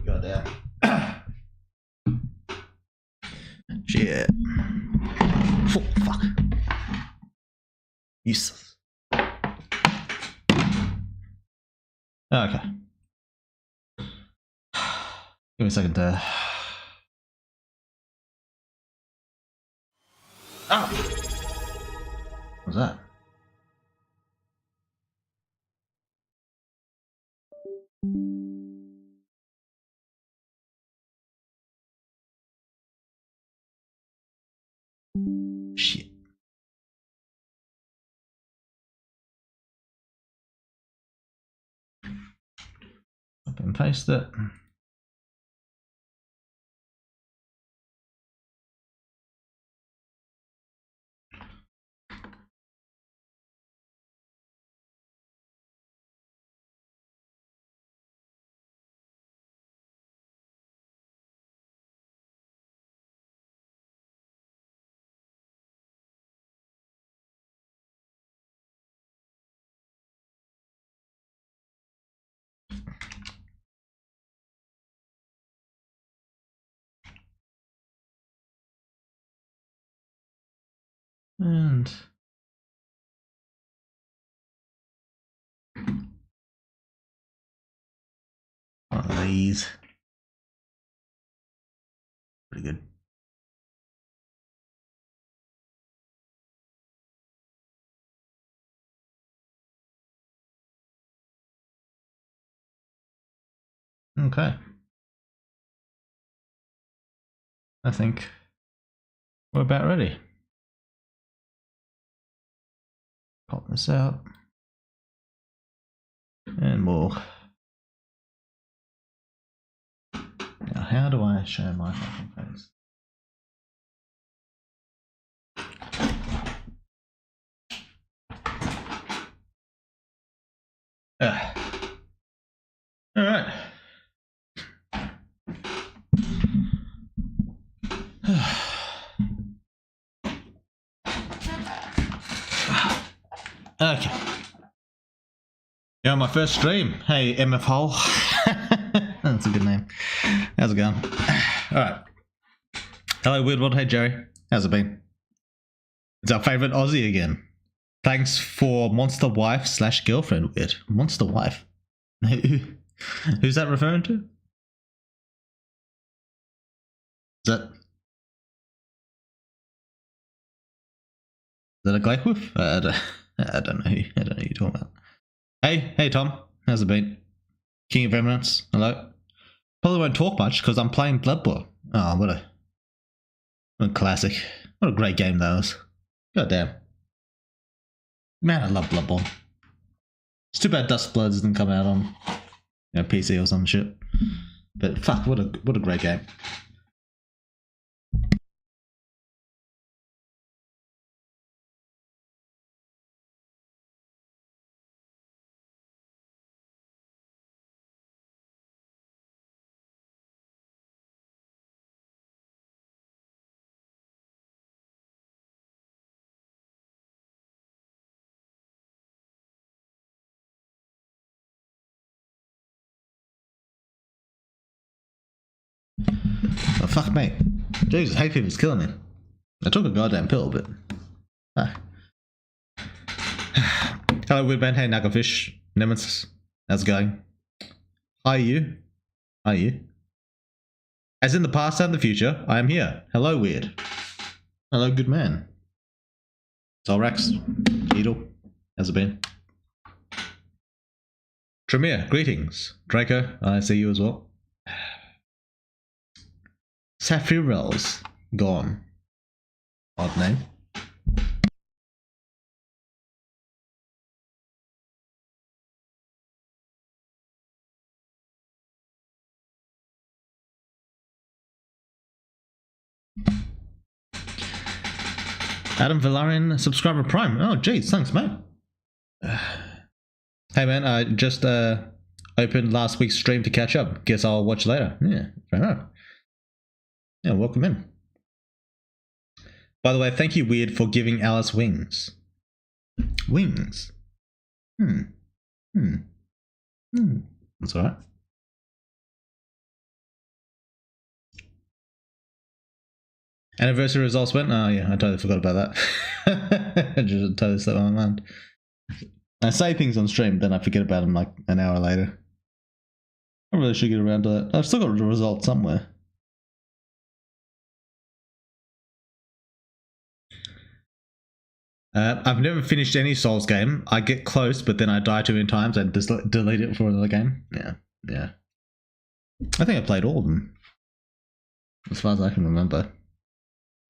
Goddamn. Shit. Oh, fuck. Useless. Okay. Give me a second to... Ah! What was that? Shit. Copy and paste it. And one of these. Pretty good. Okay. I think we're about ready. Pop this out. And we'll... Now, how do I show my fucking face? All right. Okay. You're on my first stream. Hey, MF Hole. That's a good name. How's it going? Alright. Hello, Weird World. Hey, Jerry. How's it been? It's our favorite Aussie again. Thanks for Monster Wife / girlfriend. Weird. Monster Wife? Who's that referring to? Is that a Gleichwolf? I don't know who you're talking about. Hey Tom, how's it been? King of Eminence, hello. Probably won't talk much because I'm playing Bloodborne. Oh, what a classic. What a great game that was. God damn. Man, I love Bloodborne. It's too bad Dust Bloods didn't come out on PC or some shit. But fuck, what a great game. Oh, fuck me. Jesus, hay fever's killing me. I took a goddamn pill, but... Hello, Weird Hey, Nagafish. Nemesis. How's it going? Hi, you. Hi, you. As in the past and the future, I am here. Hello, Weird. Hello, good man. Zolrax. Beetle. How's it been? Tremere, greetings. Draco, I see you as well. Saphirels. Gone. Odd name. Adam Valarian, subscriber prime. Oh, geez, thanks, mate. Hey, man, I just opened last week's stream to catch up. Guess I'll watch later. Yeah, fair enough. Yeah, welcome in. By the way, thank you, Weird, for giving Alice wings. Wings? That's alright. Anniversary results went? Oh yeah, I totally forgot about that. I just totally slipped my mind. I say things on stream, then I forget about them like an hour later. I really should get around to that. I've still got the results somewhere. I've never finished any Souls game. I get close, but then I die too many times and just delete it for another game. Yeah. I think I played all of them, as far as I can remember.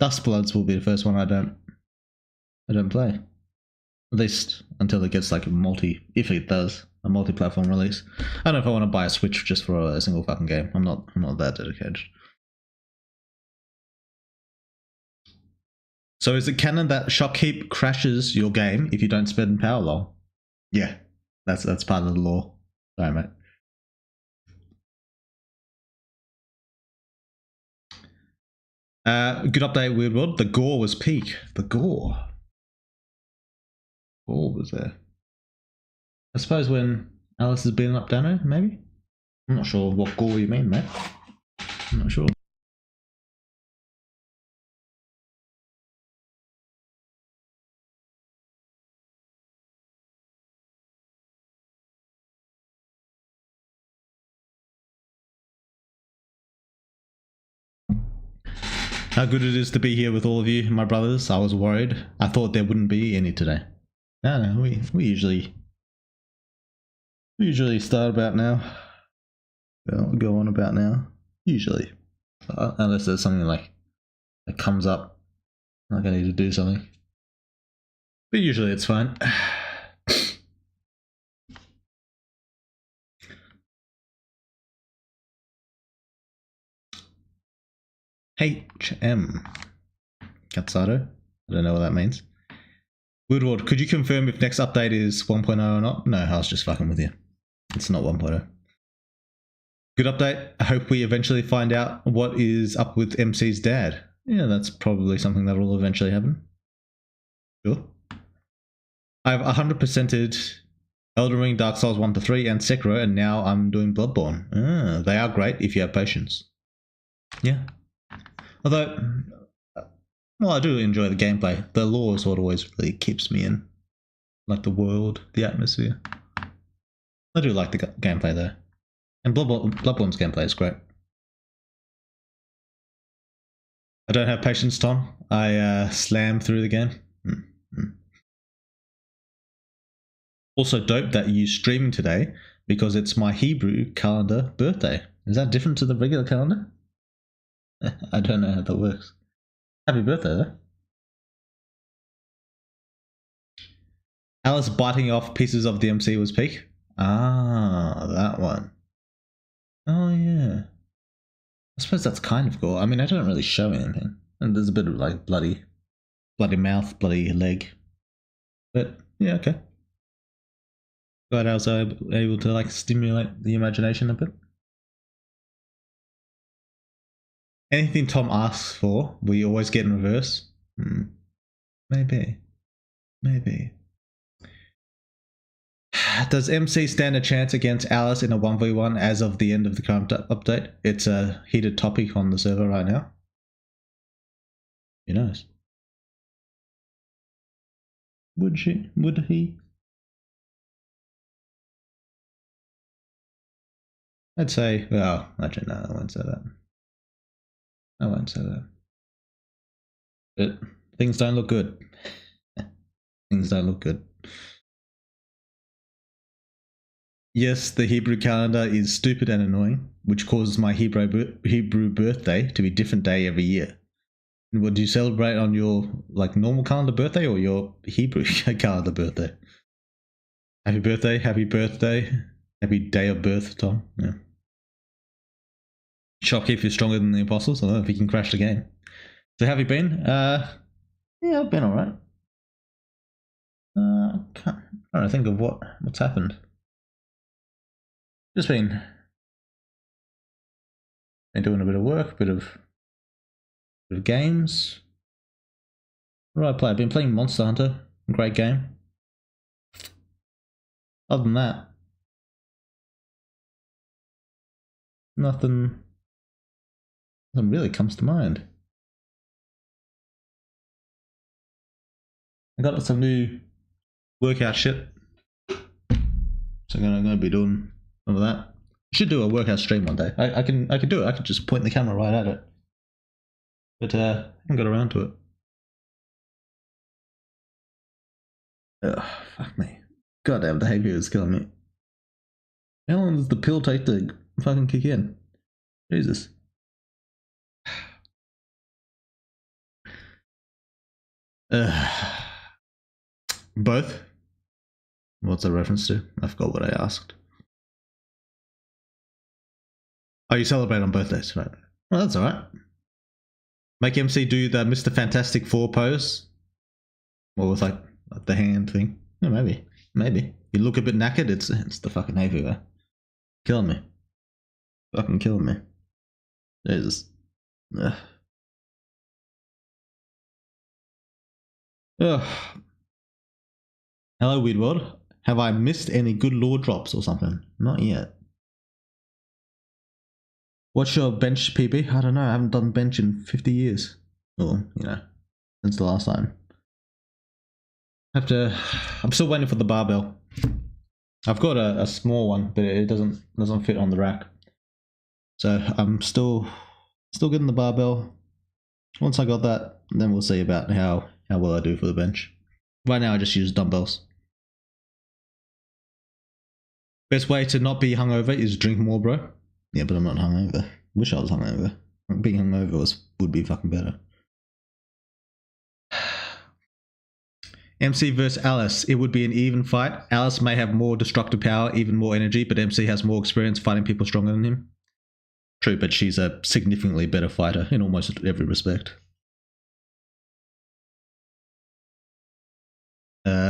Dustbloods will be the first one I don't play. At least until it gets like if it does, a multi-platform release. I don't know if I want to buy a Switch just for a single fucking game. I'm not that dedicated. So is it canon that Shopkeep crashes your game if you don't spend power long? Yeah, that's part of the law. Sorry, mate. Good update, Weird World. The gore was peak. The gore. Gore was there. I suppose when Alice is beating up Dano, maybe? I'm not sure what gore you mean, mate. I'm not sure. How good it is to be here with all of you, my brothers. I was worried. I thought there wouldn't be any today. No, we usually start about now. Go on about now. Usually, unless there's something like that comes up, like I need to do something. But usually it's fine. HM. Katsato. I don't know what that means. Woodward, could you confirm if next update is 1.0 or not? No, I was just fucking with you. It's not 1.0. Good update. I hope we eventually find out what is up with MC's dad. Yeah, that's probably something that will eventually happen. Sure. I've 100%ed Elden Ring, Dark Souls 1 to 3, and Sekiro, and now I'm doing Bloodborne. They are great if you have patience. Yeah. Although, well, I do enjoy the gameplay. The lore is what always really keeps me in. Like the world, the atmosphere. I do like the gameplay though. And Bloodborne's gameplay is great. I don't have patience, Tom. I slam through the game. Also dope that you streaming today because it's my Hebrew calendar birthday. Is that different to the regular calendar? I don't know how that works. Happy birthday though. Alice biting off pieces of the MC was peak. Ah, that one. Oh yeah. I suppose that's kind of cool. I mean, I don't really show anything. And there's a bit of like bloody mouth, bloody leg. But yeah, okay. Glad I was able to like stimulate the imagination a bit. Anything Tom asks for, we always get in reverse. Maybe. Does MC stand a chance against Alice in a 1v1 as of the end of the current update? It's a heated topic on the server right now. Who knows? Would she? Would he? I'd say, well, actually, no, I won't say that. But things don't look good. Things don't look good. Yes, the Hebrew calendar is stupid and annoying, which causes my Hebrew birthday to be a different day every year. Would you celebrate on your like normal calendar birthday or your Hebrew calendar birthday? Happy birthday, happy day of birth, Tom. Yeah. Shopkeep is stronger than the apostles. I don't know if he can crash the game. So have you been? Yeah, I've been alright. Trying to think of what's happened. Just been doing a bit of work, bit of games. What do I play? I've been playing Monster Hunter. Great game. Other than that, nothing really comes to mind. I got some new workout shit. So I'm gonna be doing some of that. Should do a workout stream one day. I can do it. I could just point the camera right at it. But I haven't got around to it. Ugh, fuck me. Goddamn, the hay fever is killing me. How long does the pill take to fucking kick in? Jesus. Both? What's the reference to? I forgot what I asked. Oh, you celebrate on birthdays, right? Well, that's alright. Make MC do the Mr. Fantastic Four pose. Or with like the hand thing. Yeah, maybe. Maybe. You look a bit knackered, it's the fucking hay fever. Killing me. Fucking killing me. Jesus. Ugh. Ugh. Hello, Weird World. Have I missed any good lore drops or something? Not yet. What's your bench PB? I don't know. I haven't done bench in 50 years. Or, you know, since the last time. I'm still waiting for the barbell. I've got a small one, but it doesn't fit on the rack. So I'm still getting the barbell. Once I got that, then we'll see about how well I do for the bench. Right now I just use dumbbells. Best way to not be hungover is drink more, bro. Yeah, but I'm not hungover. Wish I was hungover. Being hungover would be fucking better. MC versus Alice. It would be an even fight. Alice may have more destructive power, even more energy, but MC has more experience fighting people stronger than him. True, but she's a significantly better fighter in almost every respect.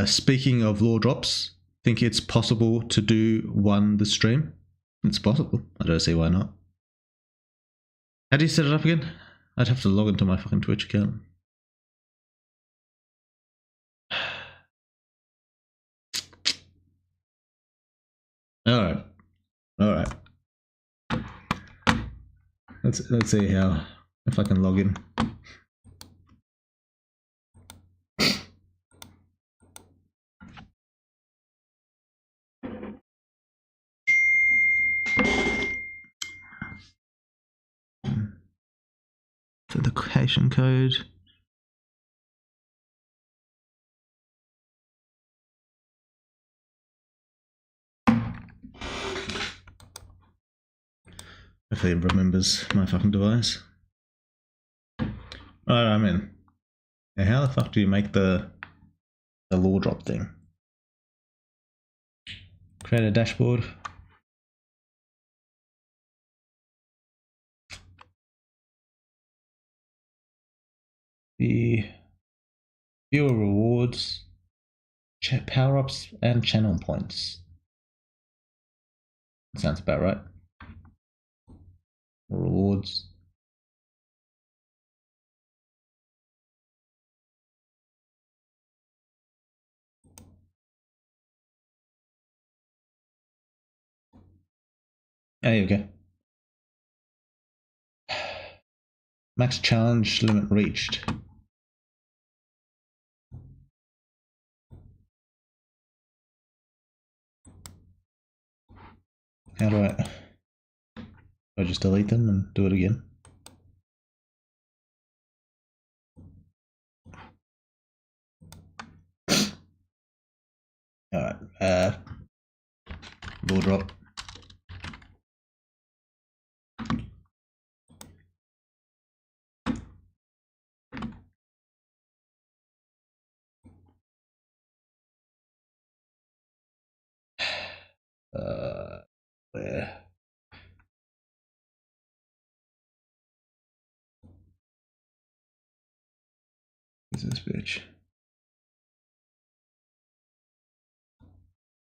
Speaking of lore drops, think it's possible to do one this stream? It's possible. I don't see why not. How do you set it up again? I'd have to log into my fucking Twitch account. Alright. Alright. Let's see how if I can log in. Authentication code. Hopefully it remembers my fucking device. Alright, I'm in. Now how the fuck do you make the lore drop thing? Create a dashboard. The viewer rewards, power-ups, and channel points. That sounds about right. Rewards. There you go. Max challenge limit reached. How do I just delete them and do it again? Alright, lore drop. Where? Is this bitch?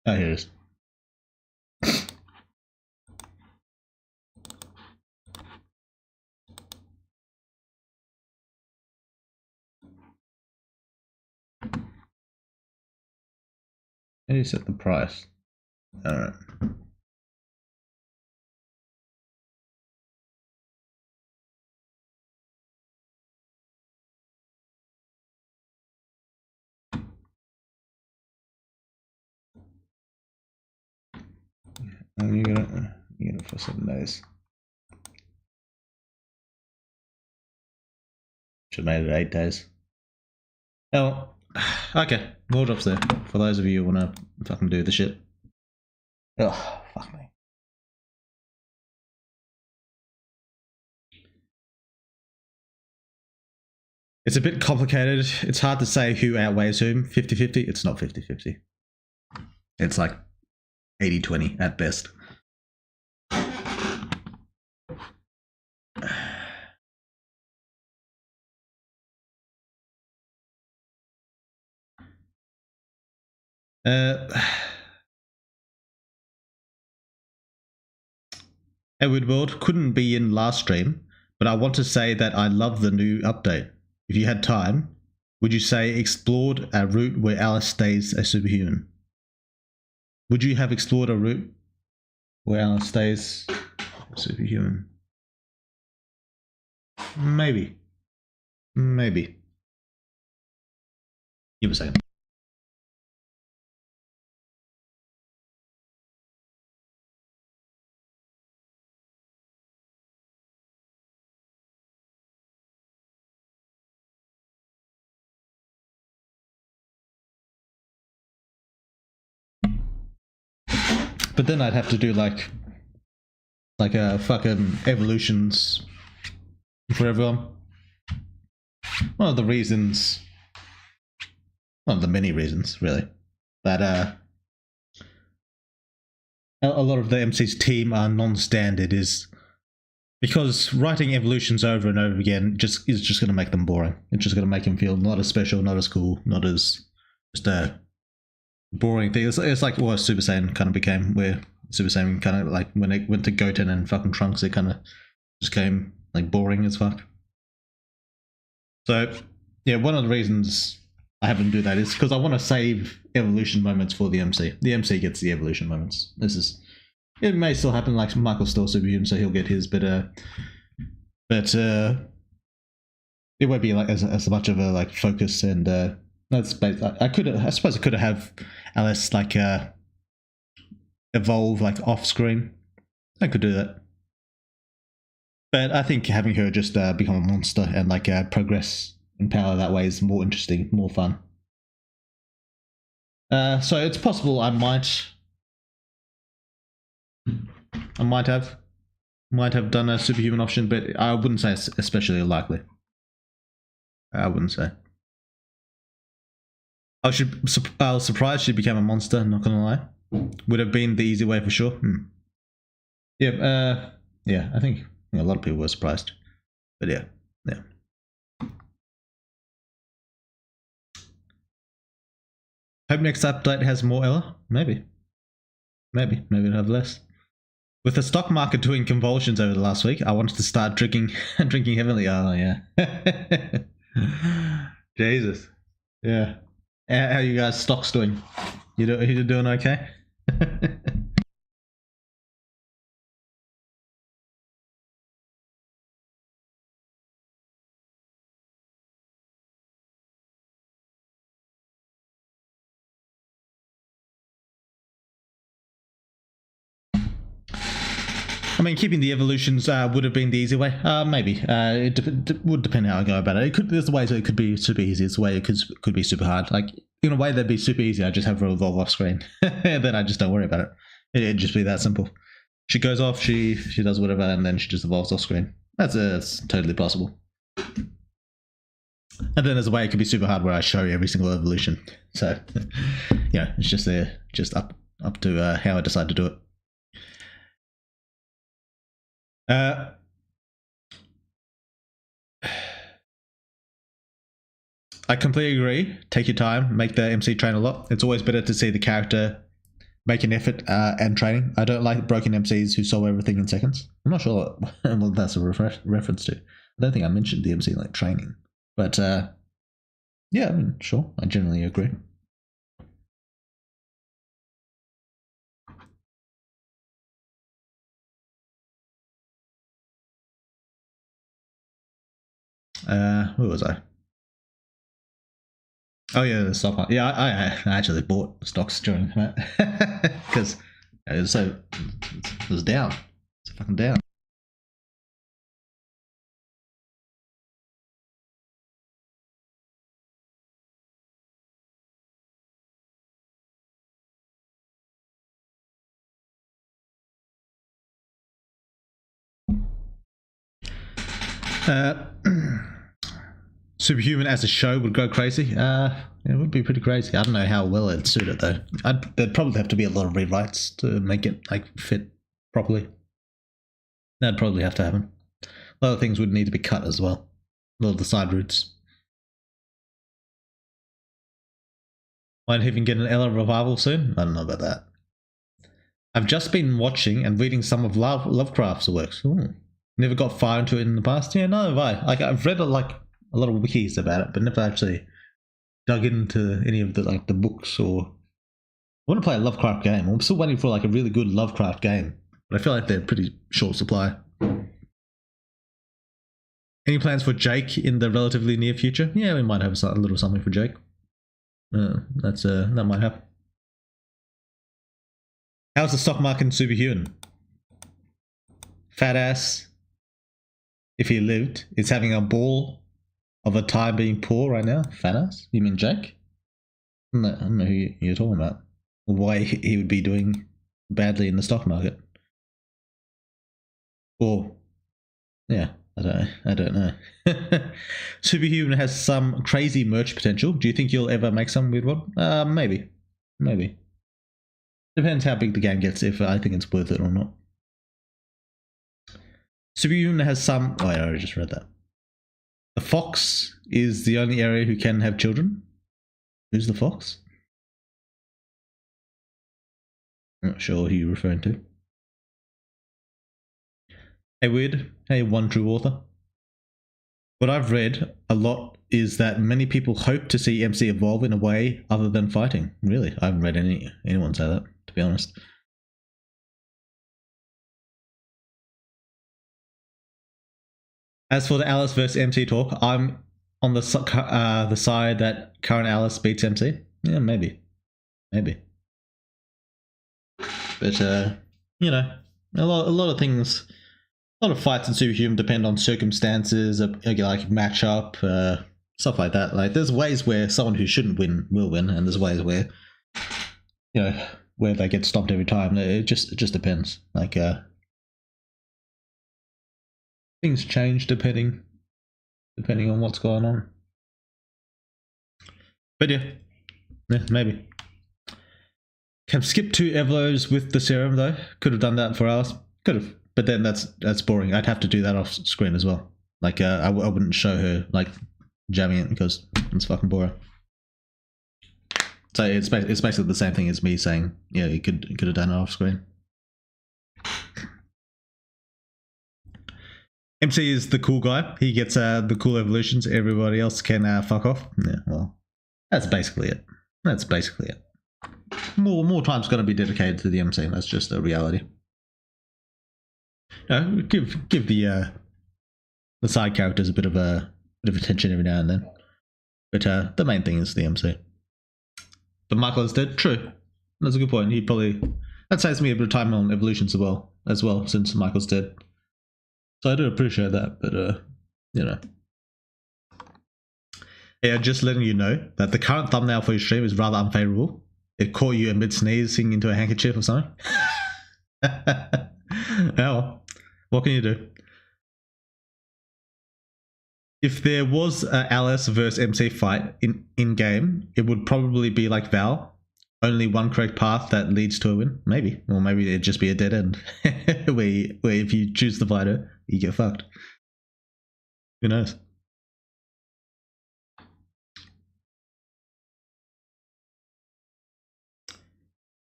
Oh, here it is. How do you set the price? Alright. You get it for 7 days. Should have made it 8 days. Oh, okay. More drops there for those of you who want to fucking do the shit. Oh, fuck me. It's a bit complicated. It's hard to say who outweighs whom. 50-50. It's not 50-50. It's like 80-20 at best. Edward World couldn't be in last stream, but I want to say that I love the new update. If you had time, would you say explored a route where Alice stays a superhuman? Would you have explored a route where Alice stays a superhuman? Maybe. Maybe. Give a second. But then I'd have to do like a fucking evolutions for everyone. One of the reasons, one of the many reasons, really, that a lot of the MC's team are non-standard is because writing evolutions over and over again is just going to make them boring. It's just going to make them feel not as special, not as cool, not as just a boring thing. It's like what Super Saiyan kind of became, where Super Saiyan kind of like when they went to Goten and fucking Trunks, it kind of just came like boring as fuck. So yeah, one of the reasons I haven't do that is because I want to save evolution moments for the MC. The MC gets the evolution moments. It may still happen, like Michael's still superhuman, so he'll get his, but it won't be like as much of a like focus. And that's I suppose I could have Alice like evolve like off screen. I could do that. But I think having her just become a monster and like progress in power that way is more interesting, more fun. So it's possible I might have done a superhuman option, but I wouldn't say it's especially likely. I wouldn't say. I was surprised she became a monster. Not gonna lie, would have been the easy way for sure. Yeah. Yeah. I think a lot of people were surprised, but yeah. Hope next update has more Ella. Maybe it'll have less. With the stock market doing convulsions over the last week, I wanted to start drinking heavily. Oh yeah. Jesus. Yeah. How you guys stocks doing? You doing okay? I mean, keeping the evolutions would have been the easy way. Maybe it would depend how I go about it. There's ways it could be super easy. There's a way it could be super hard. Like in a way that'd be super easy. I just have her evolve off screen, and then I just don't worry about it. It'd just be that simple. She goes off, she does whatever, and then she just evolves off screen. That's totally possible. And then there's a way it could be super hard where I show you every single evolution. So yeah, it's just up to how I decide to do it. I completely agree. Take your time, make the MC train a lot. It's always better to see the character make an effort and training. I don't like broken MCs who solve everything in seconds. I'm not sure what that's a reference to. I don't think I mentioned the MC like training. But yeah, I mean, sure. I generally agree. Where was I? Oh yeah, the stock market. Yeah, I actually bought stocks during that because It was down. It's fucking down. Superhuman as a show would go crazy. It would be pretty crazy. I don't know how well it'd suit it though. There'd probably have to be a lot of rewrites to make it like fit properly. That'd probably have to happen. A lot of things would need to be cut as well. A lot of the side routes. Might even get an Ella revival soon. I don't know about that. I've just been watching and reading some of Lovecraft's works. Ooh. Never got far into it in the past. Yeah, no, right. Like I've read a lot of wikis about it, but never actually dug into any of the books or. I want to play a Lovecraft game. I'm still waiting for like a really good Lovecraft game, but I feel like they're pretty short supply. Any plans for Jake in the relatively near future? Yeah, we might have a little something for Jake. That might happen. How's the stock market in Superhuman? Fat ass, if he lived, is having a ball of a time being poor right now. Fat ass? You mean Jake? I don't know who you're talking about. Why he would be doing badly in the stock market. Or, yeah, I don't know. Superhuman has some crazy merch potential. Do you think you'll ever make some weird one? Maybe. Depends how big the game gets, if I think it's worth it or not. Superhuman has some... Oh, I already just read that. The fox is the only area who can have children. Who's the fox? I'm not sure who you're referring to. Hey, Weird. Hey, one true author. What I've read a lot is that many people hope to see MC evolve in a way other than fighting. Really? I haven't read anyone say that, to be honest. As for the Alice versus MC talk, I'm on the side that current Alice beats MC. Yeah, maybe. But you know, a lot of things, a lot of fights in Superhuman depend on circumstances, like matchup, stuff like that. Like, there's ways where someone who shouldn't win will win, and there's ways where, where they get stomped every time. It just depends. Like, things change depending on what's going on. But yeah, maybe. Can skip 2 Evlos with the serum though. Could have done that for hours. Could have, but then that's boring. I'd have to do that off screen as well. Like, I wouldn't show her like jamming it because it's fucking boring. So it's basically the same thing as me saying, yeah, you could have done it off screen. MC is the cool guy. He gets the cool evolutions. Everybody else can fuck off. Yeah, well, that's basically it. More time's going to be dedicated to the MC. That's just a reality. Give the side characters a bit of attention every now and then. But the main thing is the MC. But Michael is dead. True. That's a good point. That saves me a bit of time on evolutions as well, since Michael's dead. So I do appreciate that, but Yeah, just letting you know that the current thumbnail for your stream is rather unfavorable. It caught you amid sneezing into a handkerchief or something. Well, what can you do? If there was a Alice versus MC fight in game, it would probably be like Val. Only one correct path that leads to a win. Maybe. Or maybe it'd just be a dead end. where if you choose the fighter, you get fucked. Who knows?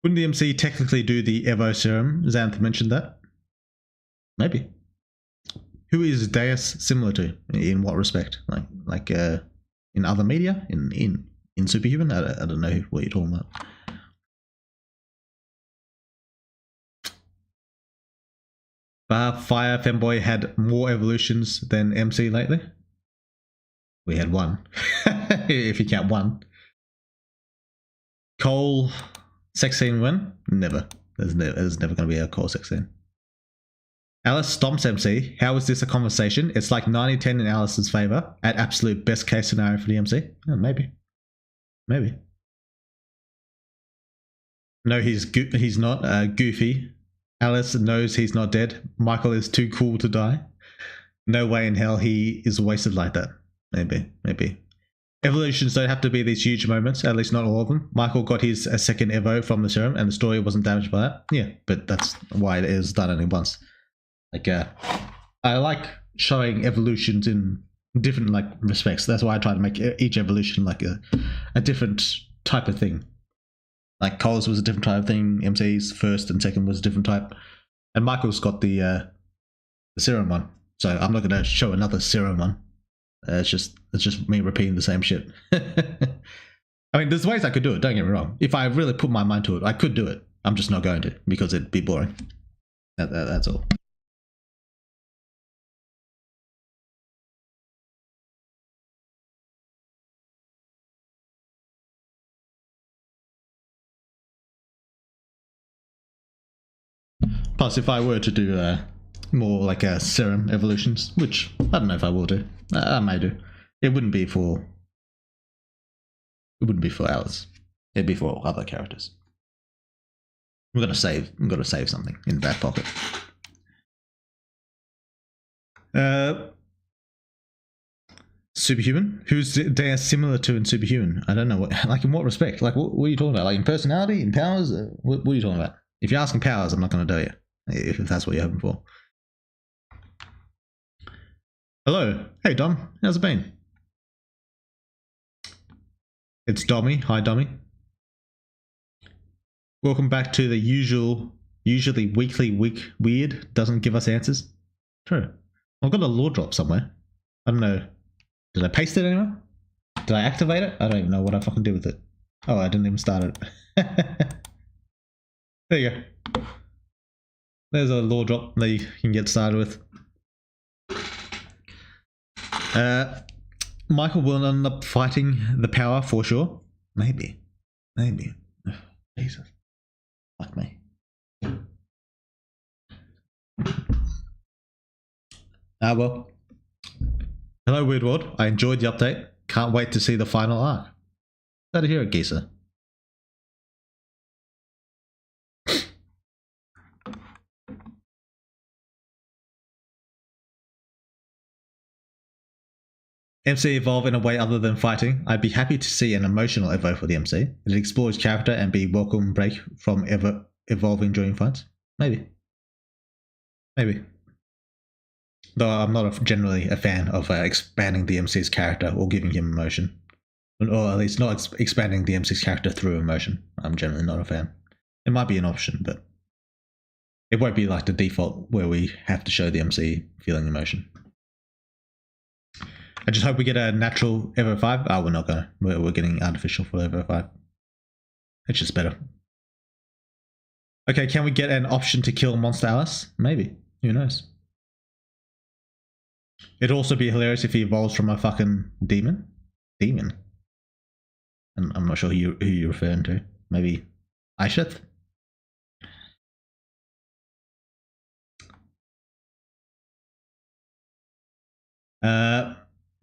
Wouldn't the MC technically do the Evo serum? Xanth mentioned that. Maybe. Who is Deus similar to? In what respect? Like in other media? In Superhuman? I don't know what you're talking about. Fire Femboy had more evolutions than MC lately. We had one. If you count one. Cole, sex scene win? Never. There's never going to be a core sex scene. Alice stomps MC. How is this a conversation? It's like 90-10 in Alice's favor at absolute best case scenario for the MC. Oh, maybe. No, he's not goofy. Alice knows he's not dead. Michael is too cool to die. No way in hell he is wasted like that. Maybe. Evolutions don't have to be these huge moments, at least not all of them. Michael got his second Evo from the serum and the story wasn't damaged by that. Yeah, but that's why it is done only once. Like, I like showing evolutions in different like respects. That's why I try to make each evolution like a different type of thing. Like Cole's was a different type of thing. MC's first and second was a different type, and Michael's got the serum one. So I'm not going to show another serum one. It's just me repeating the same shit. I mean, there's ways I could do it. Don't get me wrong. If I really put my mind to it, I could do it. I'm just not going to because it'd be boring. That's all. Plus, if I were to do more like serum evolutions, which I don't know if I will do, I may do. It wouldn't be for Alice. It'd be for other characters. I'm gonna save something in the back pocket. Superhuman? Who's they are similar to in Superhuman? I don't know what. Like in what respect? Like what are you talking about? Like in personality, in powers? What are you talking about? If you're asking powers, I'm not going to tell you. If that's what you're hoping for. Hello. Hey, Dom. How's it been? It's Dommy. Hi, Dommy. Welcome back to the usually weekly weird. Doesn't give us answers. True. I've got a lore drop somewhere. I don't know. Did I paste it anywhere? Did I activate it? I don't even know what I fucking did with it. Oh, I didn't even start it. There you go. There's a lore drop that you can get started with. Michael will end up fighting the power for sure. Maybe. Oh, Jesus. Fuck me. Well. Hello, Weird World. I enjoyed the update. Can't wait to see the final arc. Glad to hear it, Geezer. MC evolve in a way other than fighting. I'd be happy to see an emotional evo for the MC. It explores character and be welcome break from evolving during fights. Maybe. Though I'm not generally a fan of expanding the MC's character or giving him emotion. Or at least not expanding the MC's character through emotion. I'm generally not a fan. It might be an option, but it won't be like the default where we have to show the MC feeling emotion. I just hope we get a natural Evo 5. Oh, we're not going to. We're getting artificial for Evo 5. It's just better. Okay, can we get an option to kill Monster Alice? Maybe. Who knows? It'd also be hilarious if he evolves from a fucking demon. Demon? I'm not sure who you're referring to. Maybe Aisheth?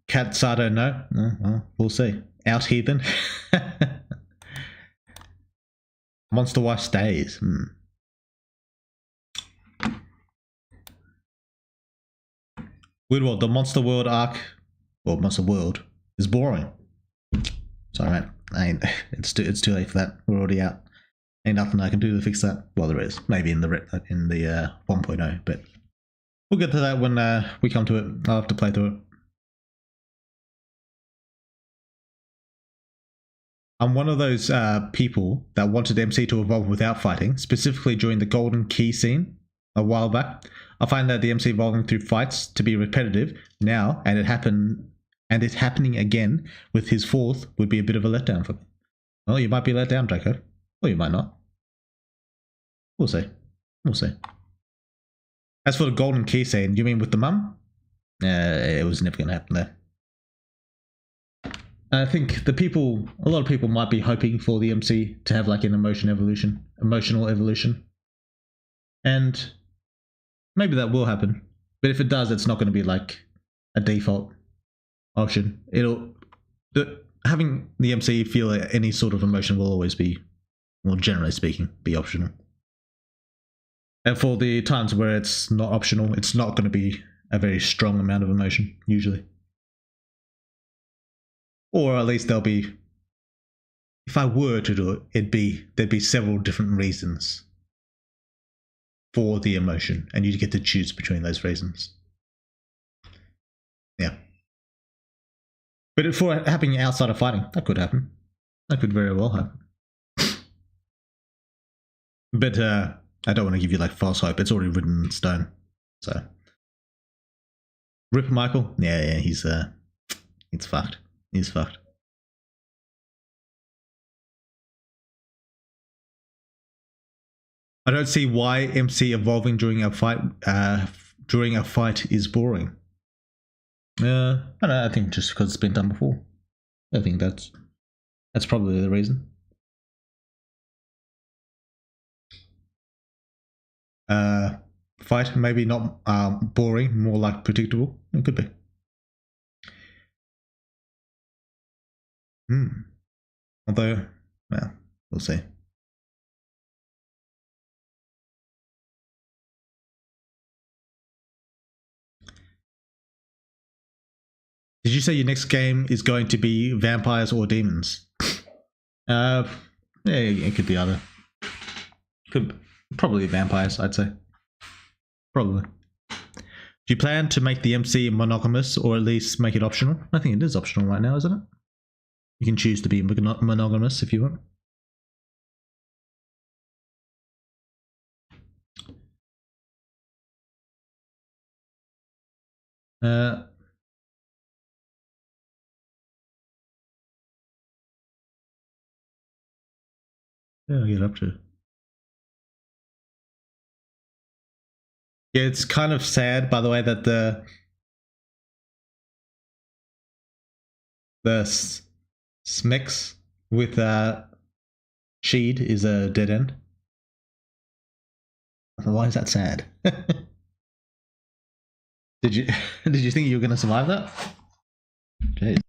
Cat Sardo, no. Well, we'll see. Out Heathen. Monster Wife stays. Weird World, the Monster World arc, or Monster World, is boring. Sorry, mate. It's too late for that. We're already out. Ain't nothing I can do to fix that. Well, there is. Maybe in the 1.0, but we'll get to that when we come to it. I'll have to play through it. I'm one of those people that wanted MC to evolve without fighting, specifically during the Golden Key scene a while back. I find that the MC evolving through fights to be repetitive now, and it happening again with his fourth would be a bit of a letdown for me. Well, you might be let down, Draco. Or you might not. We'll see. As for the Golden Key scene, you mean with the mum? It was never going to happen there. I think a lot of people might be hoping for the MC to have like an emotional evolution. And maybe that will happen. But if it does, it's not going to be like a default option. Having the MC feel any sort of emotion will always be, well, generally speaking, be optional. And for the times where it's not optional, it's not going to be a very strong amount of emotion, usually. Or at least there'll be, if I were to do it, there'd be several different reasons for the emotion, and you get to choose between those reasons. Yeah. But for happening outside of fighting, that could happen. That could very well happen. But I don't want to give you like false hope. It's already written in stone. So Rip Michael, yeah, he's fucked. He's fucked. I don't see why MC evolving during a fight is boring. I don't know, I think just because it's been done before. I think that's probably the reason. Fight, maybe not boring, more like predictable. It could be. Although, well, we'll see. Did you say your next game is going to be vampires or demons? Yeah, it could be either. Could probably vampires, I'd say. Probably. Do you plan to make the MC monogamous or at least make it optional? I think it is optional right now, isn't it? You can choose to be monogamous if you want. Yeah, I'll get up to. Yeah, it's kind of sad, by the way, that the Smix with Sheed is a dead end. Why is that sad? Did you think you were going to survive that? Jeez.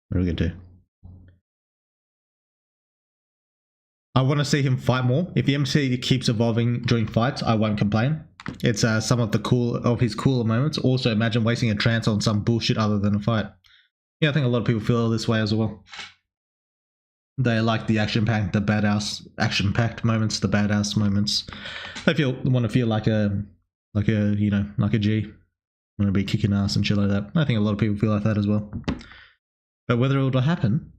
What are we going to do? I want to see him fight more. If the MC keeps evolving during fights, I won't complain. It's some of his cooler moments. Also, imagine wasting a trance on some bullshit other than a fight. Yeah, I think a lot of people feel this way as well. They like the action-packed moments, the badass moments. They want to feel like a G. Want to be kicking ass and shit like that. I think a lot of people feel like that as well. But whether it will happen,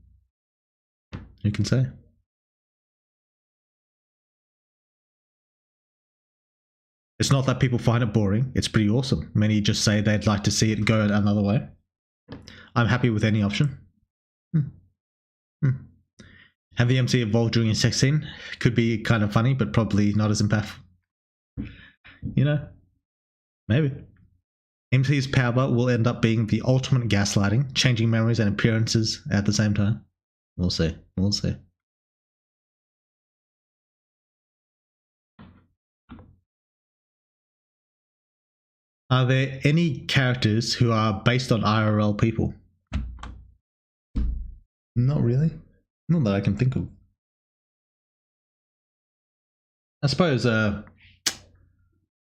who can say? It's not that people find it boring. It's pretty awesome. Many just say they'd like to see it go another way. I'm happy with any option. Have the MC evolve during a sex scene? Could be kind of funny, but probably not as impactful. You know? Maybe. MC's power will end up being the ultimate gaslighting, changing memories and appearances at the same time. We'll see. We'll see. Are there any characters who are based on IRL people? Not really. Not that I can think of. I suppose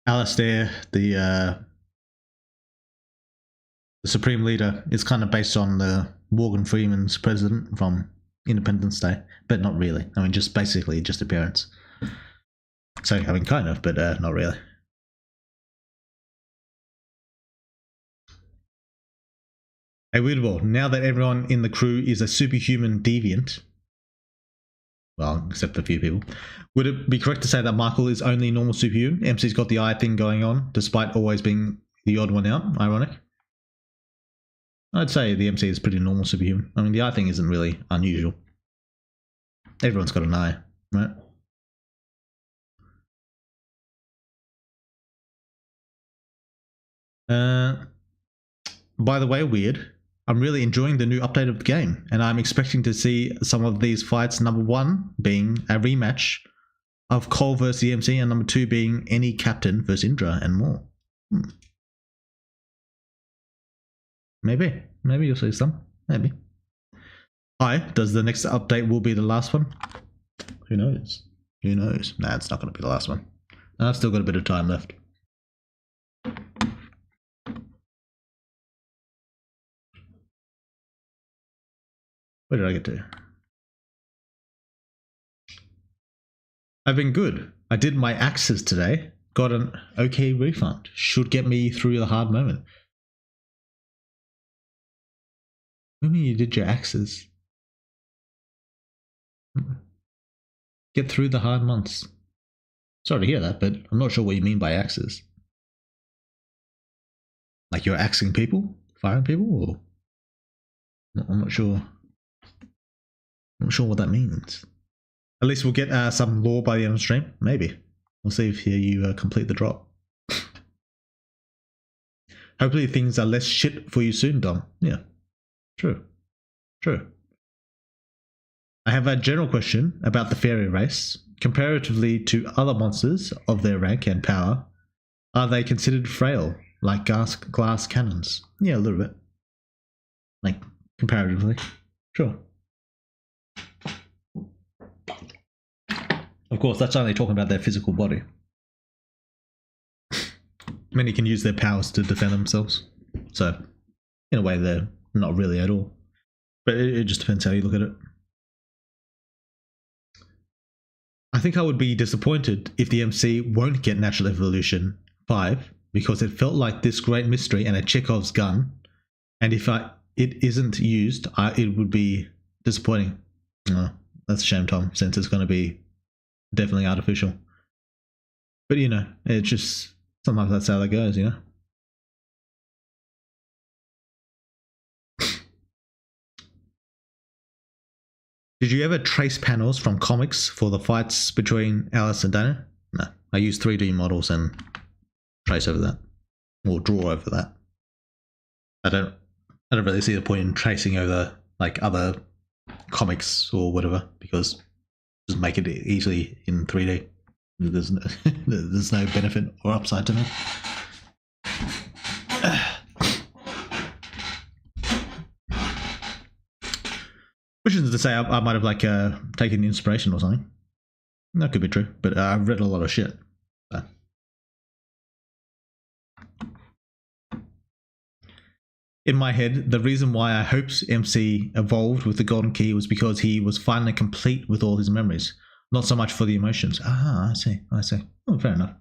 Alistair, the Supreme Leader, is kind of based on the Morgan Freeman's president from Independence Day, but not really. I mean, just basically just appearance. So, I mean, kind of, but not really. Hey, Weirdball, now that everyone in the crew is a superhuman deviant, well, except a few people, would it be correct to say that Michael is only normal superhuman? MC's got the eye thing going on, despite always being the odd one out. Ironic. I'd say the MC is pretty normal superhuman. I mean, the eye thing isn't really unusual. Everyone's got an eye, right? By the way, weird. I'm really enjoying the new update of the game, and I'm expecting to see some of these fights. Number one being a rematch of Cole versus the MC, and number two being any captain versus Indra and more. Maybe you'll see some. Maybe. Hi, does the next update will be the last one? Who knows? Who knows? Nah, it's not going to be the last one. I've still got a bit of time left. Where did I get to? I've been good. I did my axes today. Got an okay refund. Should get me through the hard moment. What do you mean you did your axes? Get through the hard months. Sorry to hear that, but I'm not sure what you mean by axes. Like you're axing people? Firing people? Or I'm not sure. I'm not sure what that means. At least we'll get some lore by the end of the stream. Maybe. We'll see if you complete the drop. Hopefully things are less shit for you soon, Dom. Yeah. True. True. I have a general question about the fairy race. Comparatively to other monsters of their rank and power, are they considered frail, like glass cannons? Yeah, a little bit. Like, comparatively. Sure. Of course, that's only talking about their physical body. Many can use their powers to defend themselves. So, in a way, they're not really at all. But it just depends how you look at it. I think I would be disappointed if the MC won't get Natural Evolution 5, because it felt like this great mystery and a Chekhov's gun, and if it isn't used, it would be disappointing. Oh, that's a shame, Tom, since it's going to be definitely artificial. But, you know, it's just, sometimes that's how that goes, you know? Did you ever trace panels from comics for the fights between Alice and Daniel? No, I use 3D models and trace over that, or draw over that. I don't really see the point in tracing over like other comics or whatever, because just make it easily in 3D. There's no benefit or upside to me. Which is to say, I might have like taken inspiration or something. That could be true, but I've read a lot of shit. So. In my head, the reason why I hoped MC evolved with the Golden Key was because he was finally complete with all his memories, not so much for the emotions. Ah, I see. Oh, fair enough.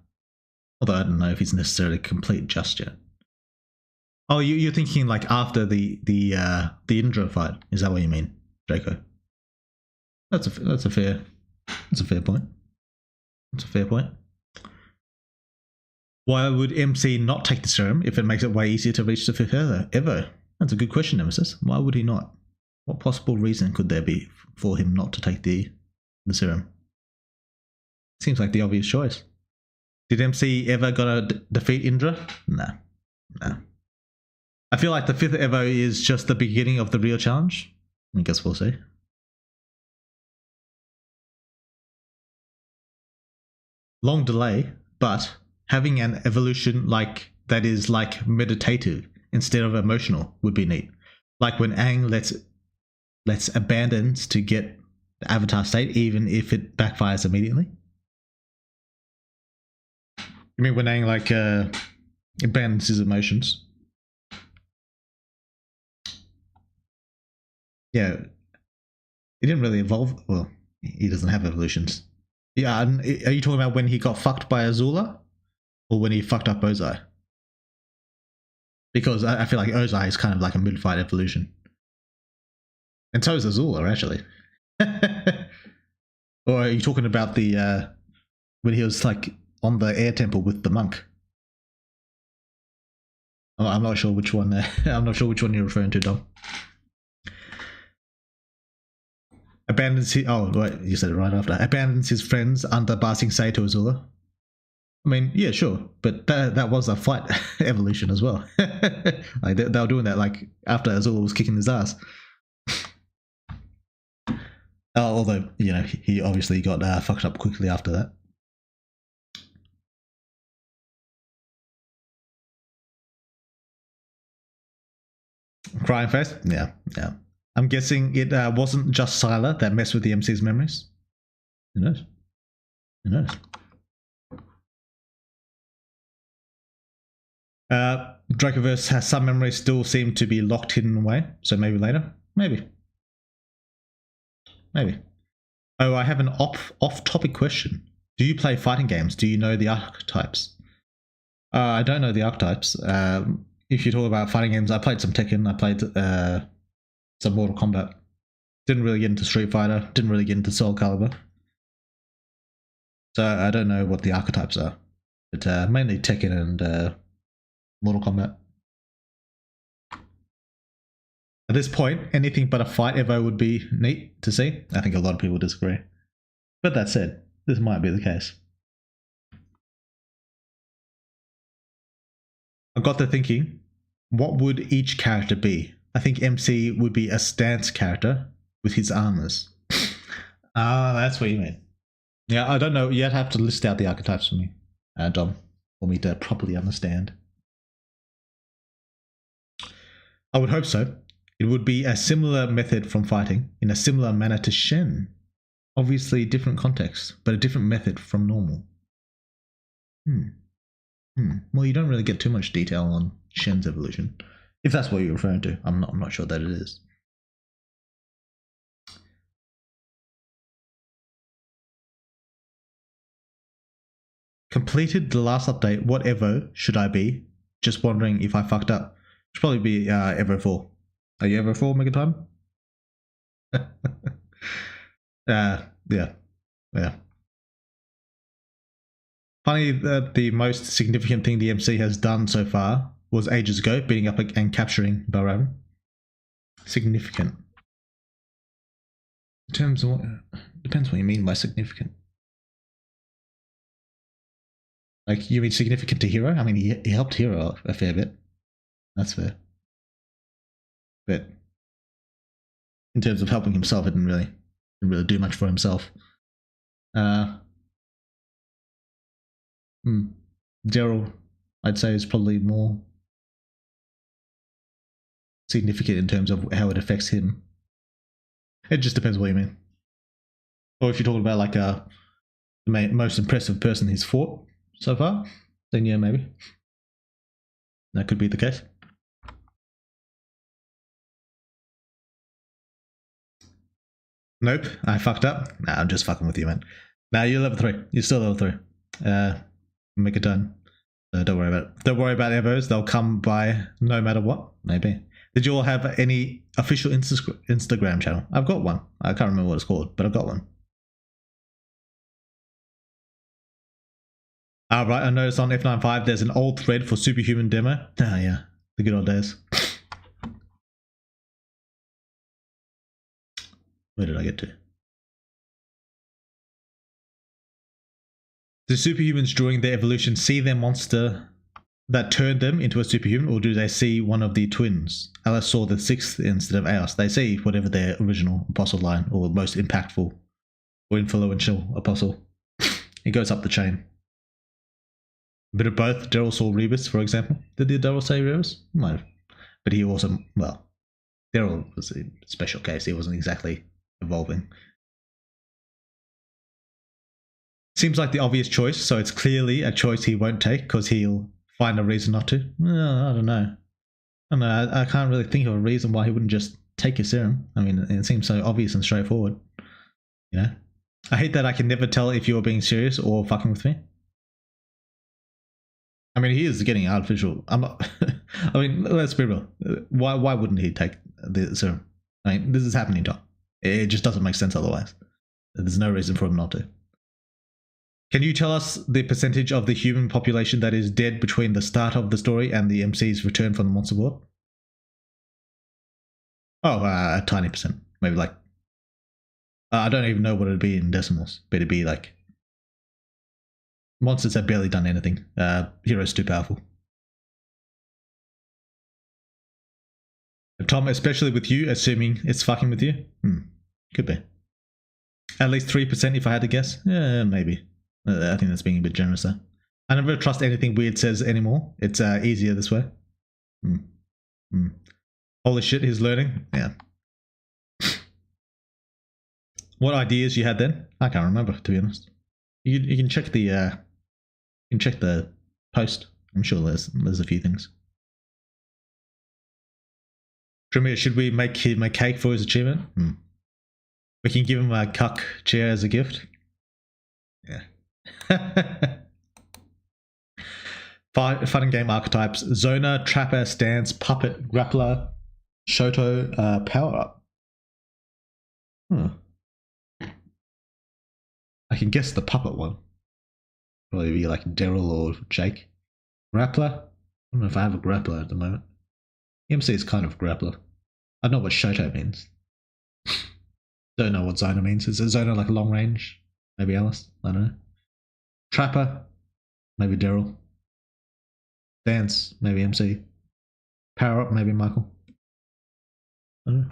Although I don't know if he's necessarily complete just yet. Oh, you're thinking like after the Indra fight? Is that what you mean, Draco? That's a fair point. That's a fair point. Why would MC not take the serum if it makes it way easier to reach the fifth Evo? That's a good question, Nemesis. Why would he not? What possible reason could there be for him not to take the serum? Seems like the obvious choice. Did MC ever gonna defeat Indra? No. I feel like the fifth Evo is just the beginning of the real challenge. I guess we'll see. Long delay, but having an evolution like that is like meditative instead of emotional would be neat. Like when Aang lets abandons to get the avatar state, even if it backfires immediately. You mean when Aang like abandons his emotions? Yeah, he didn't really evolve. Well, he doesn't have evolutions. Yeah, are you talking about when he got fucked by Azula? Or when he fucked up Ozai? Because I feel like Ozai is kind of like a mid-fight evolution. And so is Azula, actually. Or are you talking about the when he was like on the air temple with the monk? I'm not sure which one. I'm not sure which one you're referring to, Dom. Abandons his. Oh, wait, you said it right after. Abandons his friends under Ba Sing Se to Azula. I mean, yeah, sure, but that was a fight evolution as well. Like they were doing that like after Azula was kicking his ass. Although he obviously got fucked up quickly after that. Crying face? Yeah. I'm guessing it wasn't just Sylar that messed with the MC's memories. Who knows? Dracoverse has some memories still seem to be locked hidden away, so maybe later? Maybe. Oh, I have an off-topic question. Do you play fighting games? Do you know the archetypes? I don't know the archetypes. If you talk about fighting games, I played some Tekken, I played some Mortal Kombat. Didn't really get into Street Fighter, didn't really get into Soul Calibur. So I don't know what the archetypes are. But mainly Tekken and Mortal Kombat. At this point, anything but a fight ever would be neat to see. I think a lot of people disagree. But that said, this might be the case. I got to thinking, what would each character be? I think MC would be a stance character with his armors. That's what you mean. Yeah, I don't know. You'd have to list out the archetypes for me, Dom, for me to properly understand. I would hope so. It would be a similar method from fighting, in a similar manner to Shen. Obviously, different context, but a different method from normal. Well, you don't really get too much detail on Shen's evolution, if that's what you're referring to. I'm not sure that it is. Completed the last update. What Evo should I be? Just wondering if I fucked up. Should probably be Evo 4. Are you Evo 4, Megatime? Yeah. Funny that the most significant thing the MC has done so far was ages ago, beating up and capturing Balram. Significant. In terms of what, depends what you mean by significant. Like, you mean significant to Hero? I mean, he helped Hero a fair bit. That's fair. But in terms of helping himself, it didn't really do much for himself. Daryl, I'd say, is probably more significant in terms of how it affects him. It just depends what you mean. Or if you're talking about like the most impressive person he's fought so far, then yeah, maybe. That could be the case. Nope, I fucked up. Nah, I'm just fucking with you, man. Nah, you're level 3. You're still level 3. Make it done. Don't worry about it. Don't worry about Evos. They'll come by no matter what. Maybe. Did you all have any official Instagram channel? I've got one. I can't remember what it's called, but I've got one. Right, I noticed on F95 there's an old thread for Superhuman demo. Ah, yeah. The good old days. Where did I get to? Do superhumans during their evolution see their monster that turned them into a superhuman, or do they see one of the twins? Alice saw the 6th instead of Aos. They see whatever their original apostle line, or most impactful or influential apostle. It goes up the chain. A bit of both. Daryl saw Rebus, for example. Did Daryl say Rebus? Might have. But he also, well, Daryl was a special case. He wasn't exactly evolving. Seems like the obvious choice, so it's clearly a choice he won't take because he'll find a reason not to. I don't know. I can't really think of a reason why he wouldn't just take your serum. I mean, it seems so obvious and straightforward. You know? I hate that I can never tell if you're being serious or fucking with me. I mean, he is getting artificial. I'm not. I mean, let's be real. Why wouldn't he take the serum? I mean, this is happening, Tom. It just doesn't make sense otherwise. There's no reason for him not to. Can you tell us the percentage of the human population that is dead between the start of the story and the MC's return from the monster world? Oh, a tiny percent. Maybe like... I don't even know what it'd be in decimals, but it'd be like... Monsters have barely done anything. Heroes too powerful. Tom, especially with you, assuming it's fucking with you? Could be. At least 3% if I had to guess. Yeah, maybe. I think that's being a bit generous there. I never trust anything Weird says anymore. It's easier this way. Holy shit, he's learning. Yeah. What ideas you had then? I can't remember, to be honest. You can check the post. I'm sure there's a few things. Tremere, should we make him a cake for his achievement? We can give him a cuck chair as a gift. Yeah. Fun and game archetypes: Zoner, Trapper, Stance, Puppet, Grappler, Shoto, Power Up. I can guess the Puppet one. Probably be like Daryl or Jake. Grappler? I don't know if I have a Grappler at the moment. MC is kind of Grappler. I don't know what Shoto means. Don't know what Zoner means. Is Zoner like long range? Maybe Alice? I don't know. Trapper? Maybe Daryl. Dance? Maybe MC. Power Up? Maybe Michael. I don't know.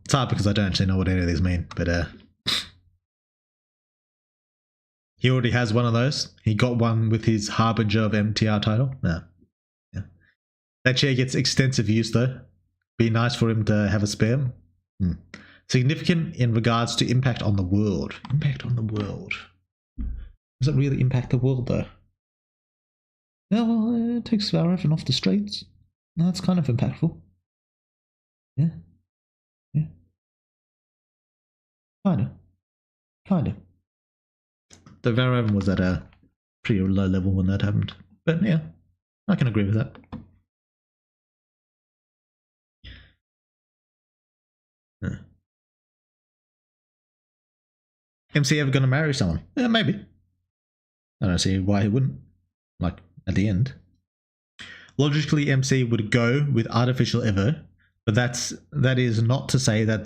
It's hard because I don't actually know what any of these mean, but he already has one of those. He got one with his Harbinger of MTR title. Yeah. That chair gets extensive use though. Be nice for him to have a spare. Significant in regards to impact on the world. Impact on the world. Does it really impact the world though? Yeah, well, it takes Valorant off the streets. No, it's kind of impactful. Yeah. Kinda. The Valorant was at a pretty low level when that happened. But yeah, I can agree with that. MC ever gonna marry someone? Yeah, maybe. I don't see why he wouldn't. Like, at the end. Logically, MC would go with artificial Evo, but that is not to say that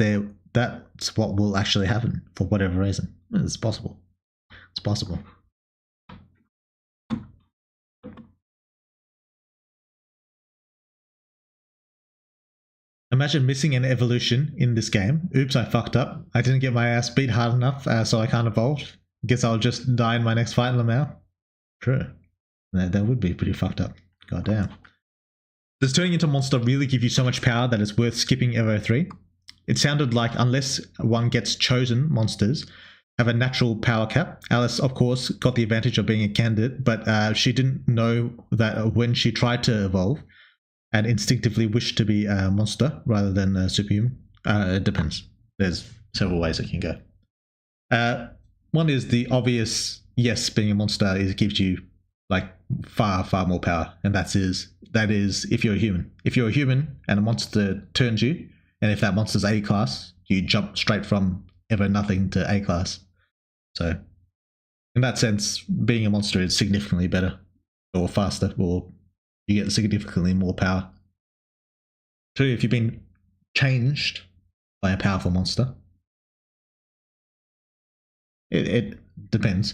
that's what will actually happen for whatever reason. It's possible. It's possible. Imagine missing an evolution in this game. Oops, I fucked up. I didn't get my ass beat hard enough, so I can't evolve. Guess I'll just die in my next fight, Lamau. True. That would be pretty fucked up. God damn. Does turning into a monster really give you so much power that it's worth skipping Evo 3? It sounded like unless one gets chosen, monsters have a natural power cap. Alice, of course, got the advantage of being a candidate, but she didn't know that when she tried to evolve and instinctively wished to be a monster rather than a superhuman. It depends. There's several ways it can go. One is the obvious, yes, being a monster gives you like far more power, and that is if you're a human. If you're a human and a monster turns you, and if that monster's A class, you jump straight from ever nothing to A class. So in that sense, being a monster is significantly better or faster, or you get significantly more power. Two, if you've been changed by a powerful monster, it depends.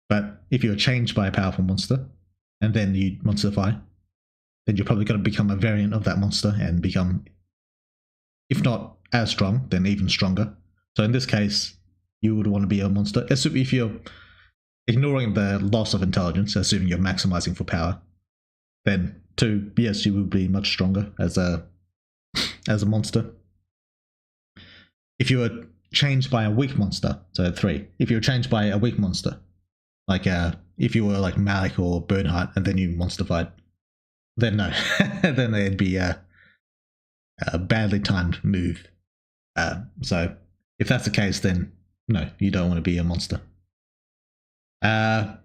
But if you're changed by a powerful monster and then you monsterify, then you're probably going to become a variant of that monster and become, if not as strong, then even stronger. So in this case, you would want to be a monster. If you're ignoring the loss of intelligence, assuming you're maximizing for power, then 2, yes, you would be much stronger as a monster. If you were changed by a weak monster, so 3. If you were changed by a weak monster, like if you were like Malik or Bernhardt and then you monsterfied, then no, then it'd be a badly timed move. So if that's the case, then no, you don't want to be a monster. Other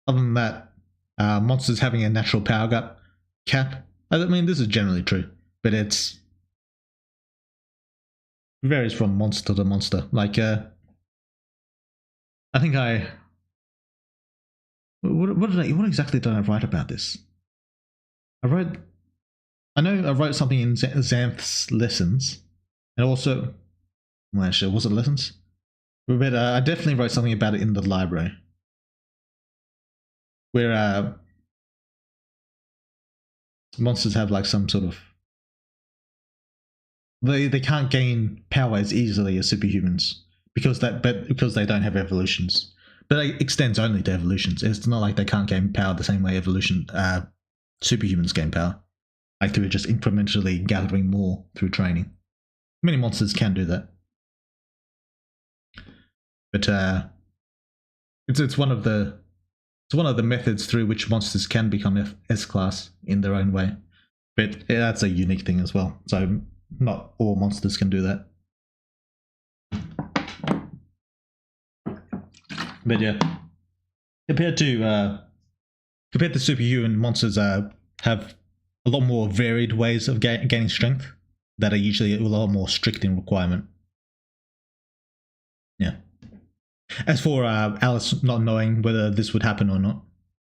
than that, monsters having a natural power cap. I mean, this is generally true, but it's varies from monster to monster. Like, I think what exactly did I write about this? I know I wrote something in Xanth's lessons, and also, well, actually, was it lessons? But I definitely wrote something about it in the library, where monsters have like some sort of they can't gain power as easily as superhumans because they don't have evolutions. But it extends only to evolutions. It's not like they can't gain power the same way superhumans gain power, like through just incrementally gathering more through training. Many monsters can do that, but it's one of the methods through which monsters can become S-class in their own way. But that's a unique thing as well. So not all monsters can do that. But yeah, compared to superhuman, monsters have a lot more varied ways of gaining strength that are usually a lot more strict in requirement. Yeah. As for Alice not knowing whether this would happen or not,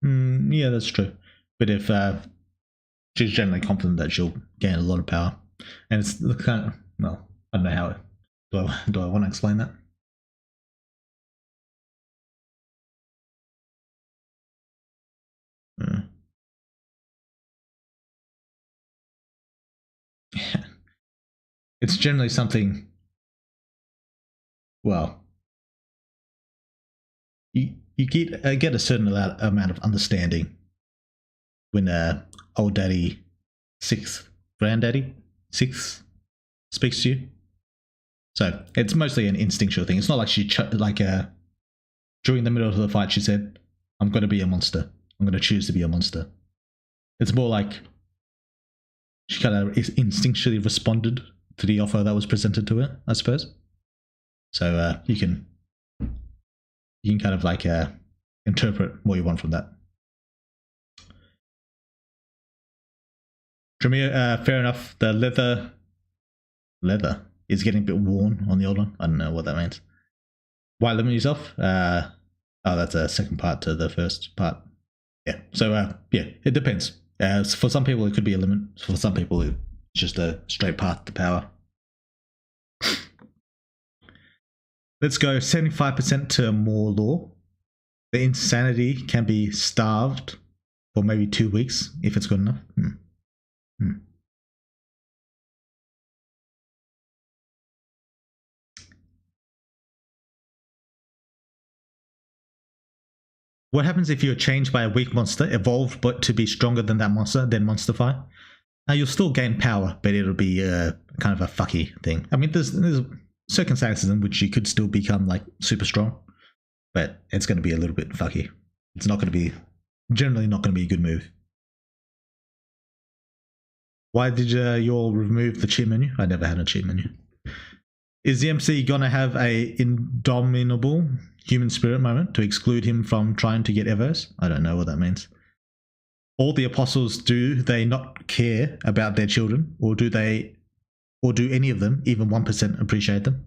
yeah, that's true. But if she's generally confident that she'll gain a lot of power, and it's the kind of, well, I don't know how. Do I want to explain that? It's generally something. Well, you get a certain amount of understanding when old daddy, granddaddy six speaks to you. So it's mostly an instinctual thing. It's not like she during the middle of the fight she said, "I'm going to be a monster. I'm going to choose to be a monster." It's more like she kind of instinctually responded to the offer that was presented to her, I suppose. So you can kind of like interpret what you want from that. Tremere, fair enough. The leather is getting a bit worn on the old one. I don't know what that means. Why limit yourself? Oh, that's a second part to the first part. Yeah. So yeah, it depends. For some people, it could be a limit. For some people, it's just a straight path to power. Let's go 75% to more law. The insanity can be starved for maybe 2 weeks if it's good enough. What happens if you're changed by a weak monster, evolved but to be stronger than that monster, then monsterify? You'll still gain power, but it'll be kind of a fucky thing. I mean, there's circumstances in which you could still become like super strong, but it's going to be a little bit fucky. It's not going to be, generally not going to be a good move. Why did you all remove the cheat menu? I never had a cheat menu. Is the MC going to have a indomitable human spirit moment to exclude him from trying to get Evos? I don't know what that means. All the apostles, do they not care about their children, or do any of them, even 1%, appreciate them?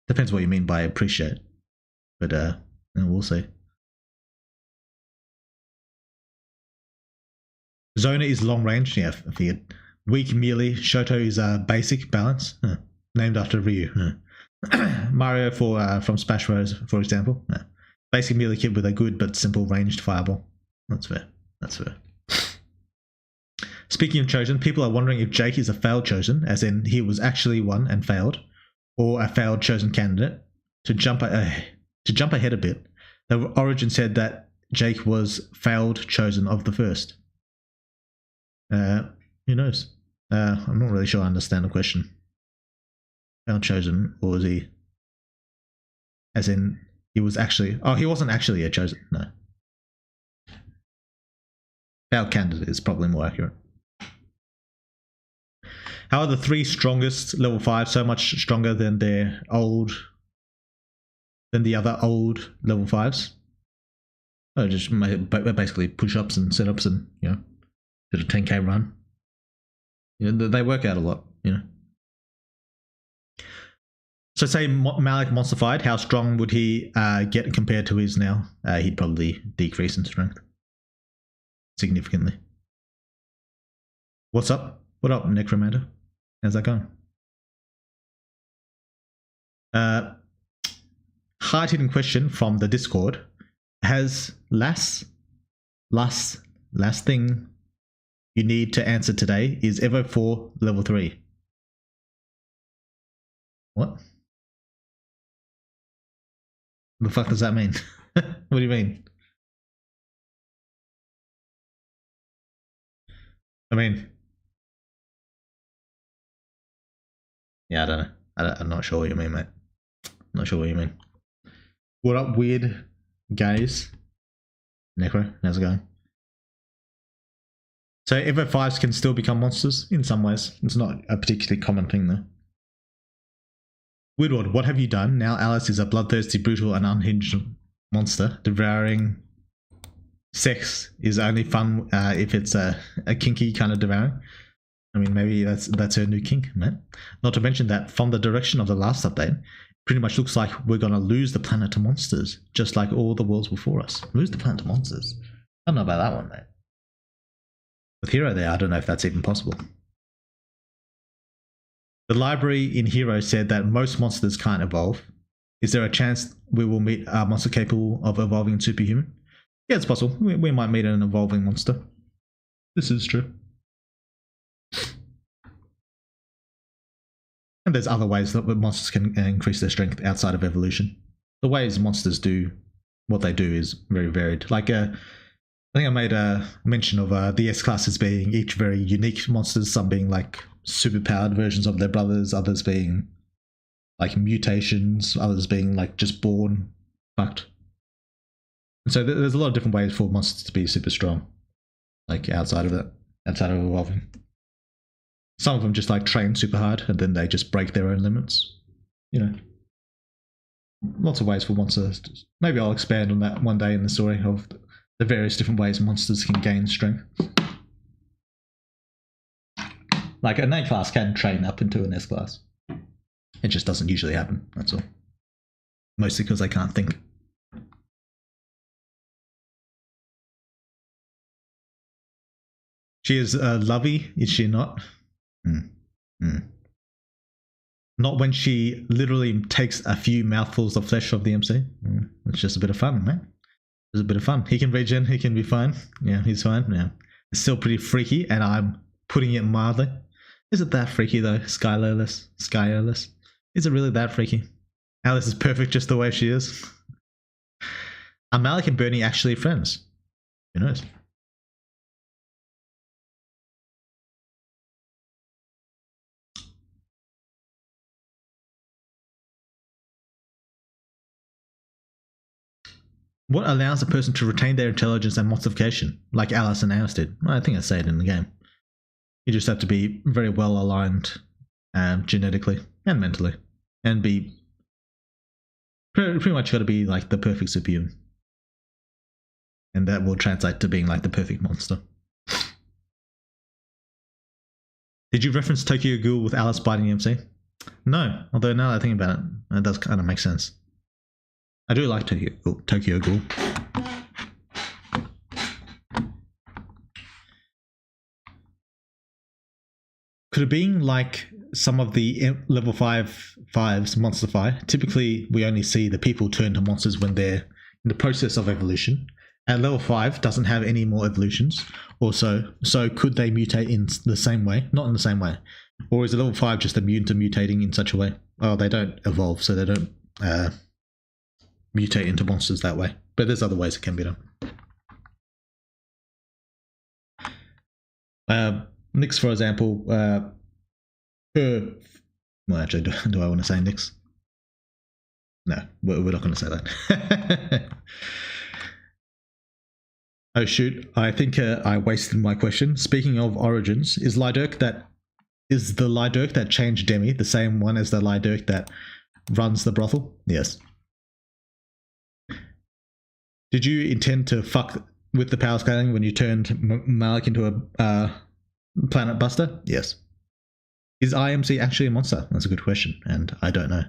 Depends what you mean by appreciate, but we'll see. Zona is long range. Yeah, I figured. Weak melee. Shoto is basic balance. Named after Ryu. Mario from Smash Bros, for example. Basic melee kit with a good but simple ranged fireball. That's fair. Speaking of chosen, people are wondering if Jake is a failed chosen, as in he was actually one and failed, or a failed chosen candidate. To jump ahead a bit, the Origin said that Jake was failed chosen of the first. Who knows? I'm not really sure I understand the question. Failed chosen, or was he? As in, he was actually. Oh, he wasn't actually a chosen. No. Failed candidate is probably more accurate. How are the 3 strongest level 5 so much stronger than the other old level 5s? Oh, just basically push-ups and sit-ups and, did a 10k run. They work out a lot, So say Malik monstified, how strong would he get compared to his now? He'd probably decrease in strength significantly. What's up? What up, Necromancer? How's that going? Hard-hitting question from the Discord. Has last thing you need to answer today is Evo 4 level 3? What? The fuck does that mean? What do you mean? I mean, yeah, I don't know. I'm not sure what you mean, mate. Not sure what you mean. What up, weird guys? Necro, how's it going? So Evo 5s can still become monsters in some ways. It's not a particularly common thing though. Woodward, what have you done? Now Alice is a bloodthirsty, brutal, and unhinged monster. Devouring sex is only fun if it's a kinky kind of devouring. I mean, maybe that's her new kink, man. Not to mention that from the direction of the last update, pretty much looks like we're going to lose the planet to monsters, just like all the worlds before us. Lose the planet to monsters. I don't know about that one, mate. With Hero there, I don't know if that's even possible. The library in Hero said that most monsters can't evolve. Is there a chance we will meet a monster capable of evolving in Superhuman? Yeah, it's possible. We might meet an evolving monster. This is true. And there's other ways that monsters can increase their strength outside of evolution. The ways monsters do what they do is very varied. Like, I think I made a mention of the S-classes being each very unique monsters, some being like superpowered versions of their brothers, others being like mutations, others being like just born fucked. And so there's a lot of different ways for monsters to be super strong, like outside of evolving. Some of them just like train super hard and then they just break their own limits. You know, lots of ways for monsters. Maybe I'll expand on that one day in the story of the various different ways monsters can gain strength. Like an A class can train up into an S class. It just doesn't usually happen, that's all. Mostly because they can't think. She is lovey, is she not? Not when she literally takes a few mouthfuls of flesh of the MC. It's just a bit of fun, man. It's a bit of fun. He can regen, he can be fine. Yeah, he's fine. Yeah. It's still pretty freaky, and I'm putting it mildly. Is it that freaky though? Skyless. Is it really that freaky? Alice is perfect just the way she is. Are Malik and Bernie actually friends? Who knows? What allows a person to retain their intelligence and monstification, like Alice and Alice did? Well, I think I say it in the game. You just have to be very well aligned genetically and mentally, and be pretty much got to be like the perfect superhuman, and that will translate to being like the perfect monster. Did you reference Tokyo Ghoul with Alice biting MC? No, although now that I think about it, it does kind of make sense. I do like Tokyo Ghoul. Could it be like some of the level 5/5s monsterify? Typically, we only see the people turn to monsters when they're in the process of evolution. And level 5 doesn't have any more evolutions. Also, so could they mutate in the same way? Not in the same way. Or is level 5 just immune to mutating in such a way? Oh, they don't evolve, so they don't mutate into monsters that way. But there's other ways it can be done. Nyx, for example, well, actually, do I want to say Nyx? No, we're not going to say that. Oh shoot, I think I wasted my question. Speaking of origins, is the Lydirk that changed Demi the same one as the Lydirk that runs the brothel? Yes. Did you intend to fuck with the power scaling when you turned Malik into a planet buster? Yes. Is IMC actually a monster? That's a good question, and I don't know.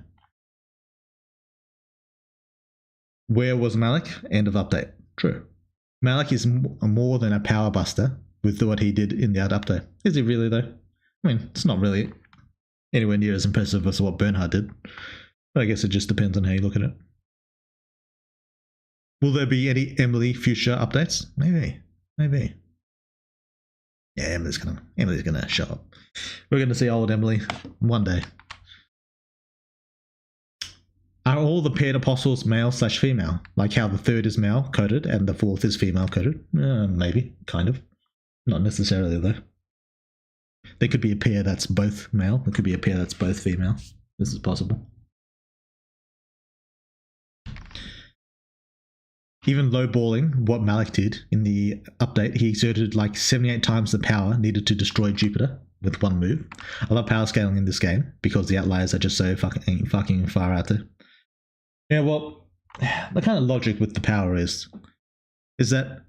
Where was Malik? End of update. True. Malik is more than a power buster with what he did in the other update. Is he really, though? I mean, it's not really anywhere near as impressive as what Bernhard did. But I guess it just depends on how you look at it. Will there be any Emily future updates? Maybe. Yeah, Emily's gonna show up. We're gonna see old Emily one day. Are all the paired apostles male/female? Like how the third is male coded and the fourth is female coded? Maybe, kind of. Not necessarily though. There could be a pair that's both male. There could be a pair that's both female. This is possible. Even lowballing what Malik did in the update, he exerted like 78 times the power needed to destroy Jupiter with one move. I love power scaling in this game because the outliers are just so fucking far out there. Yeah, well, the kind of logic with the power is that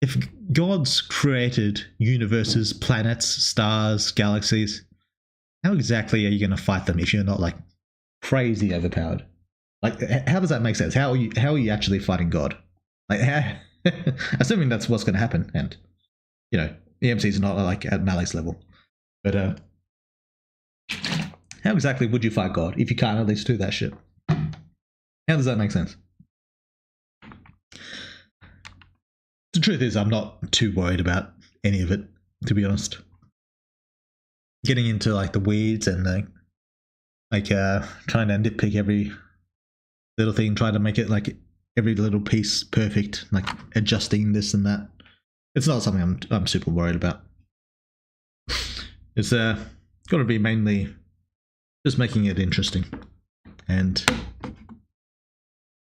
if gods created universes, planets, stars, galaxies, how exactly are you going to fight them if you're not like crazy overpowered? Like, how does that make sense? How are you actually fighting God? Like, assuming that's what's going to happen, and you know, EMC's not like at Malik's level, but how exactly would you fight God if you can't at least do that shit? How does that make sense? The truth is, I'm not too worried about any of it, to be honest. Getting into like the weeds and trying to nitpick every little thing, trying to make it like every little piece perfect, like adjusting this and that. It's not something I'm super worried about. It's got to be mainly just making it interesting and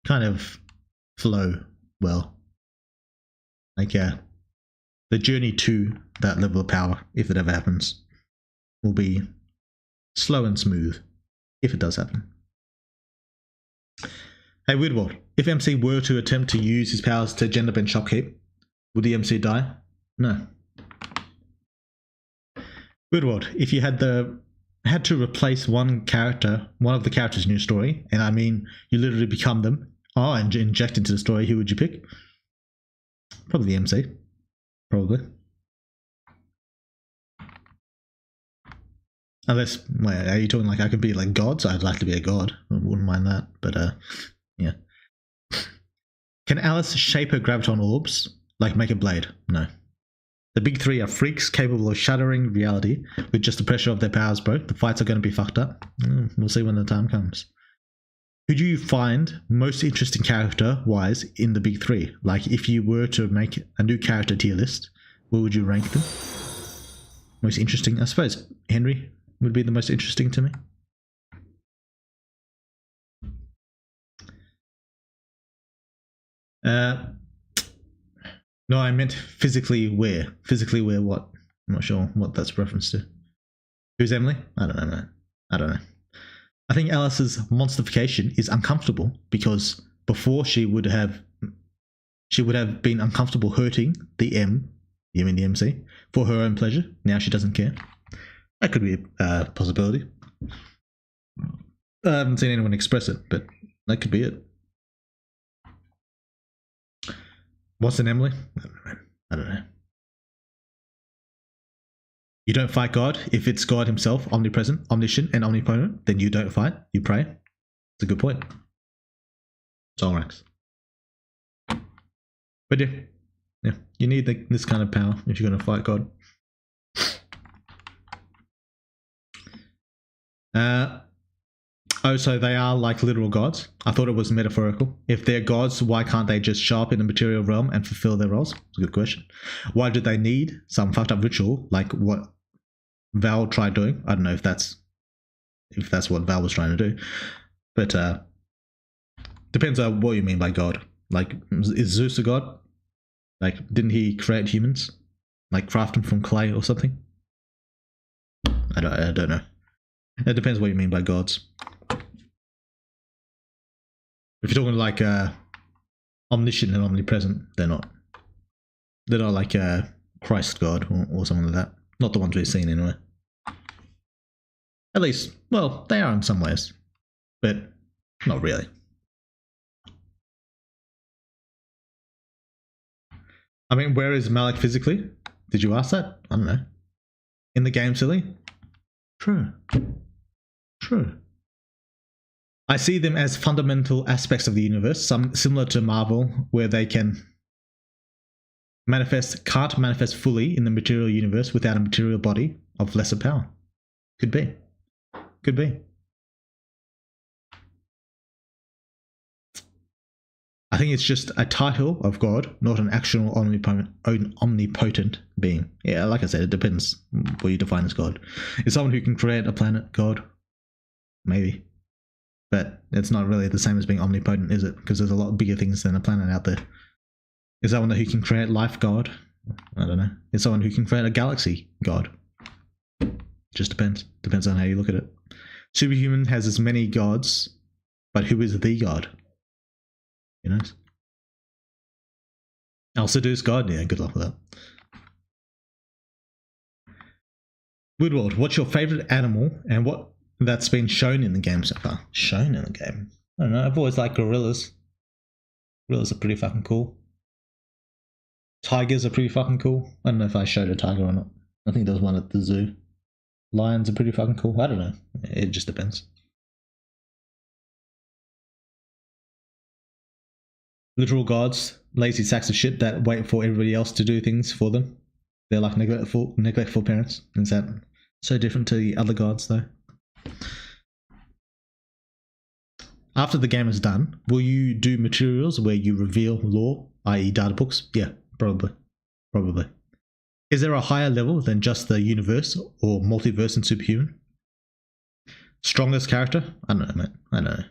kind of flow well. Like the journey to that level of power, if it ever happens, will be slow and smooth, if it does happen. Hey Weirdworld, if MC were to attempt to use his powers to gender bend Shopkeep, would the MC die? No. Weirdworld, if you had to replace one of the characters in your story, and I mean you literally become them, and inject into the story, who would you pick? Probably the MC. Probably. Unless, wait, are you talking like I could be like gods? I'd like to be a god. I wouldn't mind that, but yeah. Can Alice shape her graviton orbs? Like make a blade? No. The big three are freaks capable of shattering reality with just the pressure of their powers, bro. The fights are going to be fucked up. We'll see when the time comes. Who do you find most interesting character-wise in the big three? Like, if you were to make a new character tier list, where would you rank them? Most interesting? I suppose Henry would be the most interesting to me. No, I meant physically where. Physically where what? I'm not sure what that's reference to. Who's Emily? I don't know, man. I don't know. I think Alice's monsterification is uncomfortable because before she would have been uncomfortable hurting the MC, for her own pleasure. Now she doesn't care. That could be a possibility. I haven't seen anyone express it, but that could be it. What's an Emily? I don't know. You don't fight God. If it's God himself, omnipresent, omniscient, and omnipotent, then you don't fight. You pray. It's a good point. It's all ranks. But yeah, you need this kind of power if you're going to fight God. So they are like literal gods? I thought it was metaphorical. If they're gods, why can't they just show up in the material realm and fulfill their roles? It's a good question. Why do they need some fucked up ritual like what Val tried doing? I don't know if that's what Val was trying to do. But depends on what you mean by God. Like, is Zeus a god? Like, didn't he create humans? Like, craft them from clay or something? I don't know. It depends what you mean by gods. If you're talking like omniscient and omnipresent, they're not. They're not like Christ God or something like that. Not the ones we've seen anyway. At least, well, they are in some ways, but not really. I mean, where is Malik physically? Did you ask that? I don't know. In the game, silly? True. True. I see them as fundamental aspects of the universe, some similar to Marvel, where they can't manifest fully in the material universe without a material body of lesser power. Could be. Could be. I think it's just a title of God, not an actual omnipotent being. Yeah, like I said, it depends what you define as God. Is someone who can create a planet God? Maybe. But it's not really the same as being omnipotent, is it? Because there's a lot bigger things than a planet out there. Is someone who can create life God? I don't know. Is someone who can create a galaxy God? Just depends. Depends on how you look at it. Superhuman has as many gods, but who is the God? You know? I'll seduce God? Yeah, good luck with that. Woodward, what's your favourite animal and what that's been shown in the game so far? Shown in the game? I don't know. I've always liked gorillas. Gorillas are pretty fucking cool. Tigers are pretty fucking cool. I don't know if I showed a tiger or not. I think there was one at the zoo. Lions are pretty fucking cool. I don't know. It just depends. Literal gods, lazy sacks of shit that wait for everybody else to do things for them. They're like neglectful parents. Is that so different to the other gods though? After the game is done, will you do materials where you reveal lore, i.e. data books? Yeah, probably. Probably. Is there a higher level than just the universe or multiverse in Superhuman? Strongest character? I don't know, mate. I don't know.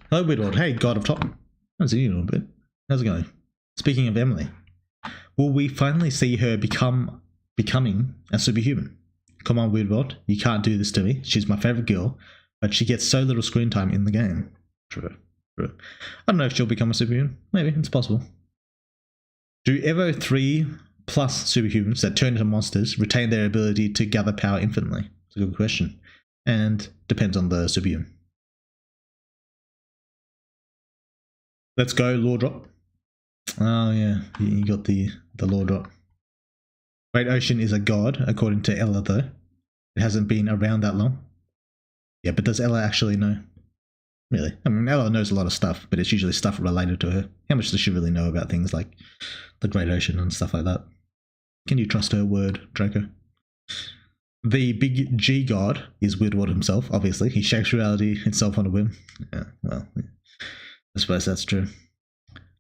Hello, Weird. Hey, God of Top. I haven't seen you in a little bit. How's it going? Speaking of Emily, will we finally see her becoming a superhuman? Come on, Weirdworld. You can't do this to me. She's my favourite girl, but she gets so little screen time in the game. True. True. I don't know if she'll become a superhuman. Maybe. It's possible. Do Evo 3 plus superhumans that turn into monsters retain their ability to gather power infinitely? It's a good question. And depends on the superhuman. Let's go, lore drop. Oh yeah, you got the lore drop. Great Ocean is a god, according to Ella though. It hasn't been around that long. Yeah, but does Ella actually know? Really? I mean, Ella knows a lot of stuff, but it's usually stuff related to her. How much does she really know about things like the Great Ocean and stuff like that? Can you trust her word, Draco? The big G god is Weirdward himself, obviously. He shapes reality itself on a whim. Yeah, well, yeah. I suppose that's true.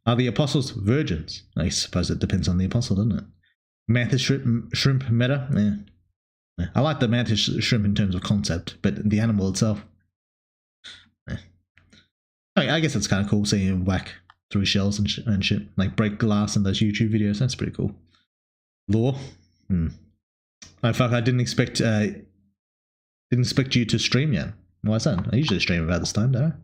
Are the apostles virgins? I suppose it depends on the apostle, doesn't it? Mantis shrimp meta? Yeah. I like the mantis shrimp in terms of concept, but the animal itself? Yeah. I guess it's kind of cool seeing him whack through shells and shit. Like break glass in those YouTube videos. That's pretty cool. Lore? Oh fuck, I didn't expect you to stream yet. Why is that? I usually stream about this time, don't I?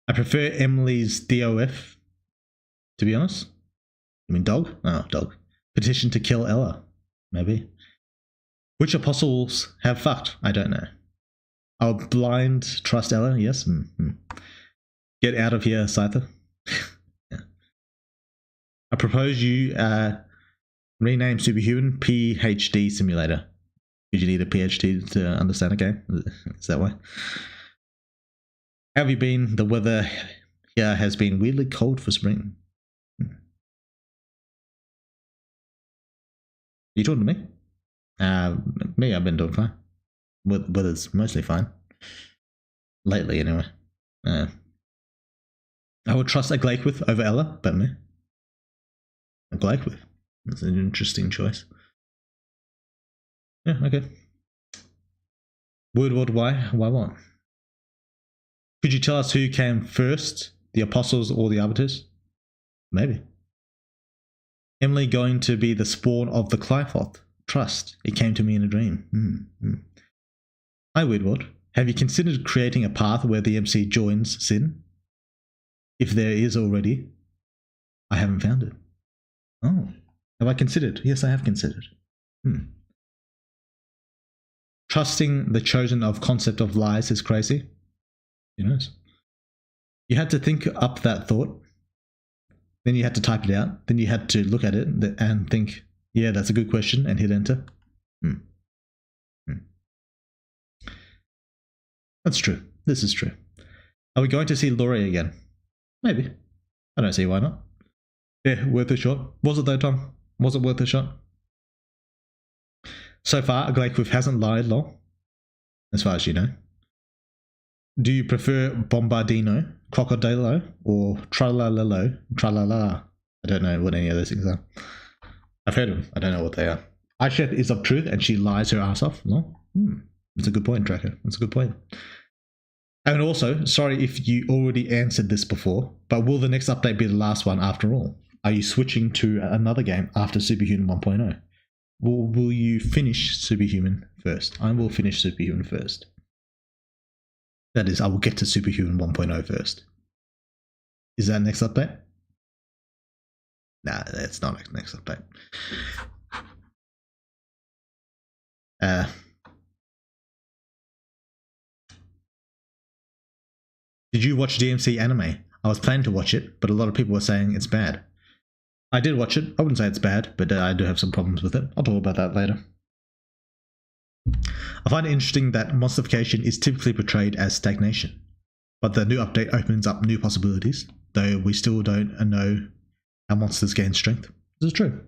I prefer Emily's DOF, to be honest. You mean dog? Oh, dog. Petition to kill Ella, maybe. Which apostles have fucked? I don't know. I'll blind trust Ella, yes. Get out of here, Scyther. Yeah. I propose you rename Superhuman PhD Simulator. Did you need a PhD to understand a game? Is that why? How have you been? The weather here has been weirdly cold for spring. Are you talking to me? Me, I've been doing fine. Weather's mostly fine. Lately, anyway. I would trust a Glakeworth over Ella, but me. A Glakeworth. That's an interesting choice. Yeah, okay. Woodward, why? Why what? Could you tell us who came first, the apostles or the arbiters? Maybe. Emily going to be the spawn of the Clythoth. Trust. It came to me in a dream. Hi, Woodward. Have you considered creating a path where the MC joins Sin? If there is already, I haven't found it. Oh. Have I considered? Yes, I have considered. Trusting the chosen of concept of lies is crazy. Who knows? You had to think up that thought. Then you had to type it out. Then you had to look at it and think, yeah, that's a good question, and hit enter. That's true. This is true. Are we going to see Laurie again? Maybe. I don't see why not. Yeah, worth a shot. Was it though, Tom? Was it worth a shot? So far, Glakewiff hasn't lied, lol. As far as you know. Do you prefer Bombardino, Crocodilo, or Tralalelo, Tralala? I don't know what any of those things are. I've heard of them. I don't know what they are. Aisha is of truth and she lies her ass off. No? That's a good point, Tracker. That's a good point. And also, sorry if you already answered this before, but will the next update be the last one after all? Are you switching to another game after Superhuman 1.0? Will you finish Superhuman first? I will finish Superhuman first. That is, I will get to Superhuman 1.0 first. Is that next update? Nah, that's not next update. Did you watch DMC anime? I was planning to watch it, but a lot of people were saying it's bad. I did watch it. I wouldn't say it's bad, but I do have some problems with it. I'll talk about that later. I find it interesting that monstification is typically portrayed as stagnation, but the new update opens up new possibilities, though we still don't know how monsters gain strength. This is true.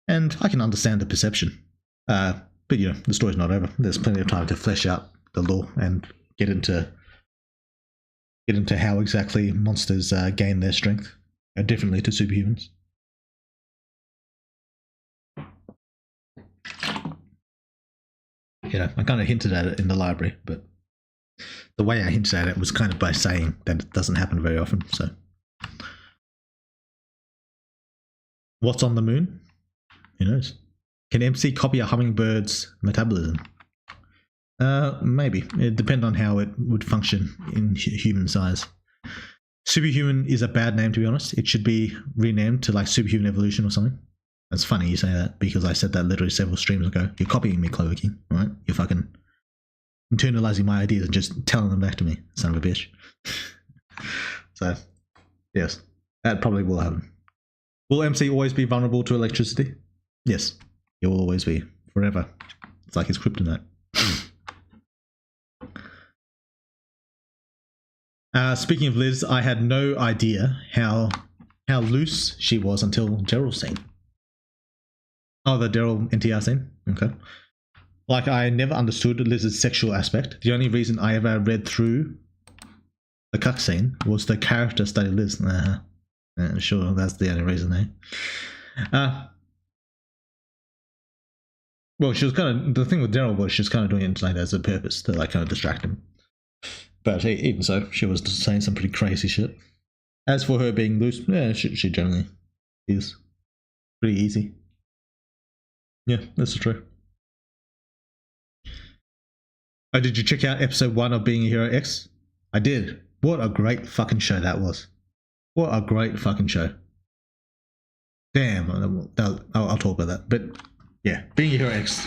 And I can understand the perception. But you know, the story's not over. There's plenty of time to flesh out the lore and get into how exactly monsters gain their strength differently to superhumans. You know, I kind of hinted at it in the library, but the way I hinted at it was kind of by saying that it doesn't happen very often. So, what's on the moon? Who knows? Can MC copy a hummingbird's metabolism? Maybe. It depends on how it would function in human size. Superhuman is a bad name, to be honest. It should be renamed to like Superhuman Evolution or something. That's funny you say that, because I said that literally several streams ago. You're copying me, Clover King, right? You're fucking internalizing my ideas and just telling them back to me, son of a bitch. So, yes, that probably will happen. Will MC always be vulnerable to electricity? Yes, it will always be, forever. It's like his kryptonite. Speaking of Liz, I had no idea how loose she was until Daryl's scene. Oh, the Daryl NTR scene? Okay. Like, I never understood Liz's sexual aspect. The only reason I ever read through the cuck scene was the character study Liz. Sure, that's the only reason, eh? Well, she was kind of, the thing with Daryl was she was kind of doing it like as a purpose to like kind of distract him. But even so, she was saying some pretty crazy shit. As for her being loose, yeah, she generally is pretty easy. Yeah, this is true. Oh, did you check out episode 1 of Being a Hero X? I did. What a great fucking show that was. What a great fucking show. Damn, I'll talk about that. But yeah, Being a Hero X.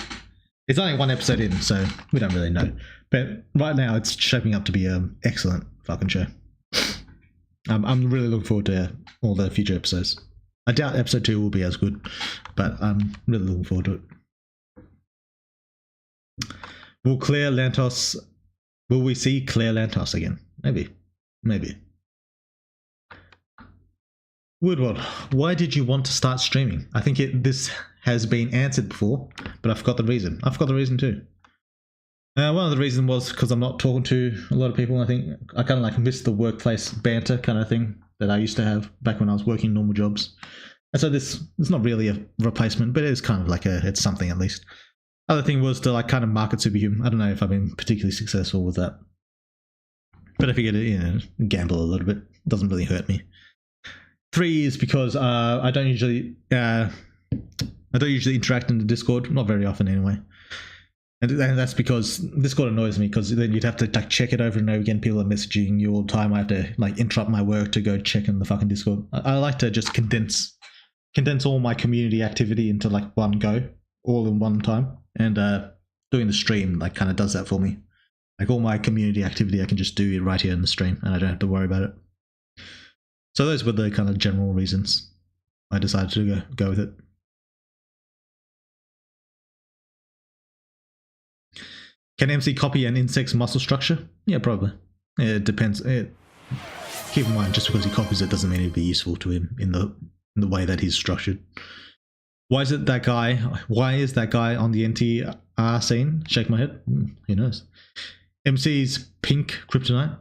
It's only 1 episode in, so we don't really know. But right now, it's shaping up to be an excellent fucking show. I'm really looking forward to all the future episodes. I doubt episode 2 will be as good, but I'm really looking forward to it. Will we see Claire Lantos again? Maybe. Woodward, why did you want to start streaming? I think this has been answered before, but I forgot the reason. I forgot the reason too. One of the reasons was because I'm not talking to a lot of people. I think I kind of like miss the workplace banter kind of thing that I used to have back when I was working normal jobs. And so this is not really a replacement, but it's kind of like it's something at least. Other thing was to like kind of market Superhuman. I don't know if I've been particularly successful with that, but I figured gamble a little bit. It doesn't really hurt me. 3 is because I don't usually interact in the Discord, not very often anyway. And that's because Discord annoys me, because then you'd have to like check it over and over again. People are messaging you all the time. I have to like interrupt my work to go check in the fucking Discord. I like to just condense all my community activity into like one go, all in one time. And doing the stream like kind of does that for me. Like all my community activity, I can just do it right here in the stream, and I don't have to worry about it. So those were the kind of general reasons I decided to go with it. Can MC copy an insect's muscle structure? Yeah, probably. It depends. Keep in mind, just because he copies it doesn't mean it'd be useful to him in the way that he's structured. Why is that guy on the NTR scene? Shake my head. Who knows? MC's pink kryptonite.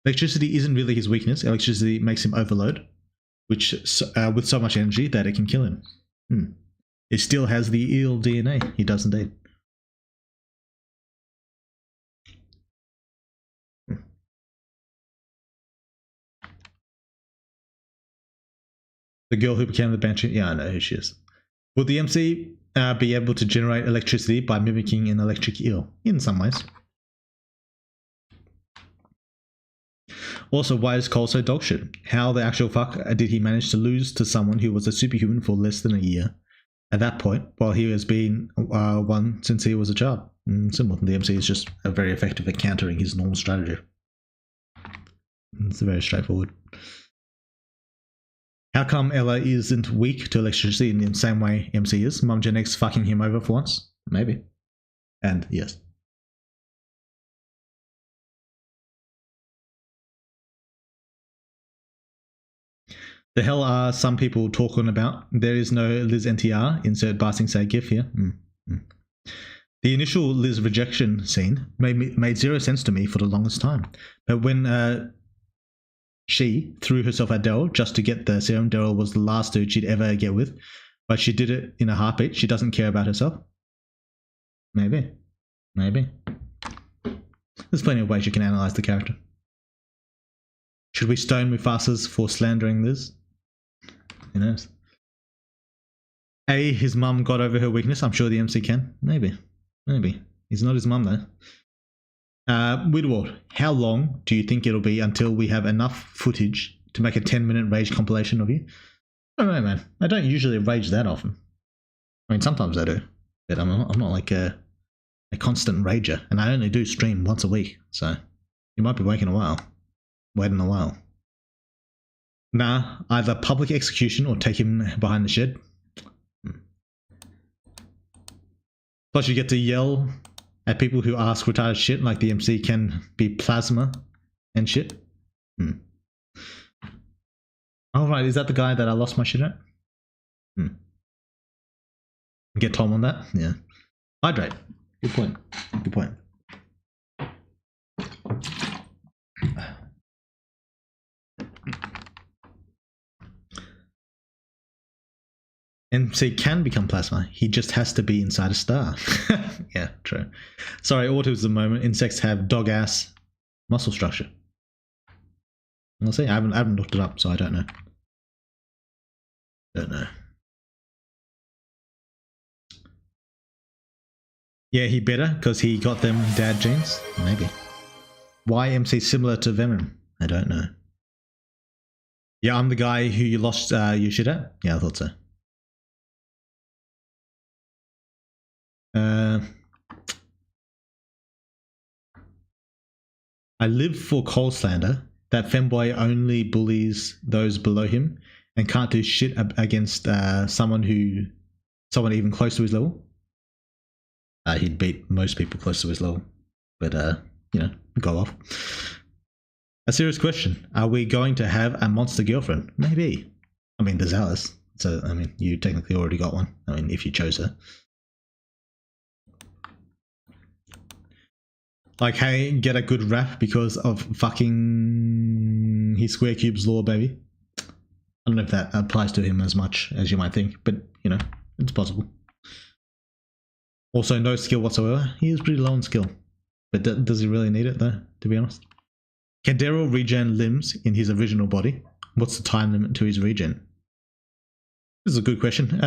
Electricity isn't really his weakness. Electricity makes him overload, which with so much energy that it can kill him. It still has the eel DNA. He does indeed. The girl who became the Banshee? Yeah, I know who she is. Would the MC be able to generate electricity by mimicking an electric eel? In some ways. Also, why is Cole so dogshit? How the actual fuck did he manage to lose to someone who was a superhuman for less than a year? At that point, while he has been one since he was a child. Simple. The MC is just very effective at countering his normal strategy. It's very straightforward. How come Ella isn't weak to electricity in the same way MC is? Mum Gen X fucking him over for once? Maybe. And yes. The hell are some people talking about? There is no Liz NTR. Insert Barsing Say GIF here. The initial Liz rejection scene made zero sense to me for the longest time. But when she threw herself at Daryl just to get the serum, Daryl was the last dude she'd ever get with. But she did it in a heartbeat. She doesn't care about herself. Maybe. There's plenty of ways you can analyze the character. Should we stone Mufasa's for slandering Liz? Who knows? His mum got over her weakness. I'm sure the MC can. Maybe. He's not his mum though. Widward, how long do you think it'll be until we have enough footage to make a 10-minute rage compilation of you? I don't know, man. I don't usually rage that often. I mean, sometimes I do, but I'm not like a constant rager, and I only do stream once a week, so you might be waiting a while. Nah, either public execution or take him behind the shed. Plus you get to yell at people who ask retarded shit, like the MC can be plasma and shit. Oh right, is that the guy that I lost my shit at? Get Tom on that? Yeah. Hydrate. Good point. MC can become plasma. He just has to be inside a star. Yeah, true. Sorry, autism moment. Insects have dog ass muscle structure. We'll see. I haven't looked it up, so I don't know. Yeah, he better because he got them dad genes. Maybe. Why MC similar to Venom? I don't know. Yeah, I'm the guy who you lost your shit at. Yeah, I thought so. I live for Cole slander. That femboy only bullies those below him and can't do shit against someone even close to his level. He'd beat most people close to his level, but go off. A serious question: are we going to have a monster girlfriend? Maybe. I mean, there's Alice, so I mean, you technically already got one. I mean, if you chose her. Like, hey, get a good rap because of fucking his Square Cube's law, baby. I don't know if that applies to him as much as you might think, but, it's possible. Also, no skill whatsoever. He is pretty low on skill. But does he really need it, though, to be honest? Can Daryl regen limbs in his original body? What's the time limit to his regen? This is a good question.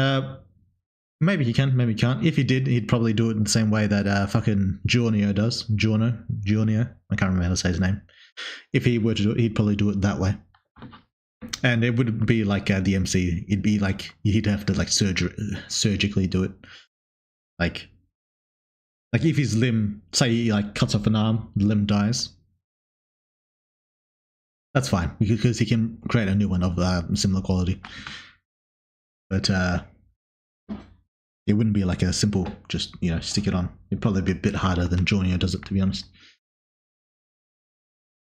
Maybe he can, maybe he can't. If he did, he'd probably do it in the same way that fucking Giorno does. Giorno? I can't remember how to say his name. If he were to do it, he'd probably do it that way. And it wouldn't be like the MC. It'd be like he'd have to like surgically do it. Like if his limb, say he like cuts off an arm, the limb dies. That's fine because he can create a new one of similar quality. But it wouldn't be like a simple just stick it on. It'd probably be a bit harder than Jornio does it, to be honest.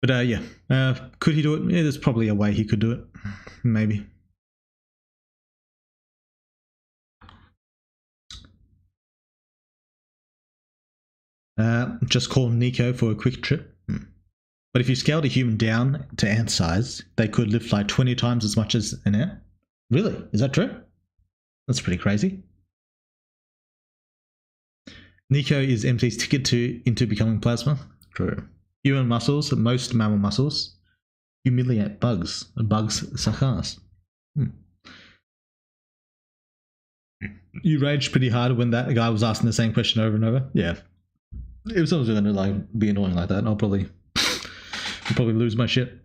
But yeah, could he do it? Yeah, there's probably a way he could do it, maybe. Just call Nico for a quick trip. But if you scaled a human down to ant size, they could lift like 20 times as much as an ant. Really? Is that true? That's pretty crazy. Nico is MC's ticket into becoming plasma. True. Human muscles, most mammal muscles, humiliate bugs. Bugs suck ass. You raged pretty hard when that guy was asking the same question over and over. Yeah. If someone's going to like be annoying like that, I'll probably lose my shit.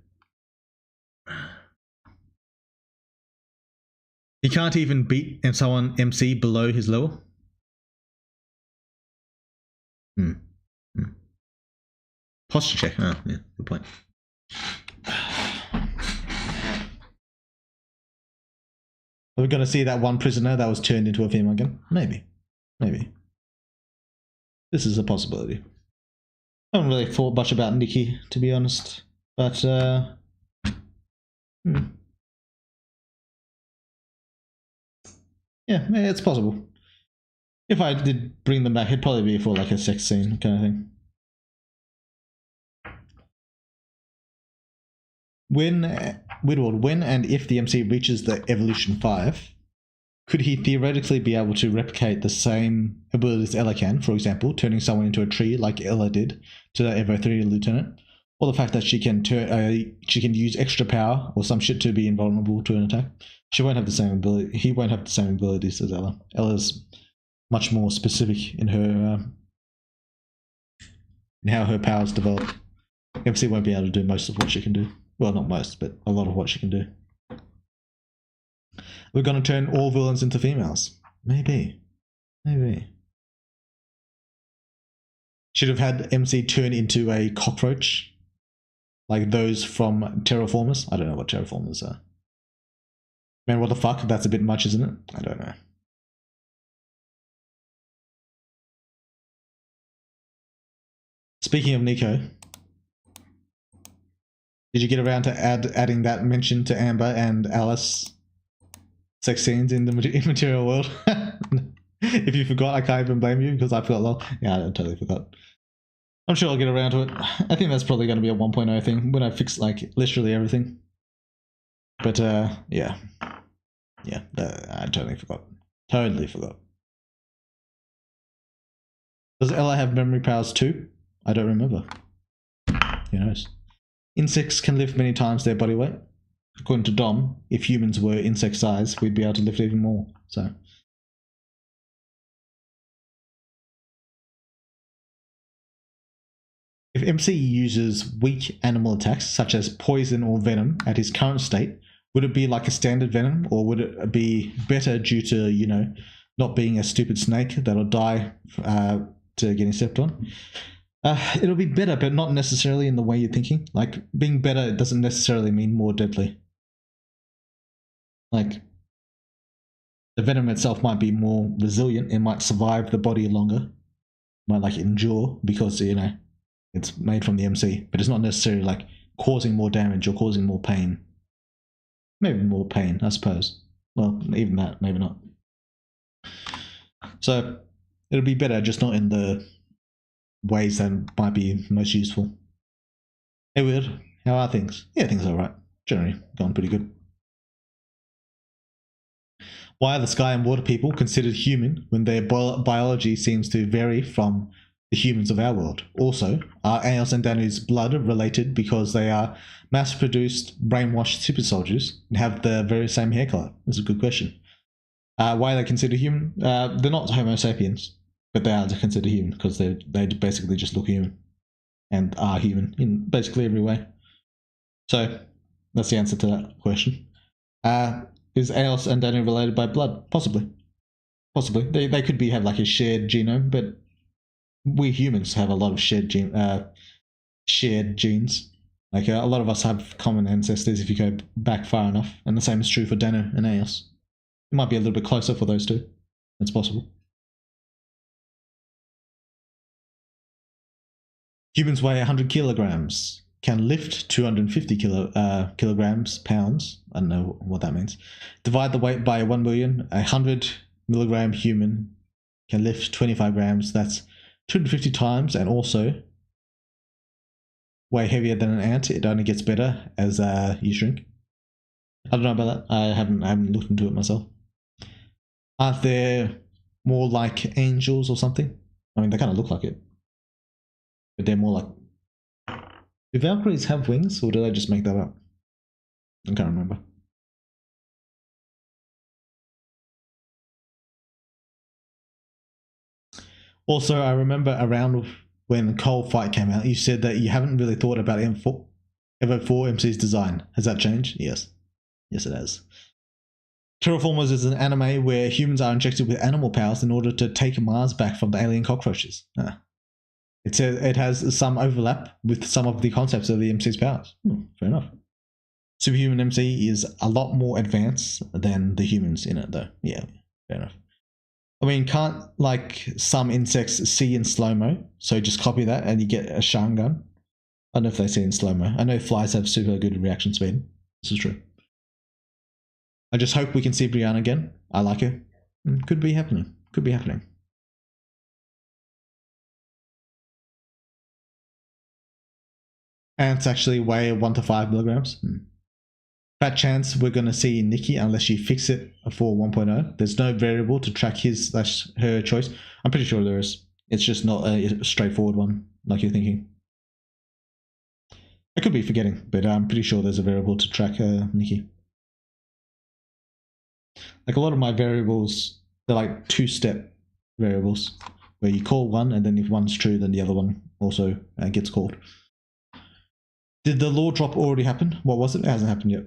He can't even beat someone MC below his level. Posture check. Oh, yeah, good point. Are we going to see that one prisoner that was turned into a female again? Maybe. This is a possibility. I haven't really thought much about Nikki, to be honest. But, yeah, it's possible. If I did bring them back, it'd probably be for like a sex scene kind of thing. When and if the MC reaches the Evolution 5, could he theoretically be able to replicate the same abilities Ella can, for example, turning someone into a tree like Ella did to the Evo 3 Lieutenant, or the fact that she can use extra power or some shit to be invulnerable to an attack? She won't have the same ability. He won't have the same abilities as Ella. Ella's much more specific in her in how her powers develop. MC won't be able to do most of what she can do. Well, not most, but a lot of what she can do. We're going to turn all villains into females. Maybe. Should have had MC turn into a cockroach. Like those from Terraformers. I don't know what Terraformers are. Man, what the fuck? That's a bit much, isn't it? I don't know. Speaking of Nico, did you get around to adding that mention to Amber and Alice sex scenes in the material world? If you forgot, I can't even blame you because I forgot. Well, yeah, I totally forgot. I'm sure I'll get around to it. I think that's probably going to be a 1.0 thing when I fix like literally everything. But yeah, I totally forgot. Does Ella have memory powers too? I don't remember. Who knows? Insects can lift many times their body weight. According to Dom, if humans were insect size, we'd be able to lift even more. So, if MC uses weak animal attacks, such as poison or venom, at his current state, would it be like a standard venom, or would it be better due to, not being a stupid snake that'll die to getting stepped on? It'll be better, but not necessarily in the way you're thinking. Like, being better doesn't necessarily mean more deadly. Like, the venom itself might be more resilient. It might survive the body longer. Might, like, endure because, it's made from the MC. But it's not necessarily, like, causing more damage or causing more pain. Maybe more pain, I suppose. Well, even that, maybe not. So, it'll be better, just not in the ways that might be most useful. Hey, Weird, how are things? Yeah, things are alright. Generally going pretty good. Why are the sky and water people considered human when their biology seems to vary from the humans of our world? Also, are Aos and Danu's blood related because they are mass-produced, brainwashed super soldiers and have the very same hair color? That's a good question. Why are they considered human? They're not Homo sapiens, but they are considered human because they basically just look human and are human in basically every way. So that's the answer to that question. Is Aos and Danu related by blood? Possibly. Possibly. They could have like a shared genome, but we humans have a lot of shared genes. Like a lot of us have common ancestors if you go back far enough, and the same is true for Dano and Eos. It might be a little bit closer for those two. That's possible. Humans weigh 100 kilograms, can lift 250 kilograms, pounds. I don't know what that means. Divide the weight by 1 million. 100 milligram human can lift 25 grams. That's 250 times, and also way heavier than an ant. It only gets better as you shrink. I don't know about that. I haven't looked into it myself. Aren't there more like angels or something? I mean, they kind of look like it, but they're more like. Do Valkyries have wings, or did I just make that up? I can't remember. Also, I remember around when Cold Fight came out, you said that you haven't really thought about Evo 4 MC's design. Has that changed? Yes. Yes, it has. Terraformers is an anime where humans are injected with animal powers in order to take Mars back from the alien cockroaches. It has some overlap with some of the concepts of the MC's powers. Fair enough. Superhuman MC is a lot more advanced than the humans in it, though. Yeah, fair enough. I mean, can't like some insects see in slow-mo, so just copy that and you get a Shan gun? I don't know if they see in slow-mo. I know flies have super good reaction speed. This is true. I just hope we can see Brianna again. I like her. Could be happening. Could be happening. Ants actually weigh 1 to 5 milligrams. Fat chance we're going to see Nikki unless you fix it for 1.0. There's no variable to track his/her choice. I'm pretty sure there is. It's just not a straightforward one like you're thinking. I could be forgetting, but I'm pretty sure there's a variable to track Nikki. Like a lot of my variables, they're like 2-step variables where you call one, and then if one's true, then the other one also gets called. Did the law drop already happen? What was it? It hasn't happened yet.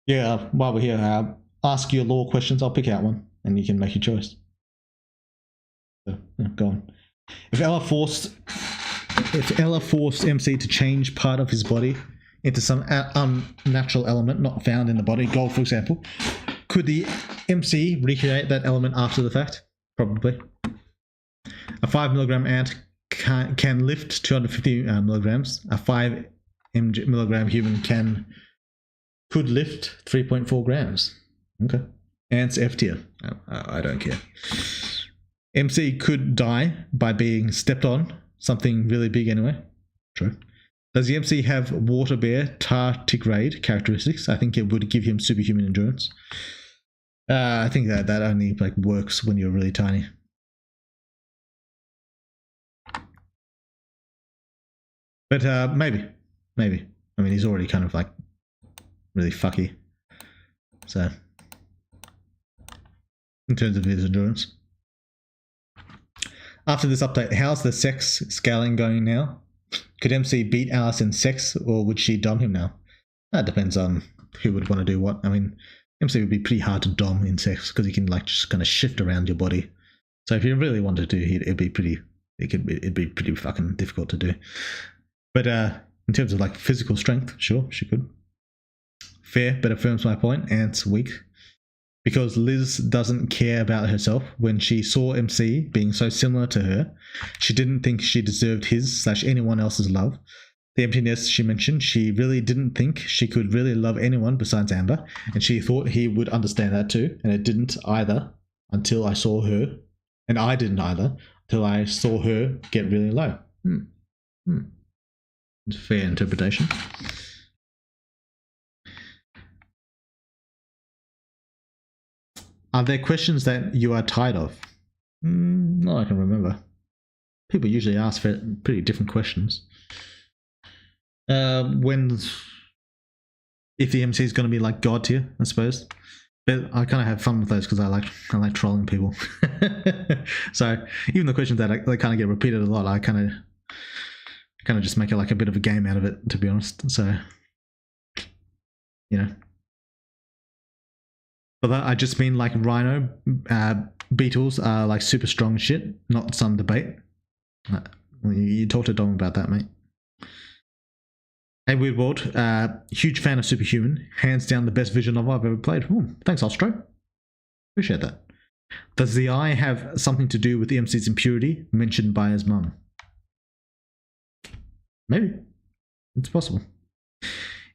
Yeah, while we're here, ask your law questions. I'll pick out one, and you can make your choice. So, yeah, go on. If Ella forced MC to change part of his body into some unnatural element not found in the body, gold for example, could the MC recreate that element after the fact? Probably. A 5 milligram ant can lift 250 milligrams. A 5 milligram human could lift 3.4 grams. Okay. Ants F tier. I don't care. MC could die by being stepped on. Something really big anyway. True. Does the MC have water bear tardigrade characteristics? I think it would give him superhuman endurance. I think that only like works when you're really tiny. But maybe. I mean, he's already kind of like really fucky. So, in terms of his endurance. After this update, how's the sex scaling going now? Could MC beat Alice in sex, or would she dom him now? That depends on who would want to do what. I mean, MC would be pretty hard to dom in sex because he can like just kind of shift around your body. So if you really wanted to, it'd be pretty fucking difficult to do. But in terms of like physical strength, sure, she could. Fair, but affirms my point. Ant's weak. Because Liz doesn't care about herself. When she saw MC being so similar to her, she didn't think she deserved his/anyone else's love. The emptiness she mentioned, she really didn't think she could really love anyone besides Amber, and she thought he would understand that too, and it didn't either until I saw her, and I didn't either until I saw her get really low. It's a fair interpretation. Are there questions that you are tired of? Not I can remember. People usually ask for pretty different questions. If the MC is going to be like God tier, I suppose. But I kind of have fun with those because I like trolling people. So even the questions that they kind of get repeated a lot, I kind of just make it like a bit of a game out of it, to be honest. So, you know. For that, I just mean like Rhino beetles are like super strong shit, not some debate. You talk to Dom about that, mate. Hey, Weird World, huge fan of Superhuman. Hands down the best visual novel I've ever played. Ooh, thanks, Ostro. Appreciate that. Does the eye have something to do with the MC's impurity mentioned by his mum? Maybe. It's possible.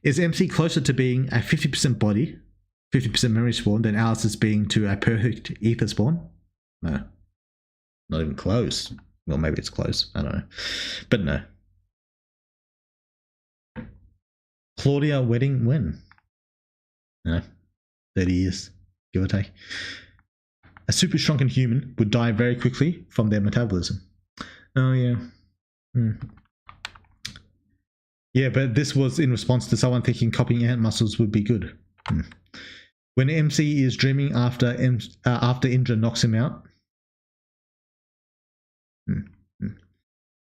Is MC closer to being a 50% body, 50% memory spawn than Alice's being to a perfect ether spawn? No. Not even close. Well, maybe it's close. I don't know. But no. Claudia wedding when? No. 30 years, give or take. A super shrunken human would die very quickly from their metabolism. Oh, yeah. Yeah, but this was in response to someone thinking copying ant muscles would be good. When MC is dreaming after Indra knocks him out.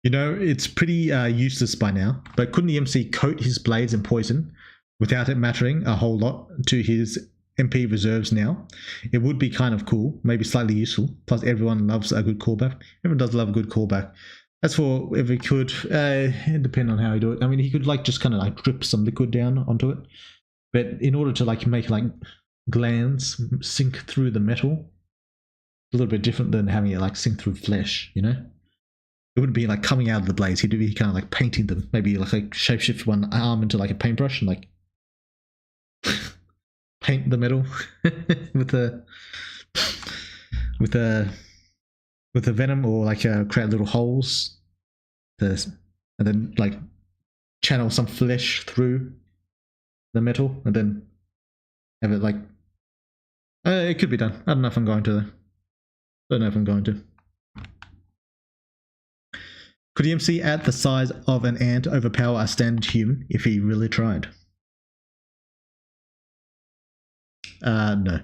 You know, it's pretty useless by now, but couldn't the MC coat his blades in poison without it mattering a whole lot to his MP reserves now? It would be kind of cool, maybe slightly useful. Plus, everyone loves a good callback. Everyone does love a good callback. As for if he could, it depends on how he do it. I mean, he could like just kind of like drip some liquid down onto it, but in order to like make like glands sink through the metal, a little bit different than having it like sink through flesh, you know? It wouldn't be like coming out of the blades. He'd be kind of like painting them. Maybe like shapeshift one arm into like a paintbrush and like paint the metal with the venom, or like create little holes, and then like channel some flesh through the metal, and then have it like. It could be done. I don't know if I'm going to. Could EMC at the size of an ant overpower a standard human if he really tried? No.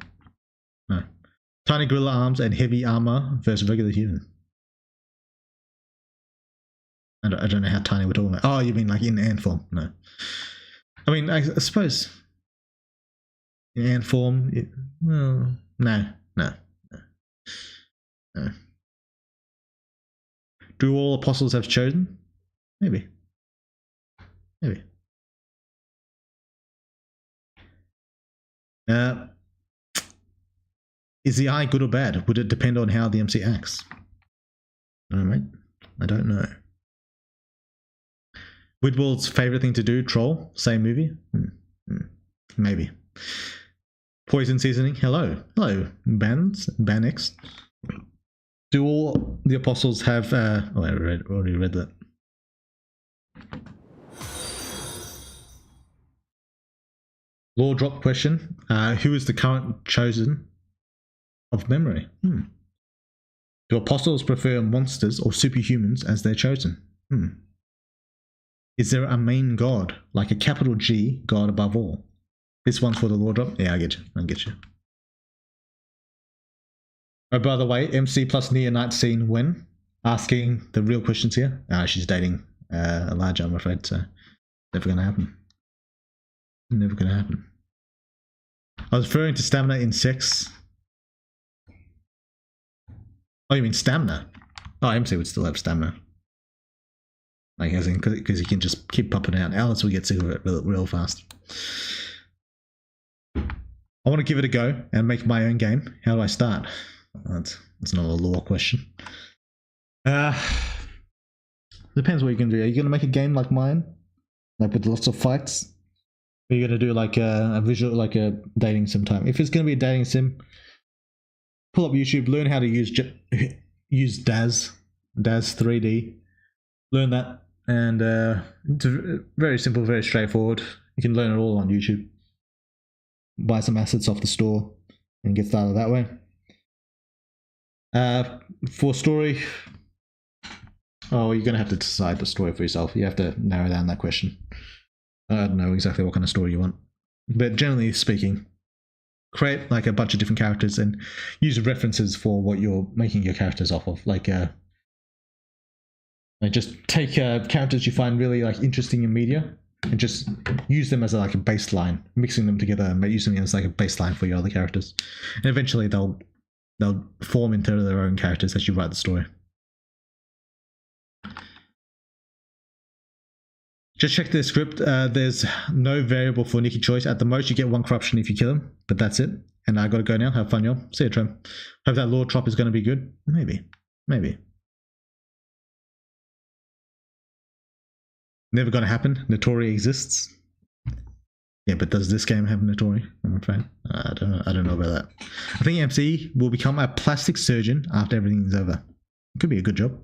Tiny gorilla arms and heavy armor versus regular human. I don't know how tiny we're talking about. Oh, you mean like in ant form? No. I mean, I suppose in ant form, well, no. Do all apostles have chosen? Maybe. Is the eye good or bad? Would it depend on how the MC acts? All right, I don't know. Widwell's favorite thing to do, troll, same movie? Maybe. Poison seasoning, hello, Banix. Do all the apostles have, I already read that. Law drop question, who is the current chosen of memory? Do apostles prefer monsters or superhumans as their chosen? Is there a main god, like a capital G god above all? This one's for the law drop? Yeah, I get you. Oh, by the way, MC plus Nia night scene when? Asking the real questions here. She's dating Elijah, I'm afraid, so never gonna happen. I was referring to stamina in sex. Oh, you mean stamina? Oh, MC would still have stamina. Like, as in, because he can just keep popping out. Alice will get sick of it real fast. I want to give it a go and make my own game. How do I start? That's not a law question. Depends what you're going to do. Are you going to make a game like mine? Like with lots of fights? Or are you going to do like a visual, like a dating sim time? If it's going to be a dating sim, pull up YouTube, learn how to use DAZ 3D. Learn that. And it's very simple, very straightforward. You can learn it all on YouTube. Buy some assets off the store and get started that way. For story, you're going to have to decide the story for yourself. You have to narrow down that question. I don't know exactly what kind of story you want. But generally speaking, create like a bunch of different characters and use references for what you're making your characters off of. Like just take characters you find really like interesting in media and just use them as like a baseline, mixing them together and using them as like a baseline for your other characters. And eventually they'll form into their own characters as you write the story. Just check the script. There's no variable for Nicky choice. At the most, you get 1 corruption if you kill him, but that's it. And I gotta go now. Have fun, y'all. See you, Trem. Hope that Lord Trop is gonna be good. Maybe. Never gonna happen. Notori exists. Yeah, but does this game have Notori? I'm afraid. I don't know about that. I think MC will become a plastic surgeon after everything's over. Could be a good job.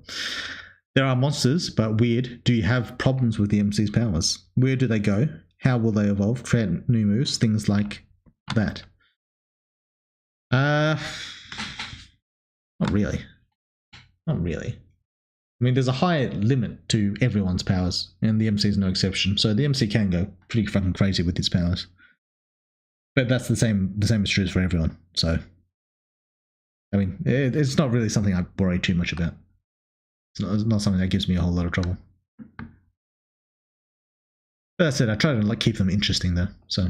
There are monsters, but weird. Do you have problems with the MC's powers? Where do they go? How will they evolve? Create new moves? Things like that. Not really. I mean, there's a high limit to everyone's powers, and the MC is no exception. So the MC can go pretty fucking crazy with his powers. But that's the same is true for everyone. So, I mean, it's not really something I worry too much about. It's not something that gives me a whole lot of trouble. But that said, I try to like keep them interesting though. So.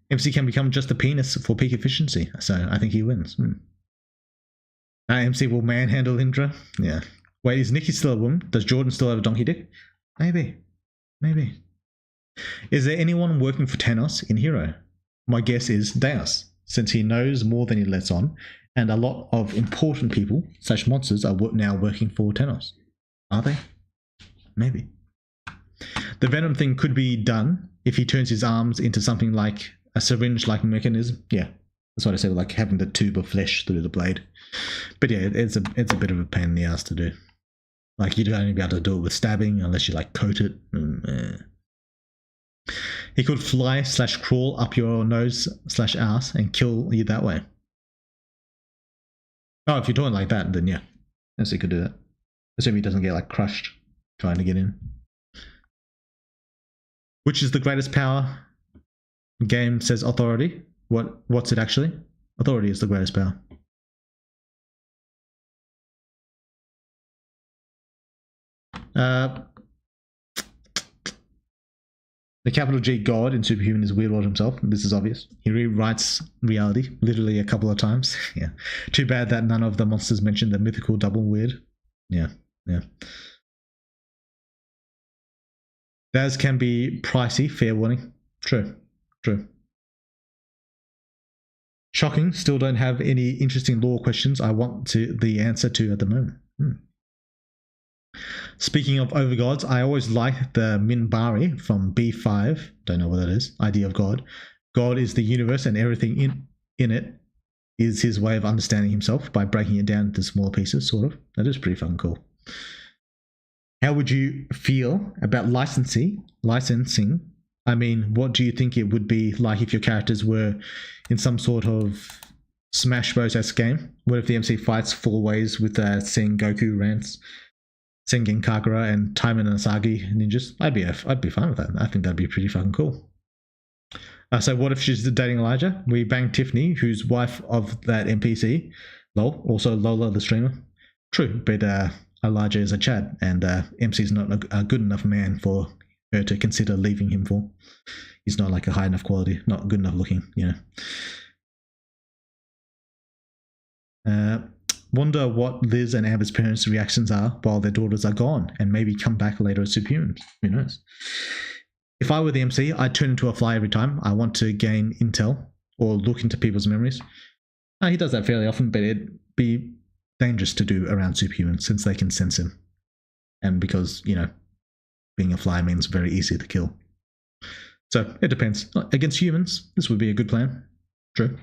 MC can become just a penis for peak efficiency, so I think he wins. MC will manhandle Indra. Yeah. Wait, is Nikki still a woman? Does Jordan still have a donkey dick? Maybe. Is there anyone working for Thanos in Hero? My guess is Deus, since he knows more than he lets on, and a lot of important people, such monsters, are now working for Thanos. Are they? Maybe. The Venom thing could be done if he turns his arms into something like a syringe-like mechanism. Yeah, that's what I said, like having the tube of flesh through the blade. But yeah, it's a bit of a pain in the ass to do. Like, you'd only be able to do it with stabbing unless you like coat it. He could fly/crawl up your nose/ass and kill you that way. Oh, if you're doing like that, then yeah, yes, he could do that. Assuming he doesn't get like crushed trying to get in. Which is the greatest power? Game says authority. What's it actually? Authority is the greatest power. The capital G God in Superhuman is Weird World himself. This is obvious. He rewrites reality literally a couple of times. Yeah. Too bad that none of the monsters mentioned the mythical double weird. Yeah. Those can be pricey, fair warning. True. Shocking, still don't have any interesting lore questions I want the answer to at the moment. Speaking of overgods, I always like the Minbari from B5, don't know what that is, idea of God. God is the universe and everything in it is his way of understanding himself by breaking it down into smaller pieces, sort of. That is pretty fucking cool. How would you feel about licensing? I mean, what do you think it would be like if your characters were in some sort of Smash Bros-esque game? What if the MC fights 4 ways with Sengoku rants, Sengen Kagura, and Taiman and Asagi ninjas? I'd be fine with that. I think that'd be pretty fucking cool. So what if she's dating Elijah? We banged Tiffany, who's wife of that NPC. Lol. Also Lola the streamer. True, but Elijah is a Chad, and MC's not a good enough man for her to consider leaving him for. He's not like a high enough quality, not good enough looking, you know. Wonder what Liz and Amber's parents' reactions are while their daughters are gone, and maybe come back later as Superhumans. Who knows? If I were the MC, I'd turn into a fly every time I want to gain intel or look into people's memories. He does that fairly often, but it'd be dangerous to do around Superhumans since they can sense him. And because, you know, being a fly means very easy to kill. So it depends. Against humans, this would be a good plan. True.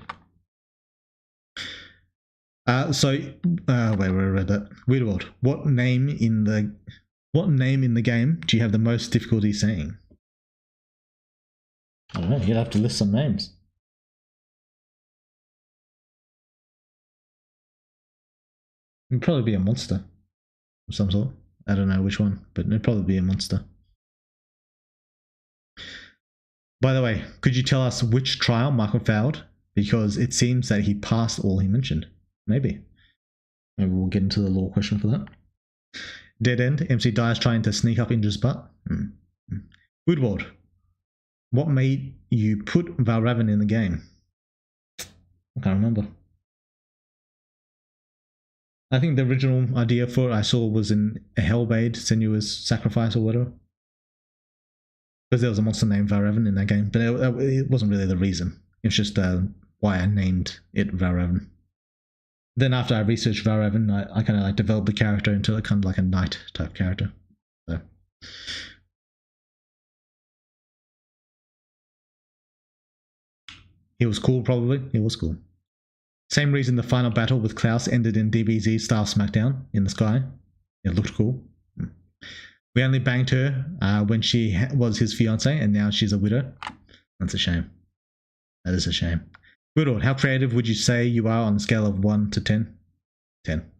Wait, where I read that. Weird World. What name in the game do you have the most difficulty saying? I don't know. You'd have to list some names. It'd probably be a monster of some sort. I don't know which one, but it'd probably be a monster. By the way, could you tell us which trial Michael failed? because it seems that he passed all he mentioned. Maybe we'll get into the lore question for that. Dead end. MC dies trying to sneak up Indra's butt. Woodward. What made you put Valravn in the game? I can't remember. I think the original idea for it I saw was in a Hellblade, Senua's Sacrifice or whatever. Because there was a monster named Valravn in that game, but it wasn't really the reason. It's just why I named it Valravn. Then after I researched Valravn, I kind of like developed the character into kind of like a knight type character. So. He was cool, probably. He was cool. Same reason the final battle with Klaus ended in DBZ style smackdown in the sky. It looked cool. We only banged her when she was his fiancée, and now she's a widow. That's a shame. That is a shame. Good. How creative would you say you are on a scale of 1 to 10? 10.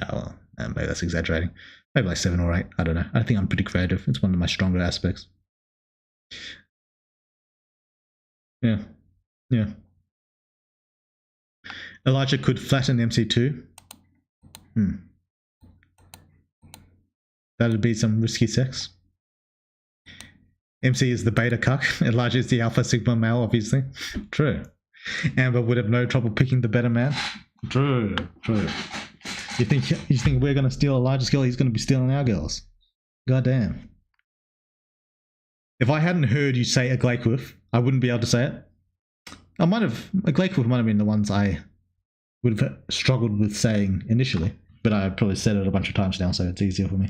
Oh, well, maybe that's exaggerating. Maybe like 7 or 8. I don't know. I think I'm pretty creative. It's one of my stronger aspects. Yeah. Yeah. Elijah could flatten MC2. That'd be some risky sex. MC is the beta cuck. Elijah is the alpha sigma male, obviously. True. Amber would have no trouble picking the better man. True. You think we're gonna steal Elijah's girl? He's gonna be stealing our girls. Goddamn. If I hadn't heard you say a Glakeworth, I wouldn't be able to say it. A Glakeworth might have been the ones I would have struggled with saying initially, but I probably said it a bunch of times now, so it's easier for me.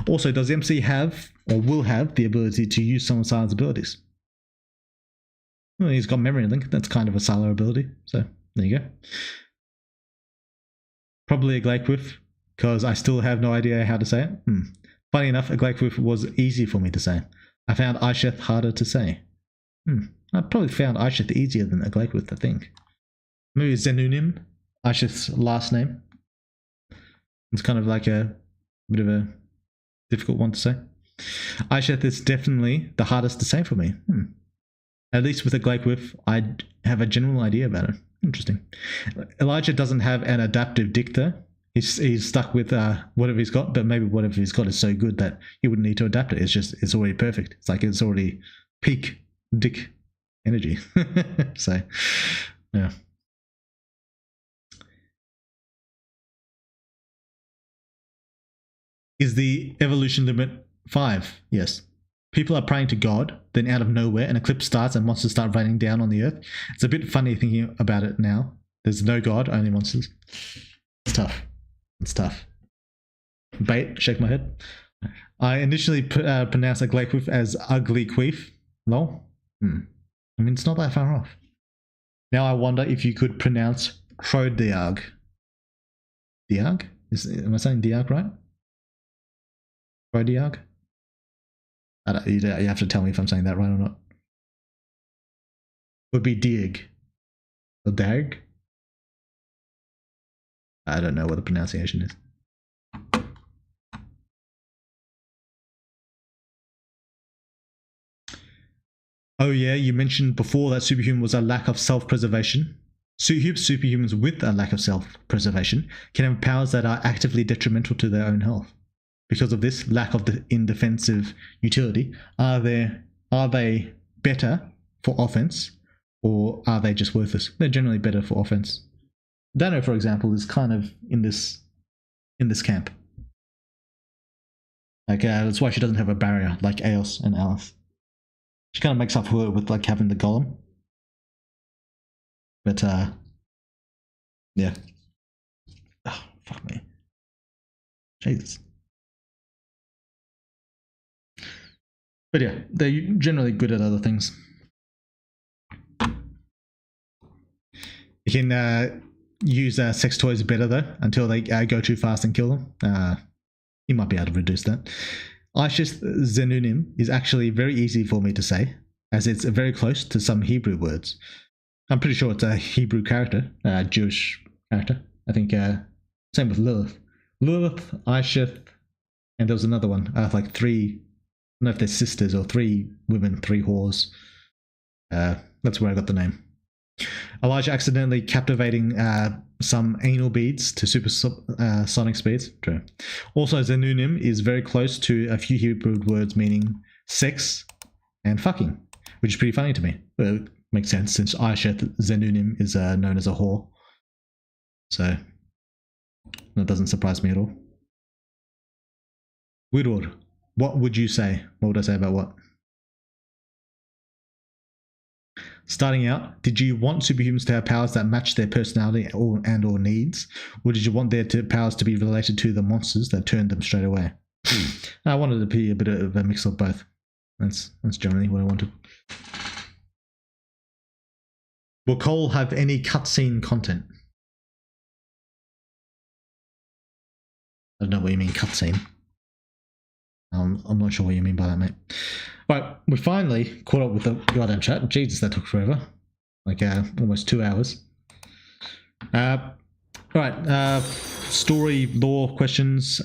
Also, does MC have, or will have, the ability to use some of Silen's abilities? Well, he's got memory link. That's kind of a Silo ability, so there you go. Probably a Glakeworth, because I still have no idea how to say it. Funny enough, a Glakeworth was easy for me to say. I found Aisheth harder to say. I probably found Aisheth easier than a Glakeworth, I think. Maybe Zenunim, Aisheth's last name. It's kind of like a bit of a difficult one to say. Aisheth is definitely the hardest to say for me. At least with a Glakeworth, I have a general idea about it. Interesting. Elijah doesn't have an adaptive dicta. He's stuck with whatever he's got, but maybe whatever he's got is so good that he wouldn't need to adapt it. It's already perfect. It's like it's already peak dick energy. So, yeah. Is the evolution limit 5? Yes. People are praying to God, then out of nowhere an eclipse starts and monsters start raining down on the earth. It's a bit funny thinking about it now. There's no God, only monsters. It's tough. It's tough. Bait, shake my head. I initially pronounced a Glakeworth as ugly queef. Lol. I mean, it's not that far off. Now I wonder if you could pronounce Trodiarg. Diarg? Am I saying Diarg right? Trodiarg? You have to tell me if I'm saying that right or not. Would be Dig. Or Dag? I don't know what the pronunciation is. Oh yeah, you mentioned before that Superhuman was a lack of self-preservation. Superhumans with a lack of self-preservation can have powers that are actively detrimental to their own health. Because of this lack of indefensive utility, are they better for offense, or are they just worthless? They're generally better for offense. Dano, for example, is kind of in this camp. Like that's why she doesn't have a barrier like Eos and Alice. She kind of makes up for it with like having the golem. But yeah. Oh, fuck me. Jesus. But yeah, they're generally good at other things. You can use sex toys better though, until they go too fast and kill them. You might be able to reduce that. Aisheth Zenunim is actually very easy for me to say, as it's very close to some Hebrew words. I'm pretty sure it's a Hebrew character, Jewish character. I think same with Lilith. Lilith, Aisheth, and there was another one, like 3, I don't know if they're sisters or 3 women, 3 whores. That's where I got the name. Elijah accidentally captivating some anal beads to supersonic speeds. True. Also, Zenunim is very close to a few Hebrew words meaning sex and fucking, which is pretty funny to me. Well, it makes sense since Aisha Zenunim is known as a whore. So that doesn't surprise me at all. Woodward, what would you say? What would I say about what? Starting out, did you want superhumans to have powers that match their personality or needs? Or did you want their powers to be related to the monsters that turned them straight away? I wanted it to be a bit of a mix of both. That's generally what I wanted. Will Cole have any cutscene content? I don't know what you mean, cutscene. I'm not sure what you mean by that, mate. Right, we finally caught up with the goddamn chat. Jesus, that took forever. Like almost 2 hours. Right, story, lore questions.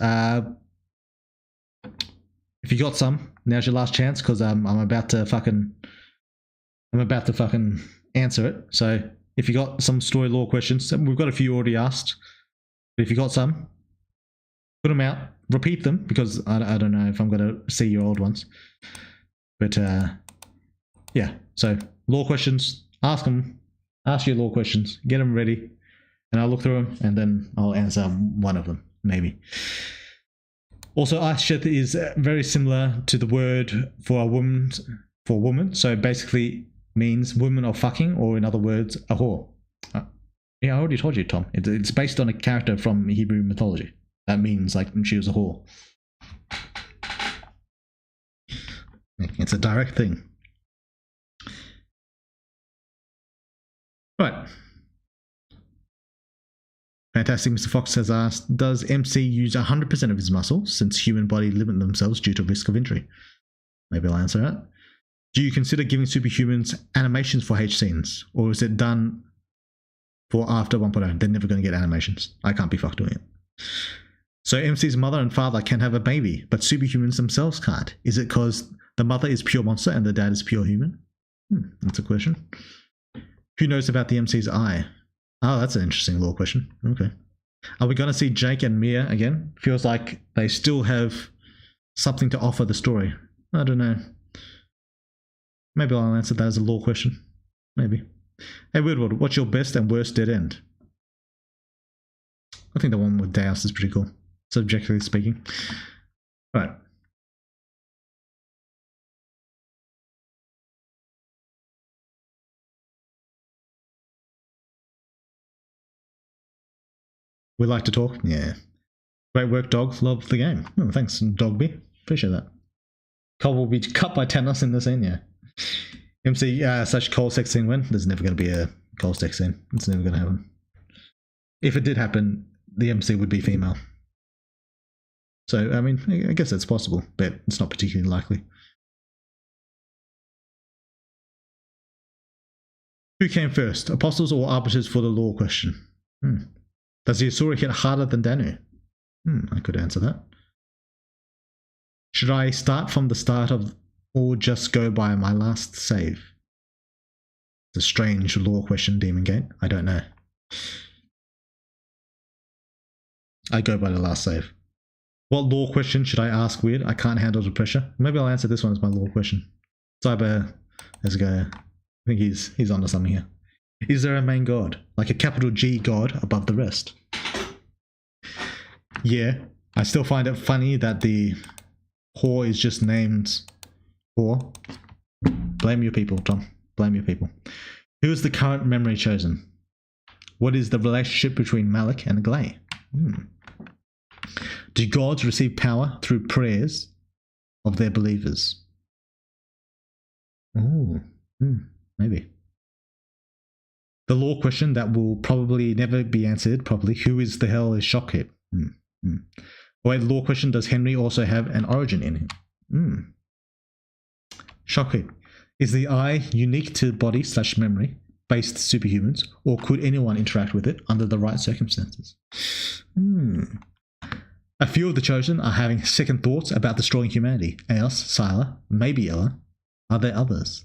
If you got some, now's your last chance because I'm about to fucking answer it. So if you got some story lore questions, we've got a few already asked. But if you got some, put them out. Repeat them because I don't know if I'm going to see your old ones. But yeah, so lore questions, ask them, ask your lore questions, get them ready, and I'll look through them and then I'll answer one of them, maybe. Also, Ashit is very similar to the word for a woman, so basically means woman or fucking, or in other words, a whore. Yeah, I already told you, Tom. It's based on a character from Hebrew mythology. That means like she was a whore. It's a direct thing. Right. Fantastic Mr. Fox has asked, does MC use 100% of his muscles since human body limit themselves due to risk of injury? Maybe I'll answer that. Do you consider giving superhumans animations for H scenes? Or is it done for after 1.0? They're never going to get animations. I can't be fucked doing it. So MC's mother and father can have a baby, but superhumans themselves can't. Is it because the mother is pure monster and the dad is pure human? That's a question. Who knows about the MC's eye? Oh, that's an interesting lore question. Okay. Are we going to see Jake and Mia again? Feels like they still have something to offer the story. I don't know. Maybe I'll answer that as a lore question. Maybe. Hey, Woodward, what's your best and worst dead end? I think the one with Deus is pretty cool, subjectively speaking. Right. We like to talk? Yeah. Great work, dog. Love the game. Oh, thanks, Dogby. Appreciate that. Cole will be cut by Thanos in the scene, yeah. MC, such Cole sex scene when? There's never going to be a Cole sex scene. It's never going to happen. If it did happen, the MC would be female. So, I mean, I guess that's possible, but it's not particularly likely. Who came first, apostles or arbiters for the law question? Does the Asura hit harder than Danu? I could answer that. Should I start from the start of, or just go by my last save? It's a strange law question, Demon Gate. I don't know. I go by the last save. What law question should I ask weird? I can't handle the pressure. Maybe I'll answer this one as my law question. Cyber, let's go. I think he's onto something here. Is there a main god? Like a capital G god above the rest? Yeah. I still find it funny that the whore is just named whore. Blame your people, Tom. Blame your people. Who is the current memory chosen? What is the relationship between Malik and Glay? Do gods receive power through prayers of their believers? Oh, maybe. The law question that will probably never be answered properly. Who is the hell is Shockhip? Wait, the law question, does Henry also have an origin in him? Shockhip. Is the eye unique to body/memory based superhumans, or could anyone interact with it under the right circumstances? A few of the chosen are having second thoughts about destroying humanity. Eos, Sila, maybe Ella. Are there others?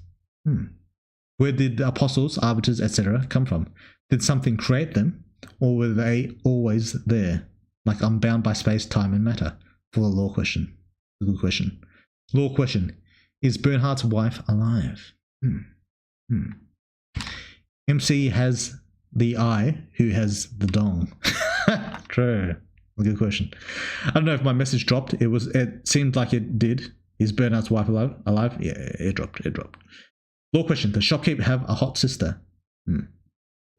Where did the apostles, arbiters, etc. come from? Did something create them, or were they always there? Like unbound by space, time, and matter? For the law question. Good question. Law question. Is Bernhardt's wife alive? MC has the eye, who has the dong? True. Good question. I don't know if my message dropped. It seemed like it did. Is Bernhardt's wife alive? Yeah, it dropped. Law question. Does Shopkeep have a hot sister?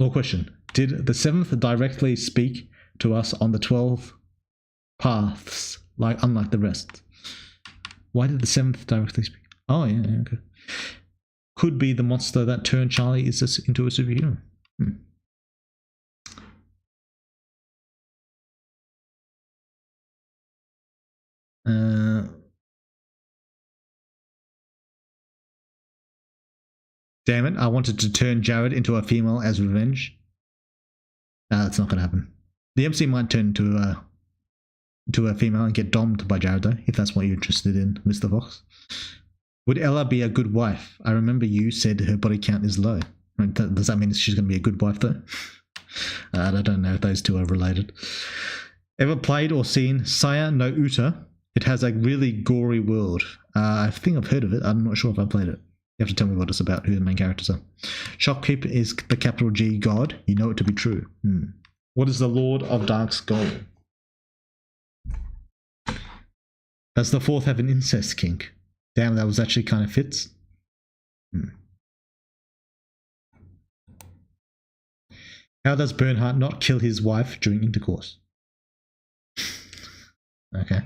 Law question. Did the seventh directly speak to us on the 12 paths, unlike the rest? Why did the seventh directly speak? Oh, yeah, okay. Could be the monster that turned Charlie into a superhuman. Damn it, I wanted to turn Jared into a female as revenge. That's not going to happen. The MC might turn into a female and get domed by Jared, though, if that's what you're interested in, Mr. Fox. Would Ella be a good wife? I remember you said her body count is low. Does that mean she's going to be a good wife, though? I don't know if those two are related. Ever played or seen Saya no Uta? It has a really gory world. I think I've heard of it. I'm not sure if I played it. You have to tell me what it's about, who the main characters are. Shopkeep is the capital G god. You know it to be true. What is the Lord of Dark's goal? Does the fourth have an incest kink? Damn, that was actually kind of fits. How does Bernhardt not kill his wife during intercourse? Okay.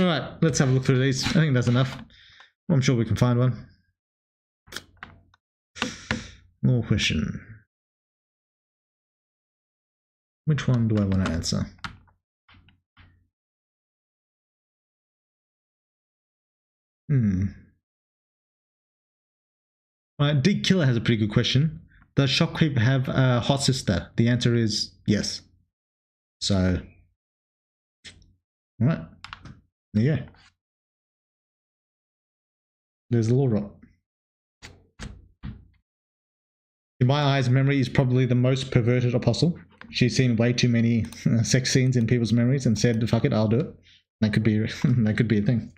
Alright, let's have a look through these. I think that's enough. I'm sure we can find one. More question. Which one do I want to answer? Dig Killer has a pretty good question. Does Shopkeep have a hot sister? The answer is yes. So, alright. There you go. There's the law drop. In my eyes, Memory is probably the most perverted apostle. She's seen way too many sex scenes in people's memories and said, fuck it, I'll do it. That could be a thing.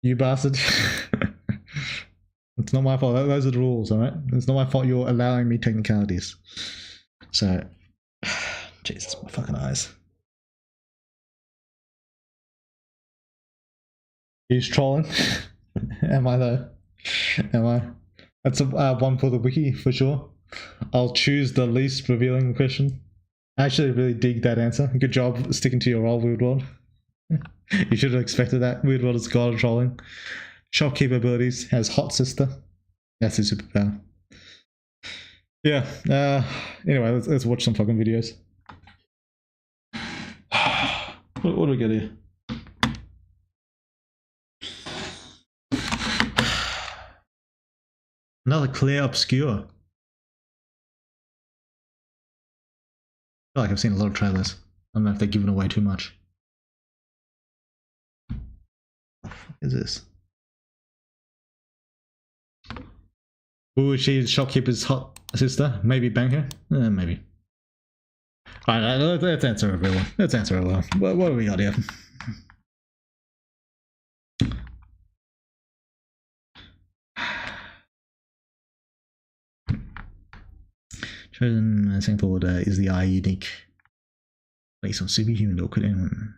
You bastard. It's not my fault. Those are the rules, alright? It's not my fault you're allowing me technicalities. So, Jesus, my fucking eyes. He's trolling. Am I though? Am I? That's a one for the wiki for sure. I'll choose the least revealing question. I actually really dig that answer. Good job sticking to your role, Weird World. You should have expected that. Weird World is god of trolling. Shopkeep abilities, has hot sister. That's his superpower. Yeah. Anyway, let's watch some fucking videos. What do we get here? Another clear obscure. I feel like I've seen a lot of trailers. I don't know if they're giving away too much. What the fuck is this? Ooh, she's Shopkeeper's hot sister? Maybe bang her? Maybe. Alright, let's answer everyone. What do we got here? Chosen saying forward is the eye unique. Based on superhuman or could anyone?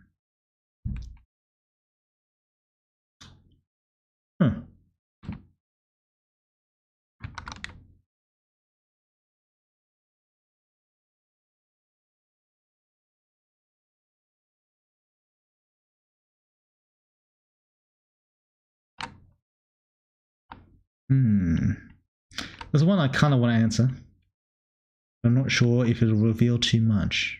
Huh. There's one I kind of want to answer. I'm not sure if it'll reveal too much.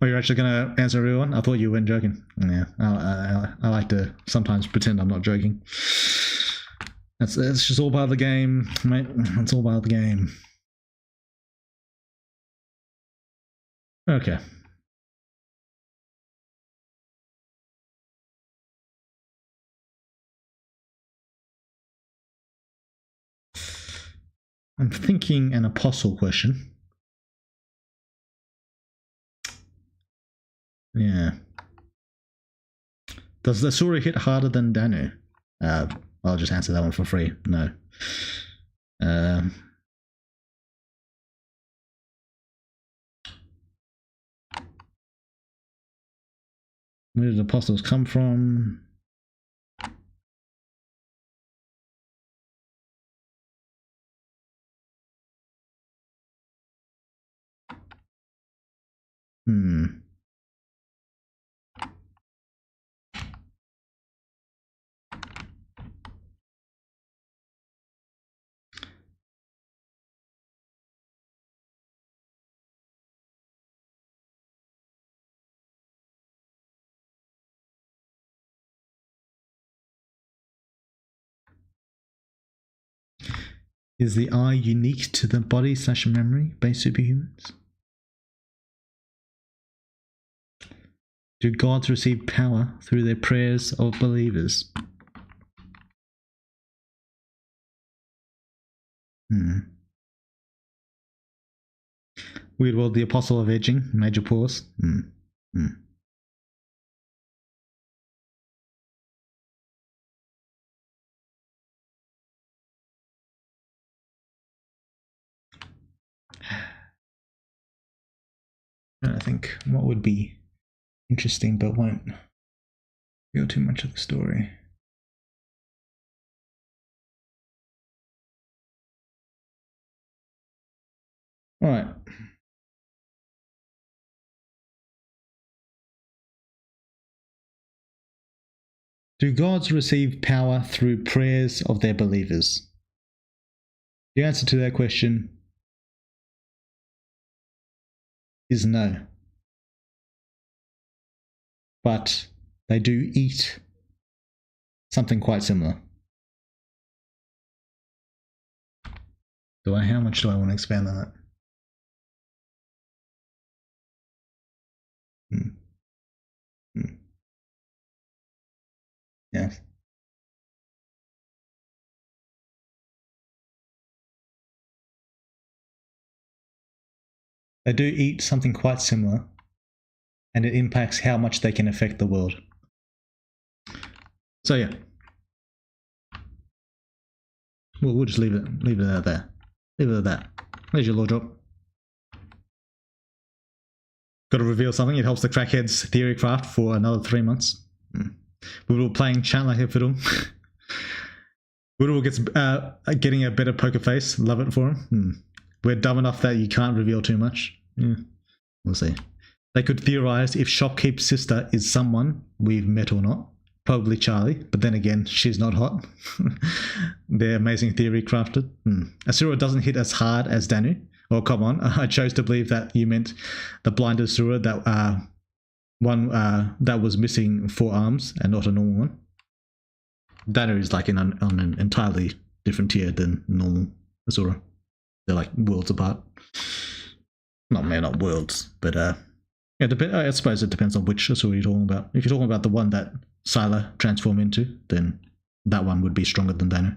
Oh, you're actually going to answer a real one? I thought you weren't joking. Yeah, I like to sometimes pretend I'm not joking. It's just all part of the game, mate. It's all part of the game. Okay. I'm thinking an apostle question. Yeah. Does the Sura hit harder than Danu? I'll just answer that one for free. No. Where did the apostles come from? Is the eye unique to the body/memory-based superhumans? Do gods receive power through their prayers of believers? Weird World, the Apostle of Edging, major pause. I think what would be interesting but won't reveal too much of the story. All right. Do gods receive power through prayers of their believers? The answer to that question is no. But they do eat something quite similar. How much do I want to expand on that? Yes. They do eat something quite similar, and it impacts how much they can affect the world. So yeah. Well, we'll just leave it at that. Leave it at that. There's your law drop. Got to reveal something. It helps the crackheads theory craft for another 3 months. We were playing chat like a fiddle. Woodall gets getting a better poker face. Love it for him. We're dumb enough that you can't reveal too much. Yeah, we'll see. They could theorize if Shopkeep's sister is someone we've met or not. Probably Charlie, but then again, she's not hot. They're amazing theory crafted. Asura doesn't hit as hard as Danu. Oh, come on. I chose to believe that you meant the blind Asura, that one that was missing 4 arms and not a normal one. Danu is like on an entirely different tier than normal Asura. They're like worlds apart. Not worlds, but I suppose it depends on which Asura you're talking about. If you're talking about the one that Sylar transformed into, then that one would be stronger than Danu.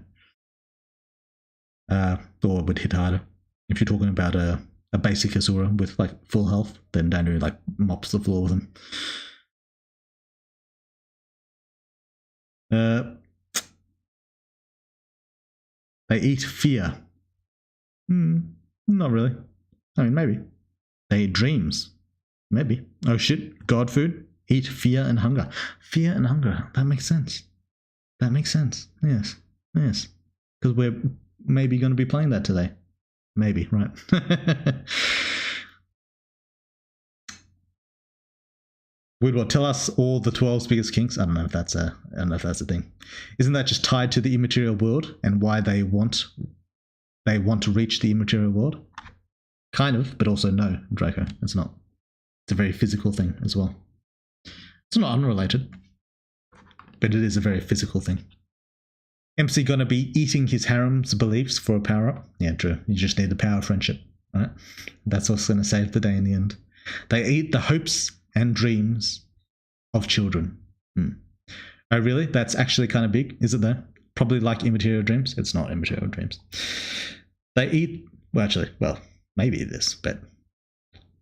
Or would hit harder. If you're talking about a basic Asura with like full health, then Danu like mops the floor with him. They eat fear. Not really. I mean, maybe. They eat dreams. Maybe. Oh shit, god food. Eat fear and hunger. Fear and hunger. That makes sense. That makes sense. Yes. Yes. Because we're maybe going to be playing that today. Maybe, right? Woodward, tell us all the 12 biggest kinks. I don't know if that's a thing. Isn't that just tied to the immaterial world and why they want to reach the immaterial world? Kind of, but also no, Draco. It's not. It's a very physical thing as well. It's not unrelated, but it is a very physical thing. MC gonna be eating his harem's beliefs for a power-up? Yeah, true. You just need the power of friendship, right? That's what's gonna save the day in the end. They eat the hopes and dreams of children. Oh, really? That's actually kind of big, is it though? Probably like immaterial dreams. It's not immaterial dreams. They eat, well, actually, well, maybe it is, but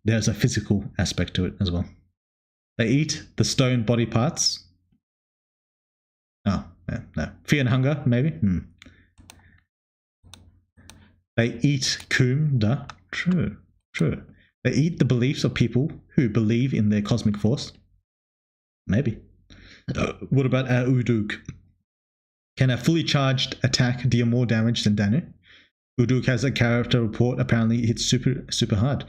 there's a physical aspect to it as well. They eat the stone body parts. Oh, no. Fear and hunger, maybe? They eat Kumda. True. They eat the beliefs of people who believe in their cosmic force. Maybe. What about Uduk? Can a fully charged attack deal more damage than Danu? Uduk has a character report. Apparently, it hits super hard.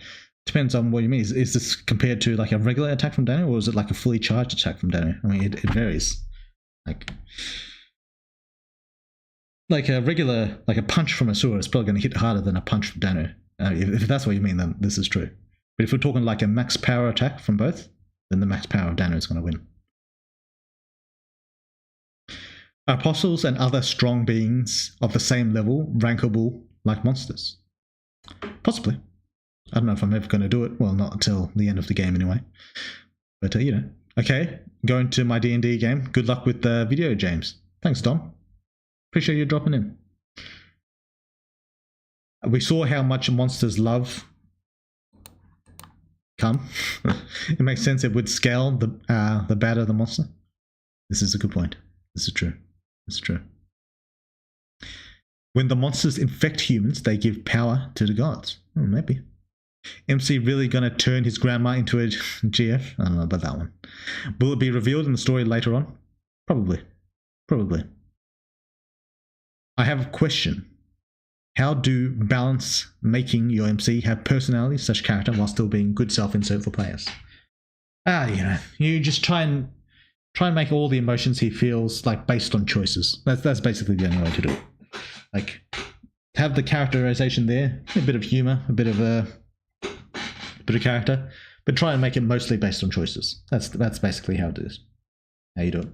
Depends on what you mean. Is this compared to like a regular attack from Danu, or is it like a fully charged attack from Danu? I mean, it varies. Like a regular, like a punch from Asura is probably going to hit harder than a punch from Danu. If that's what you mean, then this is true. But if we're talking like a max power attack from both, then the max power of Danu is going to win. Apostles and other strong beings of the same level rankable like monsters? Possibly. I don't know if I'm ever going to do it. Well, not until the end of the game anyway. But, you know. Okay, going to my D&D game. Good luck with the video, James. Thanks, Dom. Appreciate you dropping in. We saw how much monsters love come. It makes sense. It would scale the badder the monster. This is a good point. This is true. It's true. When the monsters infect humans, they give power to the gods. Maybe. MC really gonna turn his grandma into a GF? I don't know about that one. Will it be revealed in the story later on? Probably. I have a question. How do balance making your MC have personality such character while still being good self-insert for players? You just try and make all the emotions he feels like based on choices. That's basically the only way to do it. Like, have the characterization there, a bit of humor, a bit of character, but try and make it mostly based on choices. That's basically how it is. How you do it.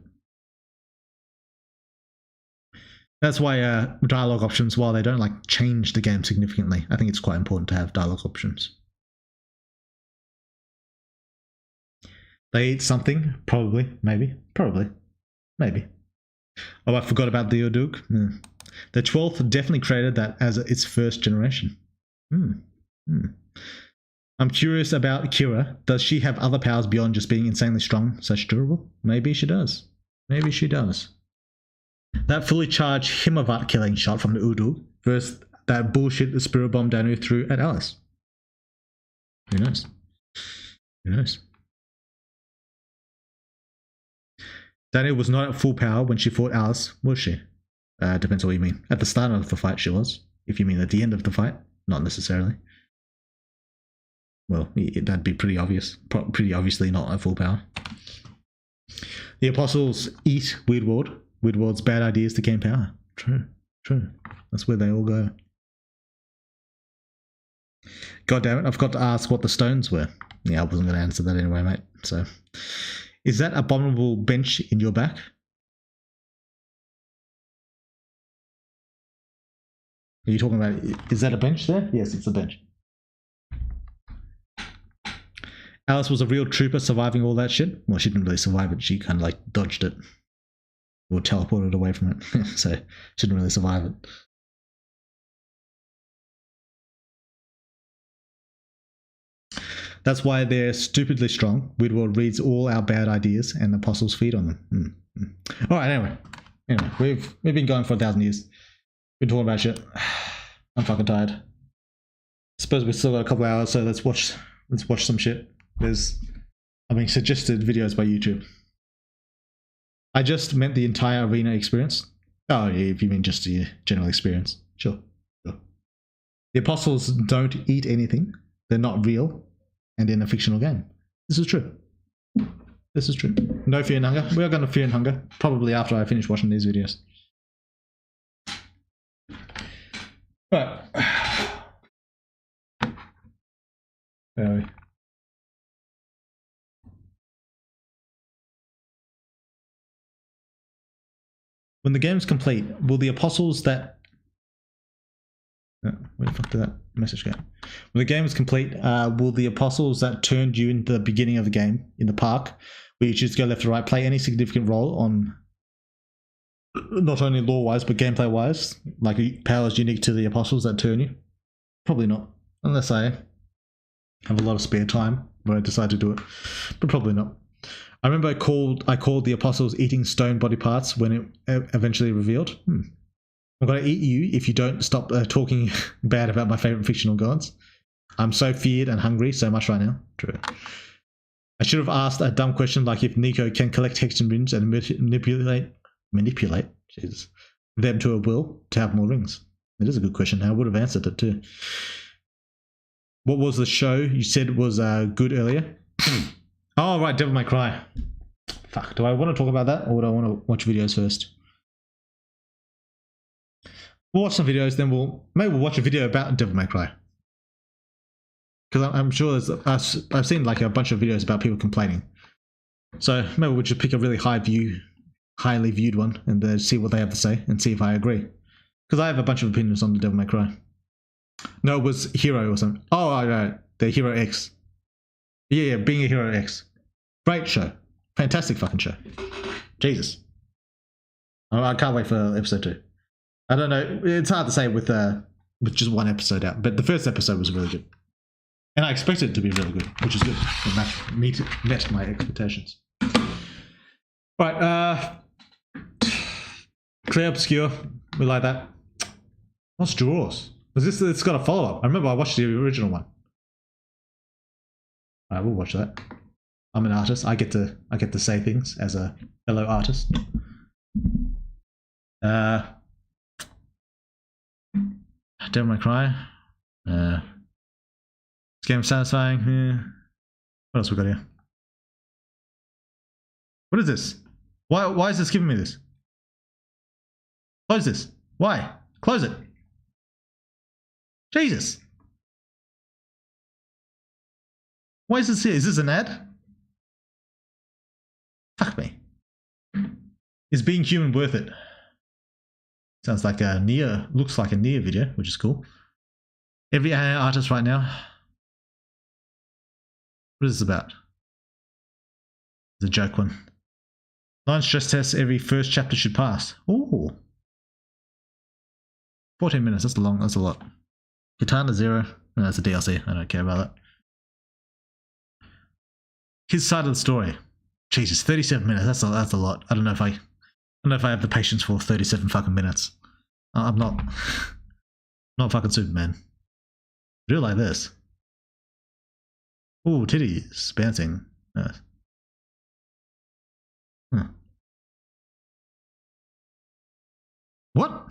That's why dialogue options, while they don't like change the game significantly, I think it's quite important to have dialogue options. They eat something, probably, maybe. Oh, I forgot about the Uduk. The 12th definitely created that as its first generation. I'm curious about Kira. Does she have other powers beyond just being insanely strong, such durable? Maybe she does. That fully charged Himavat killing shot from the Uduk versus that bullshit the Spirit Bomb Danu threw at Alice. Who knows? Danu was not at full power when she fought Alice, was she? Depends on what you mean. At the start of the fight, she was. If you mean at the end of the fight, not necessarily. Well, that'd be pretty obvious. Pretty obviously not at full power. The Apostles eat Weirdward. Weirdward's bad ideas to gain power. True. That's where they all go. God damn it, I forgot to ask what the stones were. Yeah, I wasn't going to answer that anyway, mate. So, is that abominable bench in your back? Are you talking about, is that a bench there? Yes, it's a bench. Alice was a real trooper surviving all that shit. Well, she didn't really survive it. She kind of like dodged it. Or teleported away from it. So she didn't really survive it. That's why they're stupidly strong. Weirdward reads all our bad ideas and the apostles feed on them. Alright, anyway, we've been going for 1,000 years. Been talking about shit. I'm fucking tired. Suppose we've still got a couple hours, so let's watch some shit. There's suggested videos by YouTube. I just meant the entire arena experience. Oh, yeah, if you mean just the general experience. Sure. The apostles don't eat anything. They're not real. And in a fictional game. This is true. No fear and hunger. We are going to fear and hunger. Probably after I finish watching these videos. Right. Where are we? When the game is complete, will the apostles that... where the fuck did that message go? When the game is complete, will the apostles that turned you in the beginning of the game, in the park, where you choose to go left or right, play any significant role on not only lore-wise, but gameplay-wise? Like, powers unique to the apostles that turn you? Probably not. Unless I have a lot of spare time where I decide to do it. But probably not. I remember I called the apostles eating stone body parts when it eventually revealed. I'm going to eat you if you don't stop talking bad about my favorite fictional gods. I'm so feared and hungry so much right now. True. I should have asked a dumb question like if Nico can collect hexagon rings and manipulate Jesus, them to a will to have more rings. It is a good question. I would have answered it too. What was the show you said was good earlier? Oh, right, Devil May Cry. Fuck, do I want to talk about that or do I want to watch videos first? We'll watch some videos, then maybe we'll watch a video about Devil May Cry. Because I'm sure I've seen like a bunch of videos about people complaining. So maybe we'll just pick a really highly viewed one and then see what they have to say and see if I agree. Because I have a bunch of opinions on the Devil May Cry. No, it was Hero or something. Oh, right, the Hero X. Yeah, being a Hero X. Great show. Fantastic fucking show. Jesus. I can't wait for episode 2. I don't know. It's hard to say with just one episode out, but the first episode was really good. And I expected it to be really good, which is good. It met my expectations. Right, Clear Obscure. We like that. What's Drawers? It's got a follow-up. I remember I watched the original one. Alright, we'll watch that. I'm an artist. I get to say things as a fellow artist. Devil May Cry. This game satisfying. Yeah. What else we got here? What is this? Why is this giving me this? Close this. Why? Close it. Jesus. Why is this here? Is this an ad? Fuck me. Is being human worth it? Sounds like a looks like a Nier video, which is cool. Every AI artist right now. What is this about? It's a joke one. 9 stress tests every first chapter should pass. Ooh. 14 minutes, that's a lot. Katana 0. No, that's a DLC. I don't care about that. His side of the story. Jesus, 37 minutes. That's a lot. I don't know if I have the patience for 37 fucking minutes. I'm not fucking Superman. I do like this. Ooh, titties bouncing. What?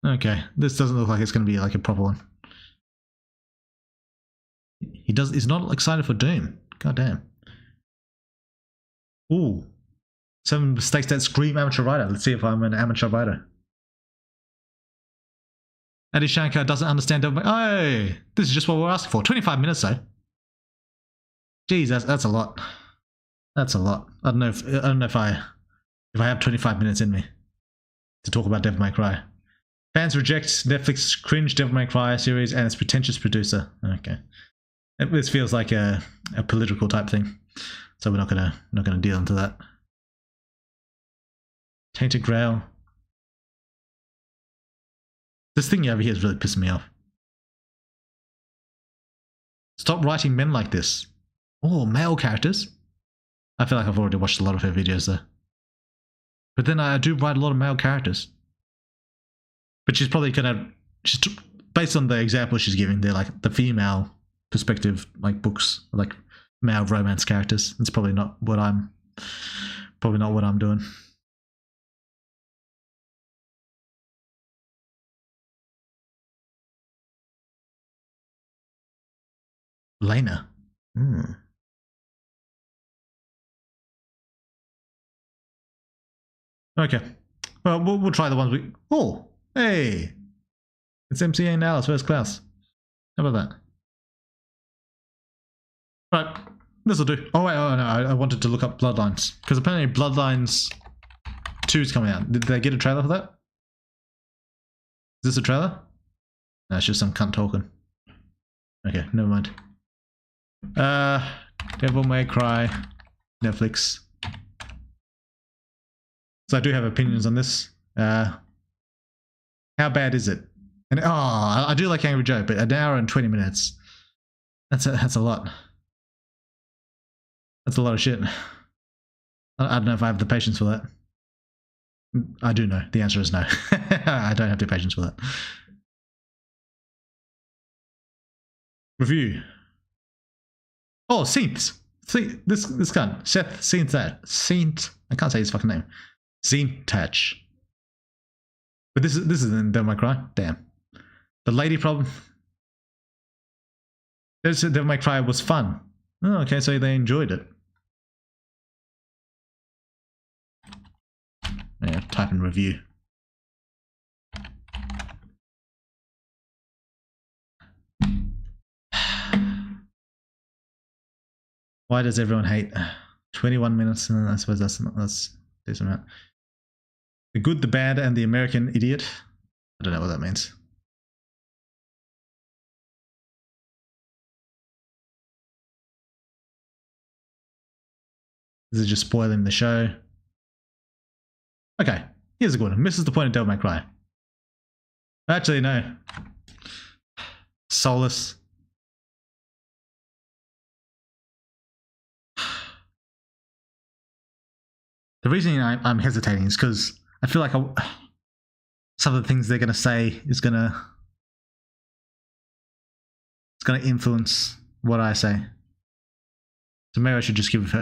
Okay, this doesn't look like it's going to be like a proper one. He's not excited for Doom. God damn. Ooh. 7 mistakes that scream amateur writer. Let's see if I'm an amateur writer. Adi Shankar doesn't understand. Oh, this is just what we're asking for. 25 minutes though. Jeez, that's a lot. That's a lot. I don't know if I have 25 minutes in me to talk about Devil May Cry. Fans reject Netflix cringe Devil May Cry series and its pretentious producer. Okay, this feels like a political type thing, so we're not gonna deal into that. Tainted Grail. This thing over here is really pissing me off. Stop writing men like this. Oh, male characters. I feel like I've already watched a lot of her videos though. But then I do write a lot of male characters. But she's probably based on the example she's giving, they're like the female perspective, like books, like male romance characters. It's probably not what I'm doing. Lena. Okay. Well, we'll try the ones we... Oh, hey! It's MCA now, it's first class. How about that? Right. This'll do. Oh wait, oh no, I wanted to look up Bloodlines because apparently Bloodlines 2 is coming out. Did they get a trailer for that? Is this a trailer? No, it's just some cunt talking. Okay, never mind. Devil May Cry, Netflix. So I do have opinions on this. How bad is it? And I do like Angry Joe, but an hour and 20 minutes. That's a lot. That's a lot of shit. I don't know if I have the patience for that. I do know. The answer is no. I don't have the patience for that. Review. Oh, Saint. This cunt. Seth Saint. I can't say his fucking name. Saint-Touch. But this is in Devil May Cry. Damn. The lady problem. Devil May Cry was fun. Oh, okay, so they enjoyed it. Yeah, type in review. Why does everyone hate? 21 minutes, and I suppose that's decent amount. The Good, the Bad, and the American Idiot. I don't know what that means. This is just spoiling the show. Okay, here's a good one. Misses the point of Devil May Cry. Actually, no. Soulless. The reason I'm hesitating is because I feel like some of the things they're going to say is going to influence what I say. So maybe I should just give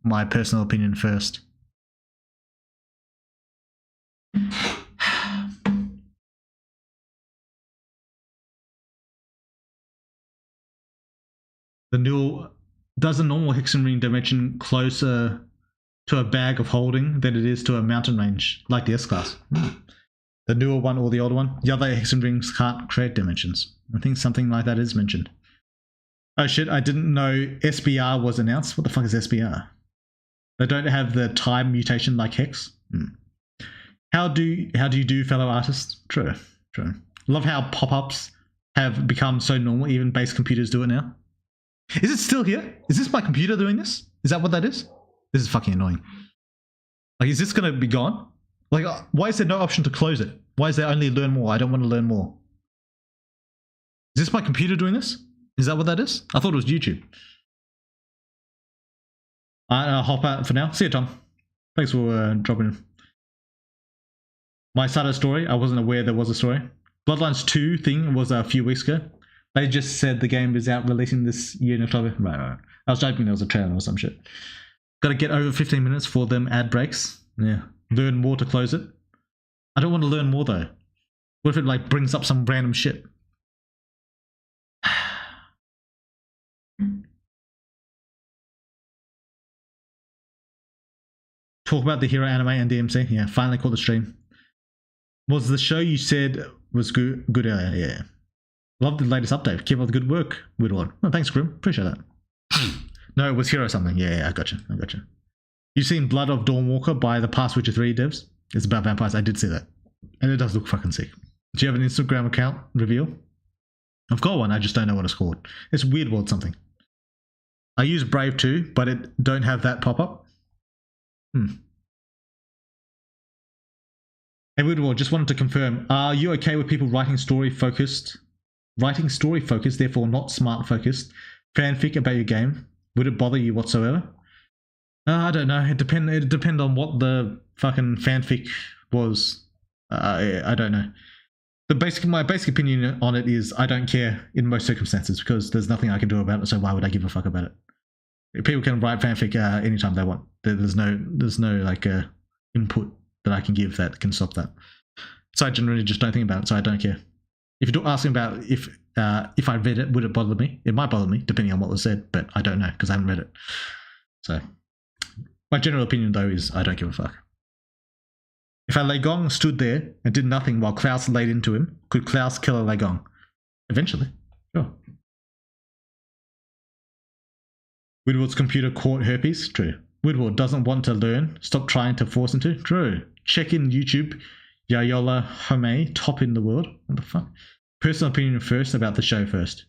my personal opinion first. Does a normal Hexenring dimension closer to a bag of holding than it is to a mountain range, like the S-Class? The newer one or the older one? The other Hexenrings can't create dimensions. I think something like that is mentioned. Oh shit, I didn't know SBR was announced. What the fuck is SBR? They don't have the time mutation like Hex? How do you do, fellow artists? True. Love how pop-ups have become so normal, even base computers do it now. Is it still here? Is this my computer doing this? Is that what that is? This is fucking annoying. Like, is this gonna be gone? Like, why is there no option to close it? Why is there only learn more? I don't want to learn more. Is this my computer doing this? Is that what that is? I thought it was YouTube. I'll hop out for now. See you, Tom. Thanks for dropping in. My side of the story, I wasn't aware there was a story. Bloodlines 2 thing was a few weeks ago. They just said the game is out releasing this year in October. Right. I was hoping there was a trailer or some shit. Got to get over 15 minutes for them ad breaks. Yeah. Learn more to close it. I don't want to learn more though. What if it like brings up some random shit? Talk about the hero anime and DMC. Yeah, finally caught the stream. Was the show you said was good earlier? Yeah. Love the latest update. Keep up the good work, Woodward. Oh, thanks, Grim. Appreciate that. No, it was Hero something. Yeah, I gotcha. You've seen Blood of Dawnwalker by the past Witcher 3 devs? It's about vampires. I did see that. And it does look fucking sick. Do you have an Instagram account reveal? I've got one, I just don't know what it's called. It's Weird World something. I use Brave too, but it don't have that pop-up. Hey Weird World, just wanted to confirm, are you okay with people writing story focused, therefore not smart focused, fanfic about your game? Would it bother you whatsoever? I don't know. It depend on what the fucking fanfic was. I don't know. My basic opinion on it is I don't care in most circumstances because there's nothing I can do about it. So why would I give a fuck about it? People can write fanfic anytime they want. There's no like input that I can give that can stop that. So I generally just don't think about it. So I don't care. If you're asking about if I read it, would it bother me? It might bother me depending on what was said, but I don't know because I haven't read it. So my general opinion though is I don't give a fuck. If a Legong stood there and did nothing while Klaus laid into him, could Klaus kill a Legong? Eventually, sure. Woodward's computer caught herpes. True. Woodward doesn't want to learn. Stop trying to force him to. True. Check in YouTube. Yayola Home, top in the world. What the fuck? Personal opinion first about the show first.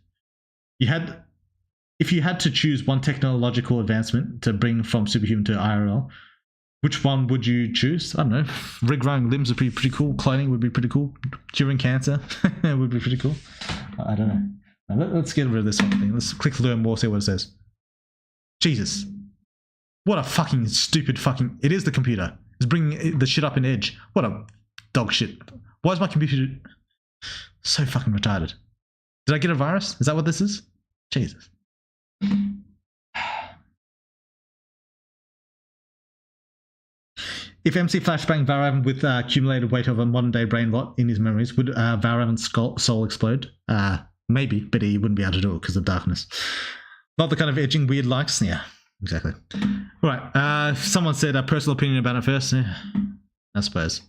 If you had to choose one technological advancement to bring from Superhuman to IRL, which one would you choose? I don't know. Regrowing limbs would be pretty cool. Cloning would be pretty cool. Curing cancer would be pretty cool. I don't know. Now, let's get rid of this whole thing. Let's click learn more, see what it says. Jesus. What a fucking stupid fucking... It is the computer. It's bringing the shit up in Edge. What a dog shit. Why is my computer so fucking retarded? Did I get a virus? Is that what this is? Jesus. If MC flashbang Valravan with accumulated weight of a modern day brain rot in his memories, would Valravan's soul explode? Maybe, but he wouldn't be able to do it because of darkness. Not the kind of edging weird likes. Yeah, exactly. All right. Someone said a personal opinion about it first. Yeah, I suppose.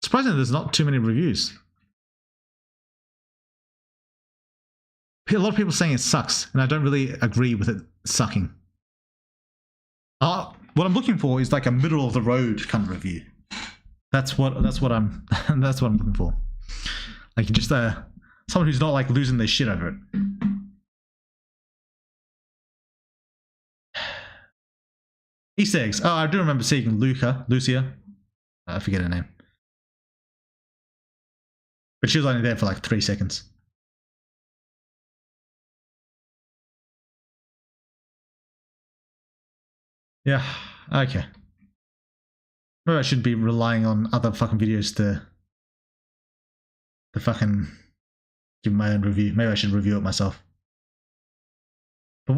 Surprisingly, there's not too many reviews. A lot of people saying it sucks, and I don't really agree with it sucking. What I'm looking for is like a middle of the road kind of review. That's what I'm looking for. Like just someone who's not like losing their shit over it. Easter eggs. Oh, I do remember seeing Lucia. I forget her name. But she was only there for like 3 seconds. Yeah, okay. Maybe I should be relying on other fucking videos to fucking give my own review. Maybe I should review it myself. But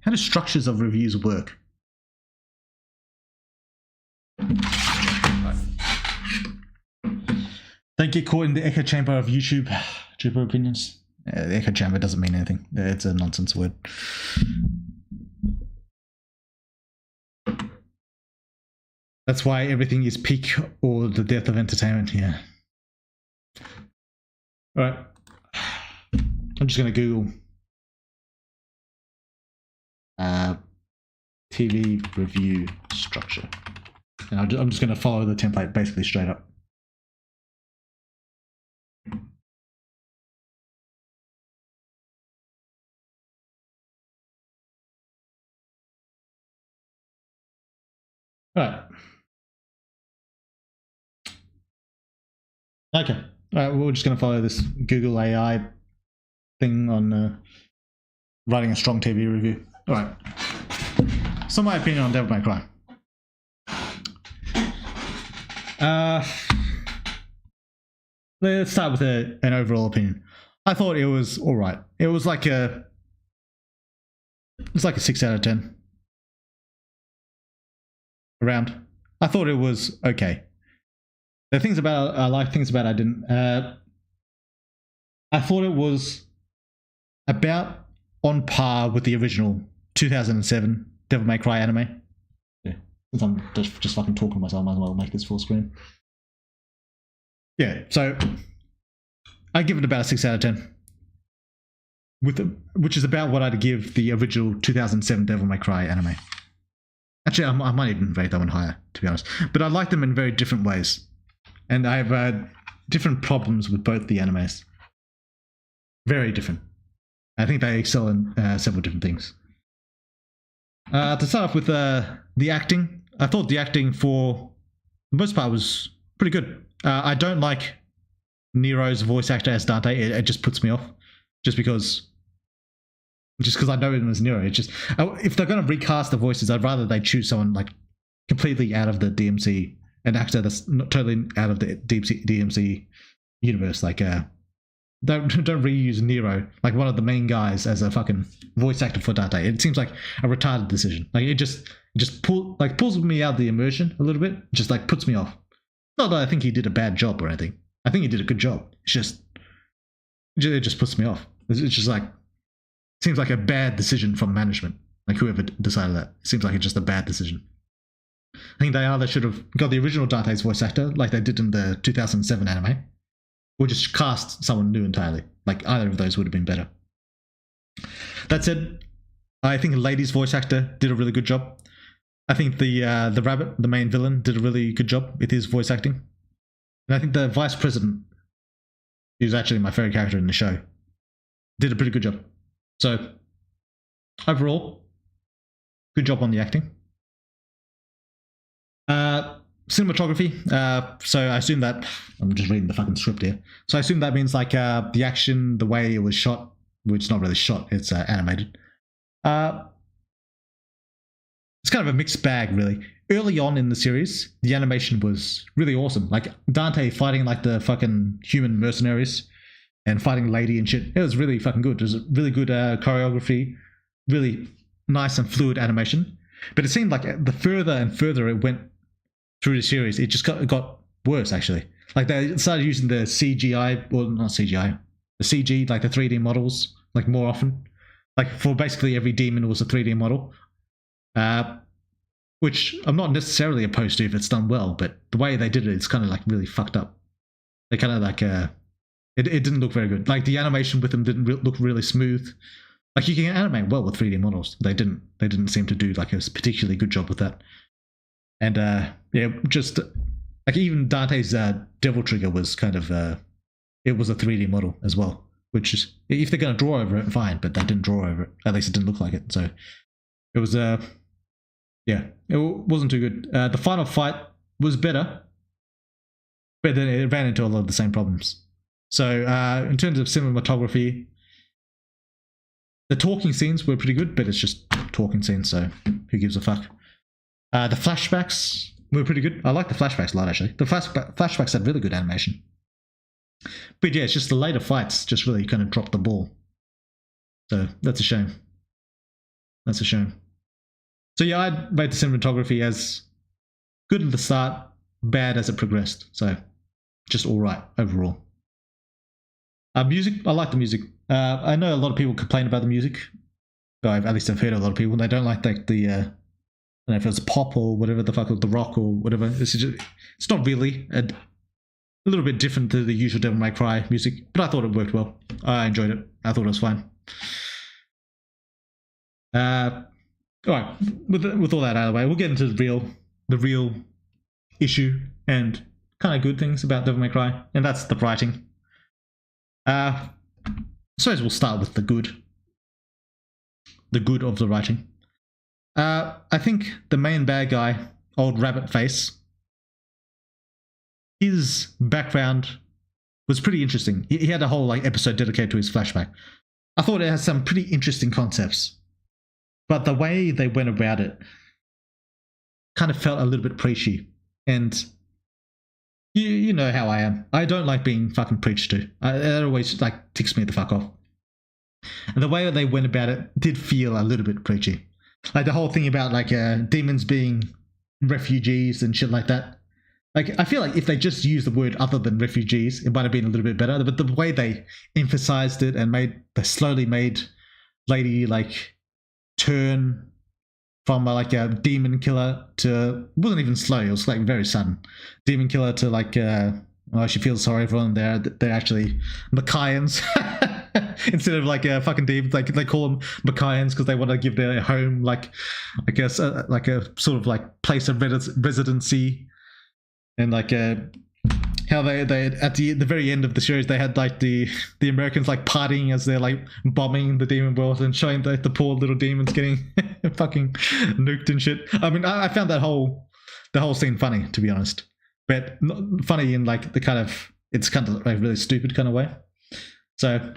how do structures of reviews work? Right. Don't get caught in the echo chamber of YouTuber opinions. The echo chamber doesn't mean anything. It's a nonsense word. That's why everything is peak or the death of entertainment. Yeah. All right. I'm just going to Google TV review structure. And I'm just going to follow the template basically straight up. All right. Okay. All right. We're just going to follow this Google AI thing on writing a strong TV review. All right. So my opinion on Devil May Cry. Let's start with an overall opinion. I thought it was all right. It was like a 6 out of 10. Around. I thought it was okay. The things about I like, things about I didn't. I thought it was about on par with the original 2007 Devil May Cry anime. Yeah, since I'm just fucking talking to myself, I might as well make this full screen. Yeah, so I give it about a 6 out of 10. Which is about what I'd give the original 2007 Devil May Cry anime. Actually, I might even rate that one higher, to be honest. But I like them in very different ways. And I have different problems with both the animes. Very different. I think they excel in several different things. To start off with the acting, I thought the acting for the most part was pretty good. I don't like Nero's voice actor as Dante. It just puts me off. Just because I know him as Nero. It's just, if they're going to recast the voices, I'd rather they choose someone like completely out of the DMC, an actor that's not totally out of the DMC universe. Like, don't reuse Nero, like one of the main guys, as a fucking voice actor for Dante. It seems like a retarded decision. Like it just pulls me out of the immersion a little bit. Just like puts me off. Not that I think he did a bad job or anything. I think he did a good job. It just puts me off. It's just like, seems like a bad decision from management. Like whoever decided that. It seems like it's just a bad decision. I think they either should have got the original Dante's voice actor, like they did in the 2007 anime, or just cast someone new entirely. Like either of those would have been better. That said, I think Lady's voice actor did a really good job. I think the rabbit, the main villain, did a really good job with his voice acting. And I think the vice president, who's actually my favorite character in the show, did a pretty good job. So overall, good job on the acting. Cinematography. So I assume that, I'm just reading the fucking script here. So I assume that means like the action, the way it was shot, which is not really shot, it's animated. It's kind of a mixed bag, really. Early on in the series, the animation was really awesome. Like Dante fighting like the fucking human mercenaries and fighting Lady and shit. It was really fucking good. It was really good choreography, really nice and fluid animation. But it seemed like the further and further it went through the series, it just got worse, actually. Like they started using the CGI, well, not CGI, the CG, like the 3D models, like more often. Like for basically every demon was a 3D model. Which I'm not necessarily opposed to if it's done well, but the way they did it, it's kind of like really fucked up. They kind of like, it didn't look very good. Like the animation with them didn't look really smooth. Like you can animate well with 3D models. They didn't seem to do like a particularly good job with that. And yeah, just like even Dante's Devil Trigger was kind of, it was a 3D model as well, which is, if they're going to draw over it, fine, but they didn't draw over it. At least it didn't look like it. So it was, yeah, it wasn't too good. The final fight was better, but then it ran into a lot of the same problems. So in terms of cinematography, the talking scenes were pretty good, but it's just talking scenes, so who gives a fuck? The flashbacks were pretty good. I like the flashbacks a lot, actually. The flashbacks had really good animation. But yeah, it's just the later fights just really kind of dropped the ball. So that's a shame. That's a shame. So yeah, I'd rate the cinematography as good at the start, bad as it progressed. So just all right overall. Music, I like the music. I know a lot of people complain about the music. At least I've heard a lot of people. They don't like the I don't know if it's pop or whatever the fuck, or the rock or whatever. It's not really a little bit different to the usual Devil May Cry music, but I thought it worked well. I enjoyed it. I thought it was fine. All right, with all that out of the way, we'll get into the real issue and kind of good things about Devil May Cry, and that's the writing. I suppose we'll start with the good of the writing. I think the main bad guy, Old Rabbit Face, his background was pretty interesting. He had a whole like episode dedicated to his flashback. I thought it had some pretty interesting concepts, but the way they went about it kind of felt a little bit preachy. And you know how I am. I don't like being fucking preached to. That always like ticks me the fuck off. And the way that they went about it did feel a little bit preachy. Like the whole thing about like demons being refugees and shit like that. Like I feel like if they just used the word other than refugees, it might have been a little bit better. But the way they emphasized it and they slowly made Lady like turn from like a demon killer to, it wasn't even slow, it was like very sudden. Demon killer to like, she feels sorry for them. They're actually Macayans. Instead of like fucking demons, like they call them Macayans because they want to give their home like, I guess, like a sort of like place of residency. And like how they at the very end of the series, they had like the Americans like partying as they're like bombing the demon world and showing the poor little demons getting fucking nuked and shit. I mean, I found the whole scene funny, to be honest, but not funny in like the kind of, it's kind of like really stupid kind of way. So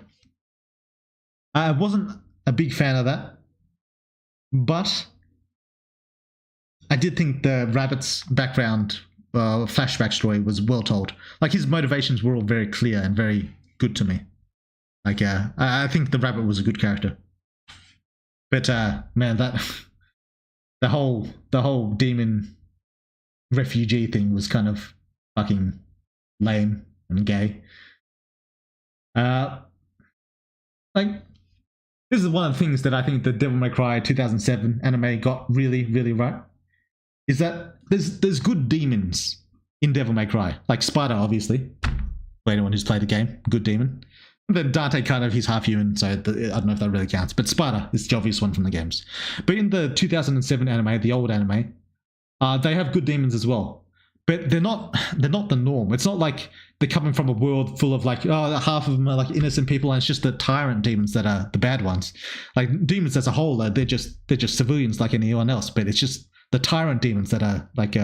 I wasn't a big fan of that, but I did think the rabbit's background flashback story was well told. Like his motivations were all very clear and very good to me. Like I think the rabbit was a good character. But man, that the whole demon refugee thing was kind of fucking lame and gay. Like this is one of the things that I think the Devil May Cry 2007 anime got really, really right. Is that there's good demons in Devil May Cry. Like Spider, obviously. For anyone who's played the game, good demon. Then Dante kind of, he's half human, so I don't know if that really counts. But Sparta is the obvious one from the games. But in the 2007 anime, the old anime, they have good demons as well. But they're not the norm. It's not like they're coming from a world full of like, half of them are like innocent people, and it's just the tyrant demons that are the bad ones. Like demons as a whole, they're just civilians like anyone else. But it's just the tyrant demons that are like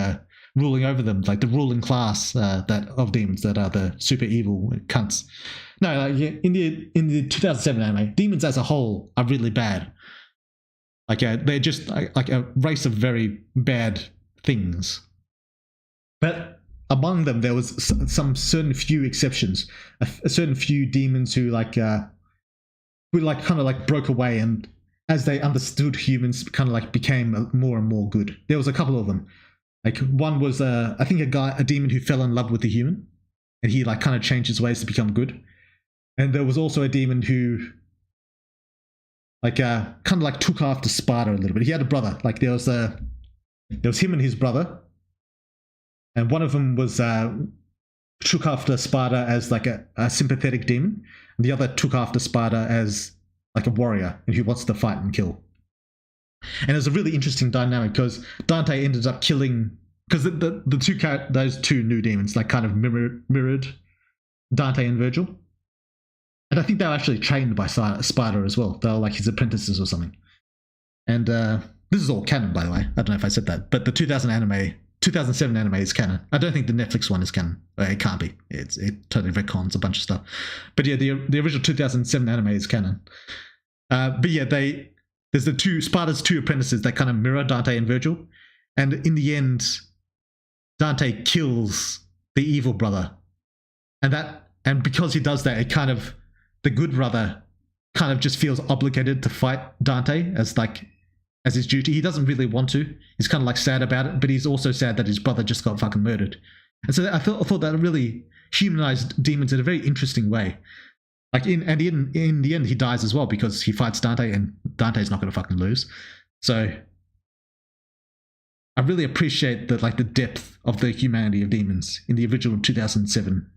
ruling over them, like the ruling class that of demons that are the super evil cunts. No, like in the 2007 anime, demons as a whole are really bad. Like they're just like a race of very bad things. But among them, there was some certain few exceptions, a certain few demons who kind of like broke away, and as they understood humans, kind of like became more and more good. There was a couple of them. Like one was I think a demon who fell in love with a human, and he like kind of changed his ways to become good. And there was also a demon who like kind of like took after Sparta a little bit. He had a brother. Like there was him and his brother. And one of them was took after Sparta as like a sympathetic demon, and the other took after Sparta as like a warrior and who wants to fight and kill. And it's a really interesting dynamic because Dante ended up killing, because those two new demons like kind of mirrored Dante and Virgil, and I think they were actually trained by Sparta as well. They were like his apprentices or something. And this is all canon, by the way. I don't know if I said that, but the 2007 anime is canon. I don't think the Netflix one is canon. It can't be. It totally retcons a bunch of stuff. But yeah, the original 2007 anime is canon. But yeah, there's Sparta's two apprentices that kind of mirror Dante and Virgil. And in the end, Dante kills the evil brother. And because he does that, it kind of, the good brother kind of just feels obligated to fight Dante as his duty. He doesn't really want to. He's kind of like sad about it, but he's also sad that his brother just got fucking murdered. And so I thought that really humanized demons in a very interesting way. Like in the end, he dies as well because he fights Dante, and Dante's not going to fucking lose. So I really appreciate the depth of the humanity of demons in the original 2007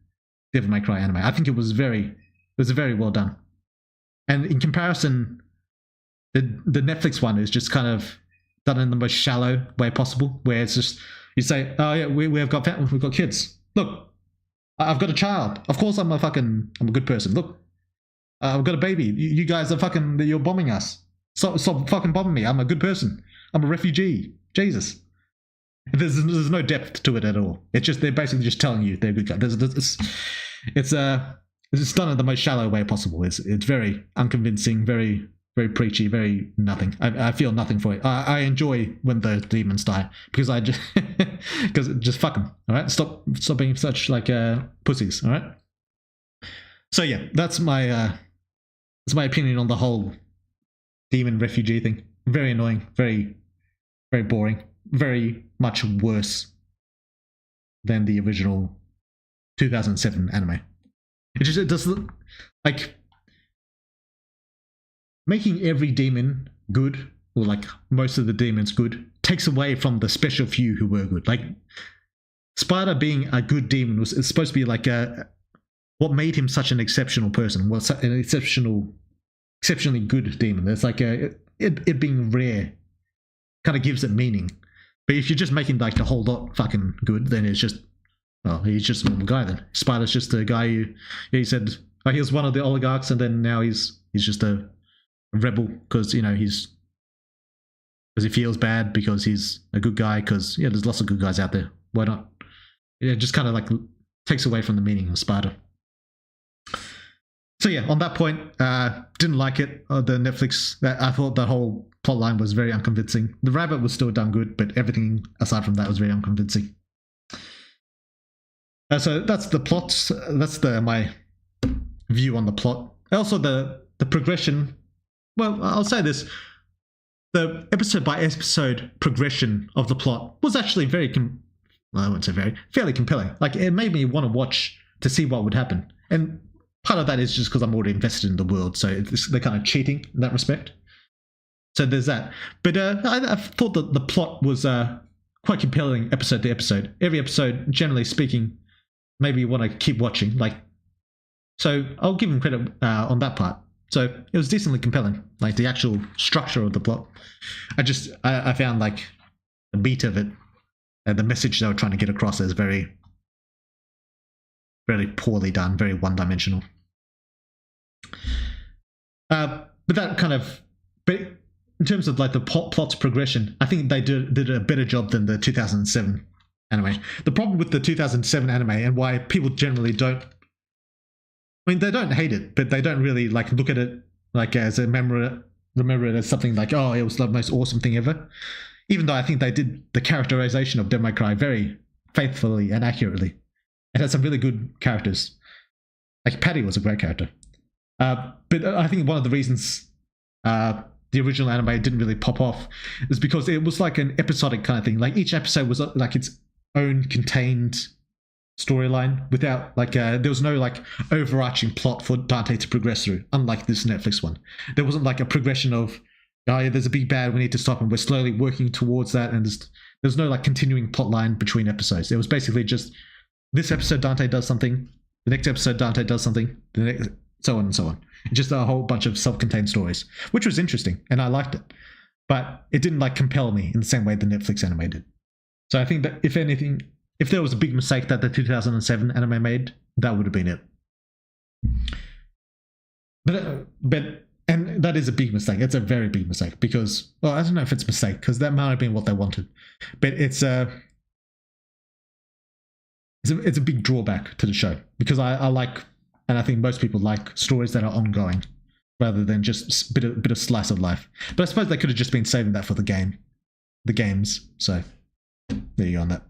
Devil May Cry anime. I think it was very well done. And in comparison, the Netflix one is just kind of done in the most shallow way possible, where it's just, you say, oh yeah, we've got kids. Look, I've got a child. Of course I'm a good person. Look, I've got a baby. You guys are you're bombing us. Stop fucking bombing me. I'm a good person. I'm a refugee. Jesus. There's no depth to it at all. It's just, they're basically just telling you they're good guys. It's done in the most shallow way possible. It's very unconvincing, very, very preachy, very nothing. I feel nothing for it. I enjoy when the demons die because just fuck them. All right, stop being such pussies. All right. So yeah, that's my opinion on the whole demon refugee thing. Very annoying, very, very boring, very much worse than the original 2007 anime. It does like making every demon good, or like most of the demons good, takes away from the special few who were good. Like Sparta being a good demon was supposed to be like what made him such an exceptional person, was an exceptionally good demon. There's like it being rare kind of gives it meaning. But if you're just making like the whole lot fucking good, then it's just, well, he's just a normal guy then. Sparta's just a guy who, he said, he was one of the oligarchs, and then now he's just a rebel because he feels bad because he's a good guy, because there's lots of good guys out there. Why not? It just kind of like takes away from the meaning of Sparta. So yeah, on that point, didn't like it. The Netflix, I thought the whole plotline was very unconvincing. The rabbit was still done good, but everything aside from that was very unconvincing. So that's the plots. That's my view on the plot. Also, the progression. Well, I'll say this: the episode by episode progression of the plot was actually I wouldn't say fairly compelling. Like, it made me want to watch to see what would happen. And part of that is just because I'm already invested in the world, so they're kind of cheating in that respect. So there's that. But I thought that the plot was quite compelling episode to episode. Every episode, generally speaking, maybe you want to keep watching. Like, So I'll give him credit on that part. So it was decently compelling, like the actual structure of the plot. I found like the meat of it and the message they were trying to get across is very, very poorly done, very one-dimensional. But that kind of, but in terms of like the plot's progression, I think they did a better job than the 2007 anime. The problem with the 2007 anime and why people generally don't, I mean, they don't hate it, but they don't really like look at it like as remember it as something like, oh, it was the most awesome thing ever. Even though I think they did the characterization of Devil May Cry very faithfully and accurately. It has some really good characters. Like Patty was a great character. But I think one of the reasons the original anime didn't really pop off is because it was like an episodic kind of thing. Like each episode was like its own contained storyline without like there was no like overarching plot for Dante to progress through, unlike this Netflix one. There wasn't like a progression of, oh yeah, there's a big bad, we need to stop him, we're slowly working towards that, and there's no like continuing plot line between episodes. It was basically just this episode Dante does something, the next episode Dante does something, the next, so on and so on. Just a whole bunch of self-contained stories, which was interesting and I liked it, but it didn't like compel me in the same way the Netflix anime did. So I think that if anything, if there was a big mistake that the 2007 anime made, that would have been it. But and that is a big mistake. It's a very big mistake because, well, I don't know if it's a mistake because that might have been what they wanted, but it's a big drawback to the show because I like, and I think most people like stories that are ongoing rather than just a bit of slice of life. But I suppose they could have just been saving that for the games. So there you go on that.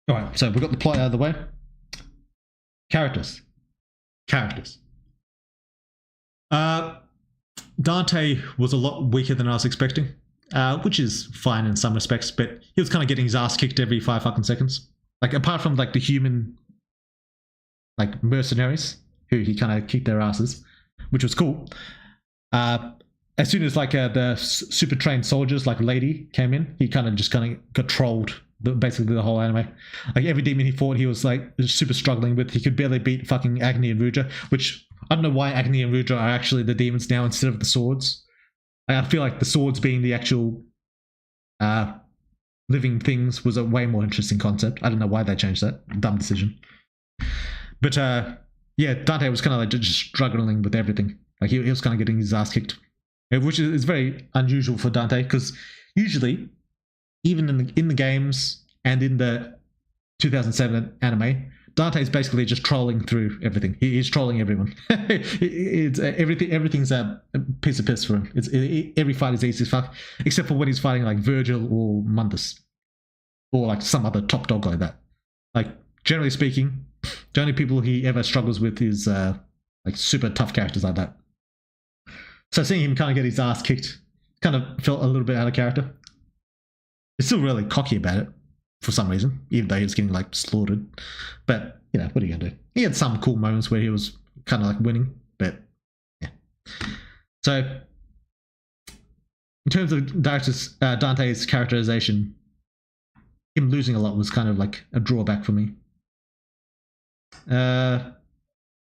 All right, so we've got the plot out of the way. Characters. Dante was a lot weaker than I was expecting, which is fine in some respects, but he was kind of getting his ass kicked every 5 fucking seconds. Like apart from like the human, like mercenaries who he kind of kicked their asses, which was cool. As soon as like the super trained soldiers like Lady came in, he kind of got trolled basically the whole anime. Like every demon he fought, he was like super struggling with. He could barely beat fucking Agni and Ruja, which I don't know why Agni and Ruja are actually the demons now instead of the swords. I feel like the swords being the actual living things was a way more interesting concept. I don't know why they changed that. Dumb decision. But yeah, Dante was kind of like just struggling with everything. Like he was kind of getting his ass kicked, which is very unusual for Dante because usually, even in the games and in the 2007 anime, Dante's basically just trolling through everything. He's trolling everyone. Everything's a piece of piss for him. Every fight is easy as fuck, except for when he's fighting like Virgil or Mundus, or like some other top dog like that. Like generally speaking, the only people he ever struggles with is like super tough characters like that. So seeing him kind of get his ass kicked kind of felt a little bit out of character. He's still really cocky about it for some reason, even though he was getting like slaughtered. But you know, what are you gonna do? He had some cool moments where he was kind of like winning, but yeah. So in terms of Dante's characterization, him losing a lot was kind of like a drawback for me.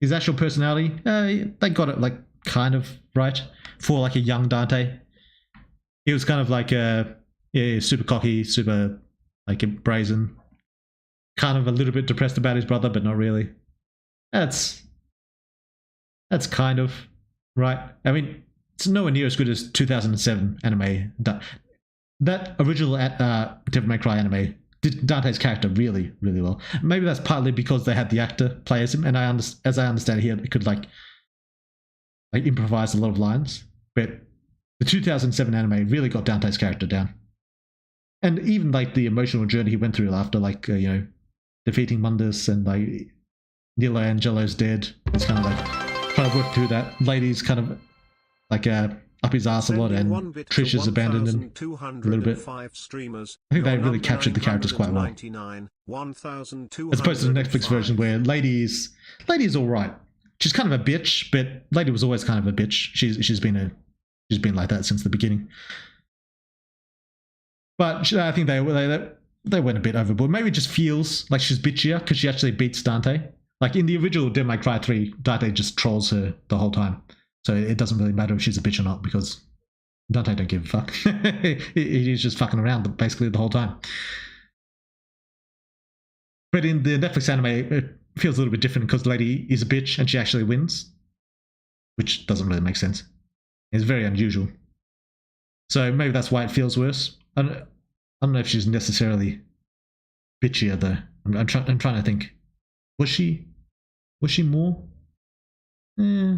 His actual personality, they got it like kind of right for like a young Dante. He was kind of like super cocky, super like brazen, kind of a little bit depressed about his brother, but not really. That's kind of right. I mean, it's nowhere near as good as 2007 anime. That original Devil May Cry anime did Dante's character really, really well. Maybe that's partly because they had the actor play as him, and as I understand, he could like improvise a lot of lines. But the 2007 anime really got Dante's character down. And even like the emotional journey he went through after like defeating Mundus and like Nilo Angelo's dead. It's kind of like trying to work through that. Lady's kind of like up his ass a lot, and Trish has abandoned him a little bit. I think they really captured the characters quite well. As opposed to the Netflix version where Lady is all right. She's kind of a bitch, but Lady was always kind of a bitch. She's been like that since the beginning. But I think they went a bit overboard. Maybe it just feels like she's bitchier because she actually beats Dante. Like in the original Devil May Cry 3, Dante just trolls her the whole time. So it doesn't really matter if she's a bitch or not because Dante don't give a fuck. He's just fucking around basically the whole time. But in the Netflix anime, it feels a little bit different because the lady is a bitch and she actually wins, which doesn't really make sense. It's very unusual. So maybe that's why it feels worse. I don't know if she's necessarily bitchier though. I'm trying to think. Was she more? Yeah.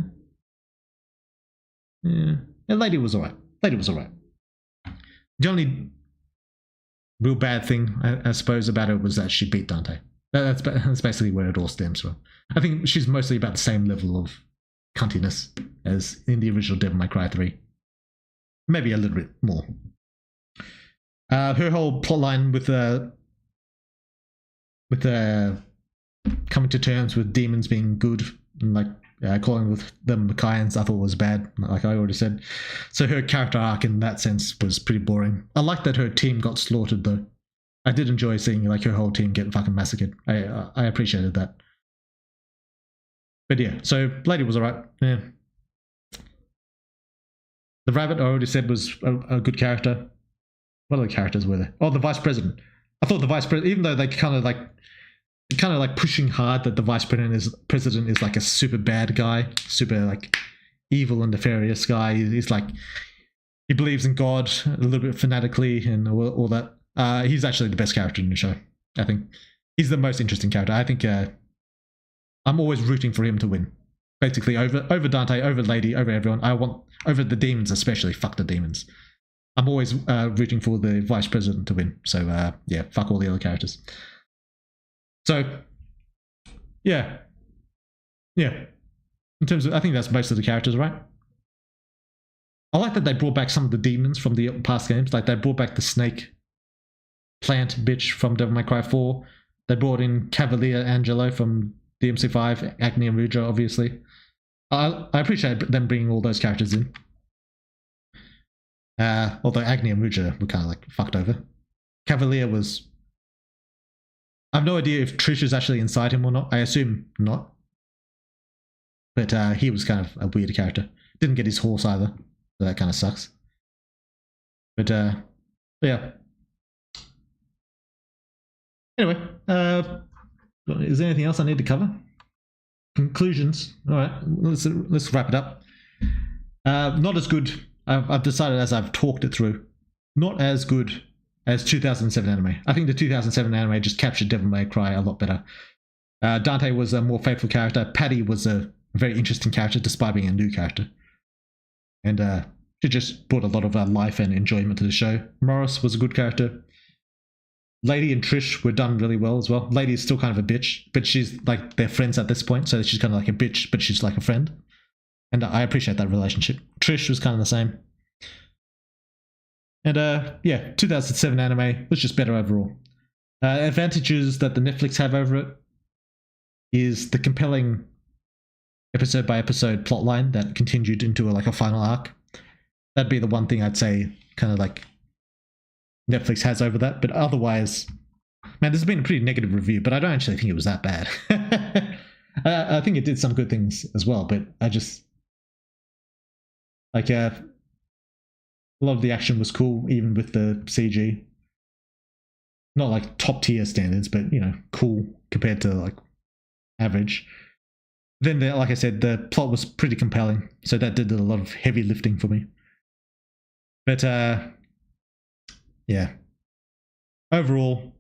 The lady was alright. The only real bad thing, I suppose, about it was that she beat Dante. That's basically where it all stems from. I think she's mostly about the same level of cuntiness as in the original Devil May Cry 3. Maybe a little bit more. Her whole plotline with coming to terms with demons being good and like calling them Makaians, I thought was bad, like I already said. So her character arc in that sense was pretty boring. I like that her team got slaughtered though. I did enjoy seeing like her whole team get fucking massacred. I appreciated that. But yeah, so Lady was alright. Yeah. The rabbit, I already said, was a good character. What other characters were there? Oh, the vice president. I thought the vice president, even though they kind of like pushing hard that the vice president is like a super bad guy, super like evil and nefarious guy. He's like, he believes in God a little bit fanatically and all that. He's actually the best character in the show. I think he's the most interesting character. I think I'm always rooting for him to win. Basically, over Dante, over Lady, over everyone. I want over the demons especially. Fuck the demons. I'm always rooting for the vice president to win. So yeah, fuck all the other characters. So yeah. In terms of, I think that's most of the characters, right? I like that they brought back some of the demons from the past games. Like they brought back the snake plant bitch from Devil May Cry 4. They brought in Cavalier Angelo from DMC5, Agni and Ruja, obviously. I appreciate them bringing all those characters in. Although Agni and Ruja were kind of like fucked over. Cavalier was... I have no idea if Trish is actually inside him or not. I assume not. But he was kind of a weird character. Didn't get his horse either. So that kind of sucks. But yeah. Anyway, is there anything else I need to cover? Conclusions. All right, let's wrap it up. Not as good. I've decided as I've talked it through, not as good as 2007 anime. I think the 2007 anime just captured Devil May Cry a lot better. Dante was a more faithful character. Patty was a very interesting character despite being a new character. And she just brought a lot of life and enjoyment to the show. Morris was a good character. Lady and Trish were done really well as well. Lady is still kind of a bitch, but she's like, they're friends at this point, so she's kind of like a bitch, but she's like a friend. And I appreciate that relationship. Trish was kind of the same. And yeah, 2007 anime was just better overall. Advantages that the Netflix have over it is the compelling episode by episode plotline that continued into like a final arc. That'd be the one thing I'd say kind of like Netflix has over that, but otherwise, man, this has been a pretty negative review, but I don't actually think it was that bad. I think it did some good things as well, but I just like a lot of the action was cool, even with the CG. Not like top tier standards, but you know, cool compared to like average. Then, like I said, the plot was pretty compelling, so that did a lot of heavy lifting for me. But yeah, overall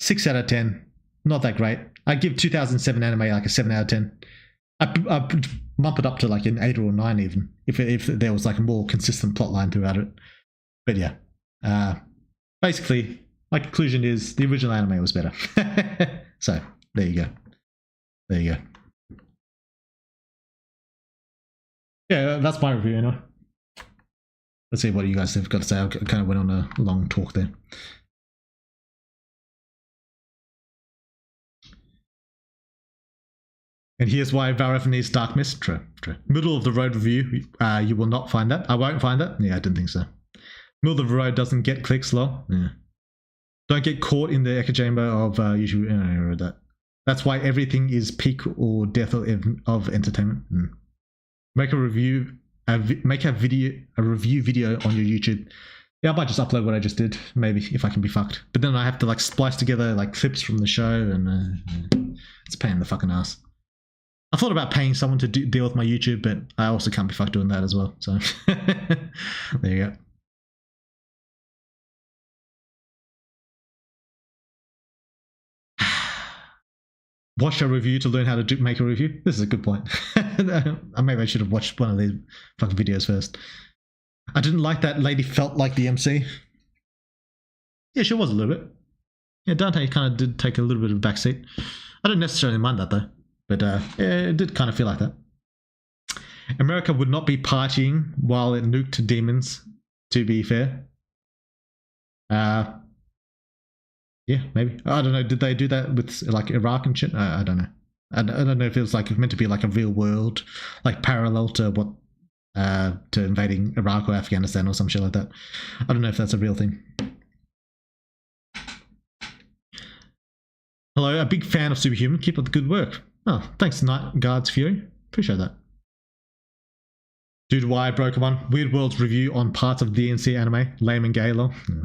6 out of 10, not that great. I give 2007 anime like a 7 out of 10. I bump it up to like an 8 or a 9 even if there was like a more consistent plot line throughout it. But yeah, basically my conclusion is the original anime was better. So there you go. Yeah, that's my review anyway. Let's see what you guys have got to say. I kind of went on a long talk there. And here's why Valorant needs Dark Mist. True. Middle of the road review. You will not find that. I won't find that. Yeah, I didn't think so. Middle of the road doesn't get clicks, lol. Yeah. Don't get caught in the echo chamber of usually. I read that. That's why everything is peak or death of entertainment. Make a review, make a review video on your YouTube. Yeah, I might just upload what I just did, maybe, if I can be fucked. But then I have to like splice together like clips from the show, and it's a pain in the fucking ass. I thought about paying someone to deal with my YouTube, but I also can't be fucked doing that as well. So there you go. Watch a review to learn how to make a review. This is a good point. Maybe I should have watched one of these fucking videos first. I didn't like that lady felt like the MC. Yeah, she was a little bit. Yeah, Dante kind of did take a little bit of a backseat. I don't necessarily mind that though, but yeah, it did kind of feel like that. America would not be partying while it nuked demons, to be fair. Yeah, maybe. I don't know. Did they do that with like Iraq and shit? I don't know. I don't know if it was like meant to be like a real world, like parallel to what to invading Iraq or Afghanistan or some shit like that. I don't know if that's a real thing. Hello, a big fan of Superhuman. Keep up the good work. Oh, thanks, Night Guards Fury. Appreciate that. Dude, why I broke one. Weird World's review on parts of DNC anime. Lame and gay, lol. Yeah.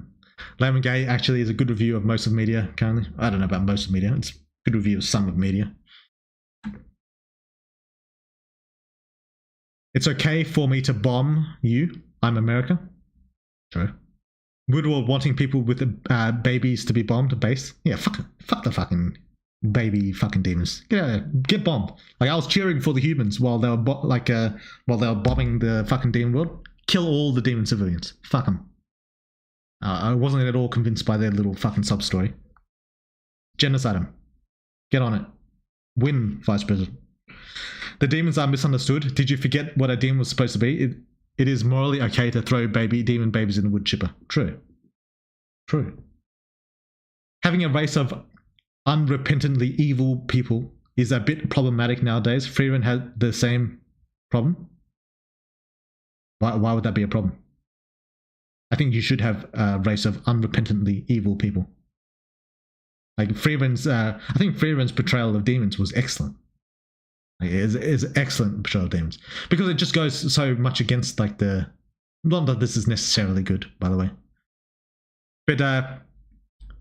Lame and gay actually is a good review of most of media currently. I don't know about most of media. It's a good review of some of media. It's okay for me to bomb you. I'm America. True. Woodward wanting people with babies to be bombed base. Yeah, fuck the fucking baby fucking demons. Get out of there. Get bombed. Like I was cheering for the humans while they were while they were bombing the fucking demon world. Kill all the demon civilians. Fuck them. I wasn't at all convinced by their little fucking sub story. Genocide them. Get on it. Win, Vice President. The demons are misunderstood. Did you forget what a demon was supposed to be? It is morally okay to throw demon babies in the wood chipper. True. True. Having a race of unrepentantly evil people is a bit problematic nowadays. Freeman had the same problem. Why would that be a problem? I think you should have a race of unrepentantly evil people. Like Freeman's, I think Freeman's portrayal of demons was excellent. Like, it is excellent portrayal of demons because it just goes so much against like the. Not that this is necessarily good, by the way, but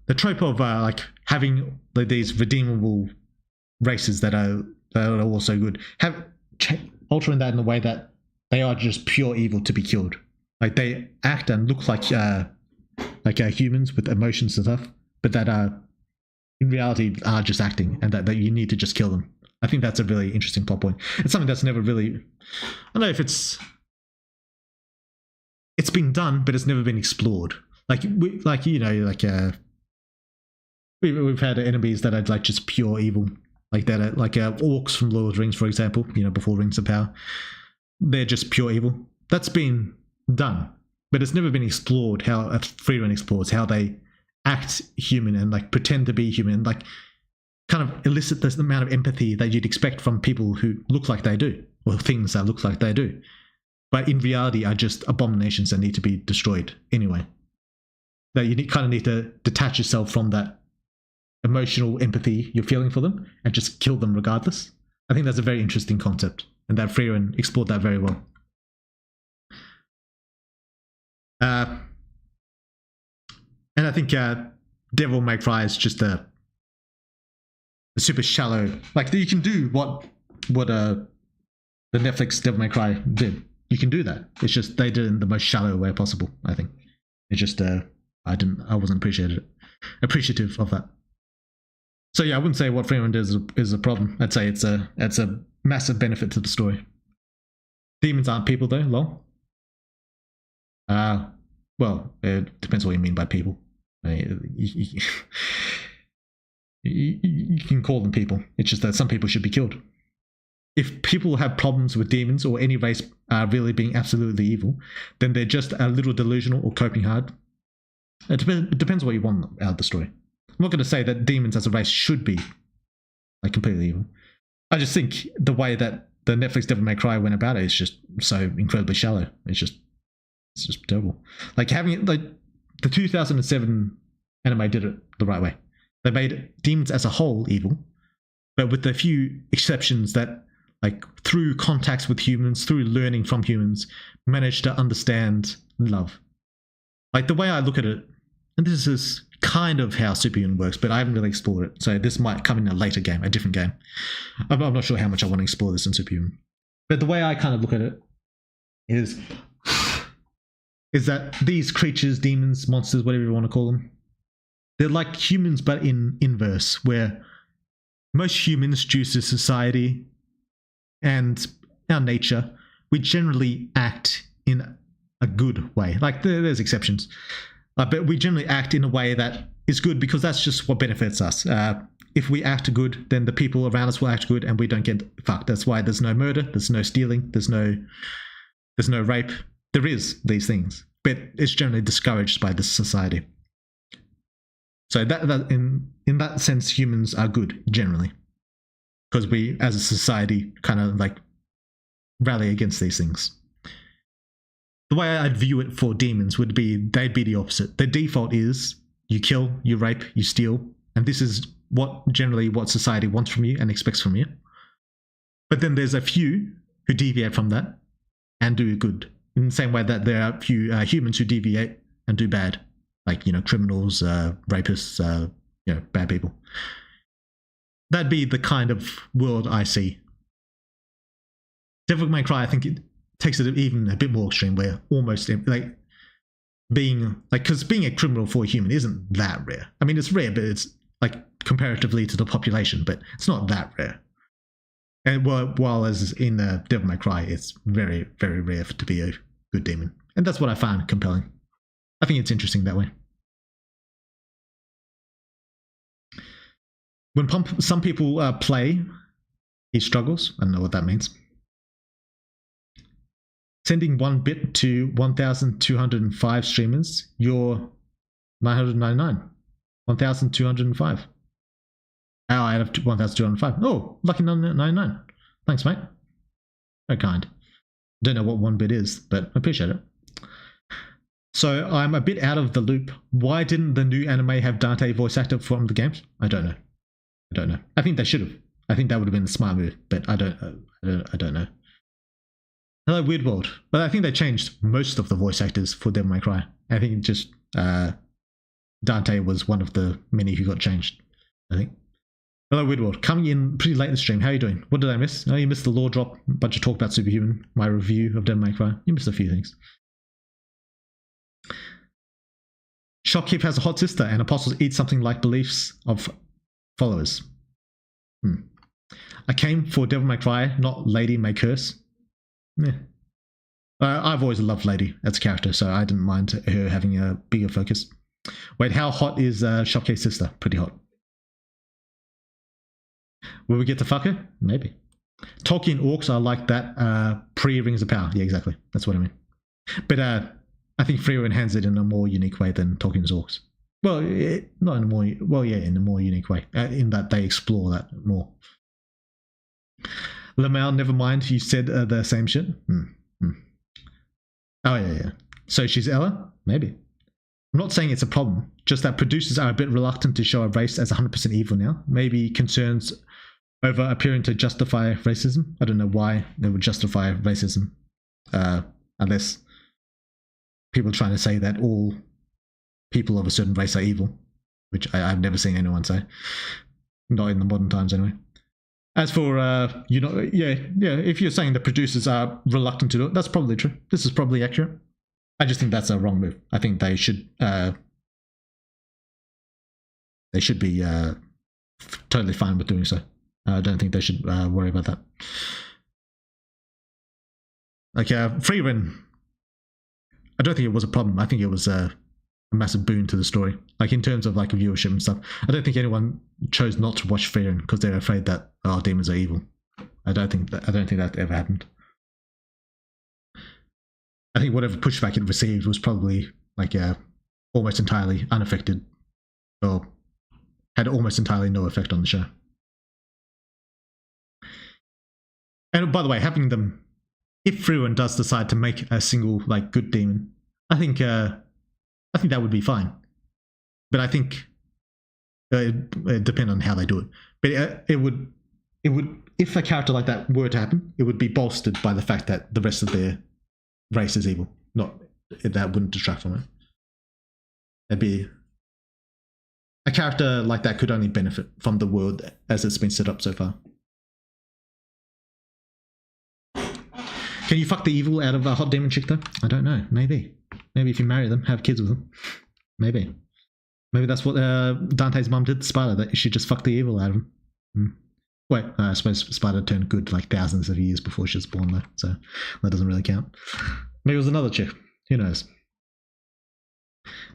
the trope of like having like, these redeemable races that are also good, altering that in a way that they are just pure evil to be killed. Like they act and look like humans with emotions and stuff, but that in reality are just acting, and that you need to just kill them. I think that's a really interesting plot point. It's something that's never really, I don't know if it's been done, but it's never been explored. We've had enemies that are like just pure evil, like that are like orcs from Lord of the Rings, for example. Before Rings of Power, they're just pure evil. That's been done, but it's never been explored. How Freeman explores how they act human and like pretend to be human, like kind of elicit this amount of empathy that you'd expect from people who look like they do, or things that look like they do, but in reality are just abominations that need to be destroyed anyway. That you kind of need to detach yourself from that emotional empathy you're feeling for them and just kill them regardless. I think that's a very interesting concept, and that Freeman explored that very well. And I think Devil May Cry is just a super shallow. Like you can do what the Netflix Devil May Cry did. You can do that. It's just they did it in the most shallow way possible. I think it's just I wasn't appreciative of that. So yeah, I wouldn't say what Freeman does is a problem. I'd say it's a massive benefit to the story. Demons aren't people though. Lol. Well, it depends what you mean by people. You can call them people. It's just that some people should be killed. If people have problems with demons or any race really being absolutely evil, then they're just a little delusional or coping hard. It depends what you want out of the story. I'm not going to say that demons as a race should be like completely evil. I just think the way that the Netflix Devil May Cry went about it is just so incredibly shallow. It's just terrible. Like having it, like the 2007 anime did it the right way. They made demons as a whole evil, but with a few exceptions that, like, through contacts with humans, through learning from humans, manage to understand love. Like, the way I look at it, and this is kind of how Superhuman works, but I haven't really explored it, so this might come in a later game, a different game. I'm not sure how much I want to explore this in Superhuman. But the way I kind of look at it is that these creatures, demons, monsters, whatever you want to call them, they're like humans but in inverse, where most humans, due to society and our nature, we generally act in a good way. Like, there's exceptions, but we generally act in a way that is good because that's just what benefits us. If we act good, then the people around us will act good and we don't get fucked. That's why there's no murder, there's no stealing, there's no rape. There is these things, but it's generally discouraged by this society. So that in that sense, humans are good generally, because we, as a society, kind of like rally against these things. The way I'd view it for demons would be they'd be the opposite. The default is you kill, you rape, you steal, and this is generally what society wants from you and expects from you. But then there's a few who deviate from that and do good, in the same way that there are a few humans who deviate and do bad, like, criminals, rapists, bad people. That'd be the kind of world I see. Devil May Cry, I think it takes it even a bit more extreme, where almost like being like, because being a criminal for a human isn't that rare. I mean, it's rare, but it's like comparatively to the population, but it's not that rare. And while as in Devil May Cry, it's very, very rare to be a good demon, and that's what I find compelling. I think it's interesting that way. When some people play, he struggles. I don't know what that means. Sending 1 bit to 1,205 streamers, you're 999. 1,205. Oh, I have 1,205. Oh, lucky 999. Thanks, mate. Very kind. Don't know what 1 bit is, but I appreciate it. So I'm a bit out of the loop. Why didn't the new anime have Dante voice actor from the games? I don't know. I think they should have. I think that would have been a smart move, but I don't know. Hello, Weird World. But I think they changed most of the voice actors for Devil May Cry. I think just Dante was one of the many who got changed, I think. Hello, Weird World. Coming in pretty late in the stream. How are you doing? What did I miss? Oh, you missed the lore drop. A bunch of talk about Superhuman. My review of Devil May Cry. You missed a few things. Shopkeep has a hot sister, and apostles eat something like beliefs of followers. I came for Devil May Cry, not Lady May Curse. Yeah. I've always loved Lady as a character, so I didn't mind her having a bigger focus. Wait, how hot is Shopkeep's sister? Pretty hot. Will we get to fuck her? Maybe. Tolkien orcs are like that pre-Rings of Power. Yeah, exactly. That's what I mean. But I think Freerin handles it in a more unique way than Tolkien's orcs. Well, not in a more... Well, yeah, in a more unique way. In that they explore that more. Lamau, never mind. You said the same shit. Oh, yeah. So she's Ella? Maybe. I'm not saying it's a problem. Just that producers are a bit reluctant to show a race as 100% evil now. Maybe concerns over appearing to justify racism. I don't know why they would justify racism. Unless people are trying to say that all people of a certain race are evil, which I've never seen anyone say. Not in the modern times, anyway. As for, if you're saying the producers are reluctant to do it, that's probably true. This is probably accurate. I just think that's a wrong move. I think they should be totally fine with doing so. I don't think they should worry about that. Like, Freerin, I don't think it was a problem. I think it was a massive boon to the story. Like, in terms of like viewership and stuff. I don't think anyone chose not to watch Freerin because they're afraid that demons are evil. I don't think that ever happened. I think whatever pushback it received was probably like almost entirely unaffected, or had almost entirely no effect on the show. And by the way, having them, if Freerin does decide to make a single like good demon, I think that would be fine. But I think it depend on how they do it. But it would it would, if a character like that were to happen, it would be bolstered by the fact that the rest of their race is evil. Not that wouldn't detract from it. It'd be a character like that could only benefit from the world as it's been set up so far. Can you fuck the evil out of a hot demon chick though? I don't know. Maybe. Maybe if you marry them, have kids with them. Maybe. Maybe that's what Dante's mum did to Sparta, that she just fucked the evil out of him. Wait, I suppose Sparta turned good like thousands of years before she was born though, so that doesn't really count. Maybe it was another chick. Who knows?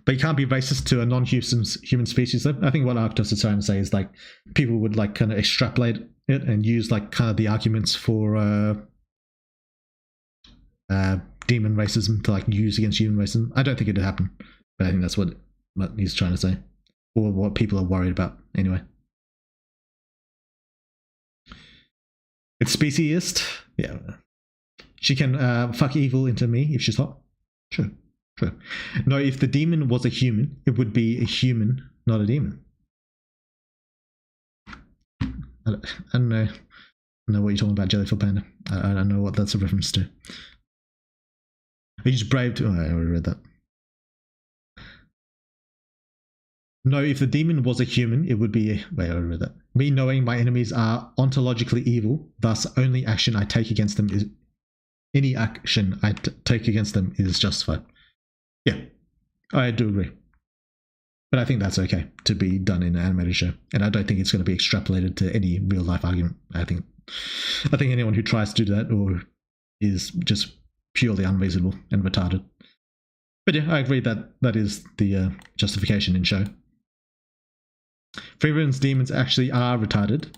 But you can't be racist to a non-human species though. I think what Arctos is trying to say is like people would like kind of extrapolate it and use like kind of the arguments for demon racism to like use against human racism. I don't think it'd happen, but I think that's what he's trying to say, or what people are worried about anyway. It's speciesist. Yeah. She can fuck evil into me if she's hot. True. True. No, if the demon was a human, it would be a human, not a demon. I don't know. I don't know what you're talking about, Jellyfish Panda. I don't know what that's a reference to. He's brave to... Oh, I already read that. No, if the demon was a human, it would be... Wait, I already read that. Me knowing my enemies are ontologically evil, thus only action I take against them is... Any action I take against them is justified. Yeah, I do agree. But I think that's okay to be done in an animated show. And I don't think it's going to be extrapolated to any real life argument. I think anyone who tries to do that or is just purely unreasonable and retarded. But yeah, I agree that that is the justification in show. Freeman's demons actually are retarded,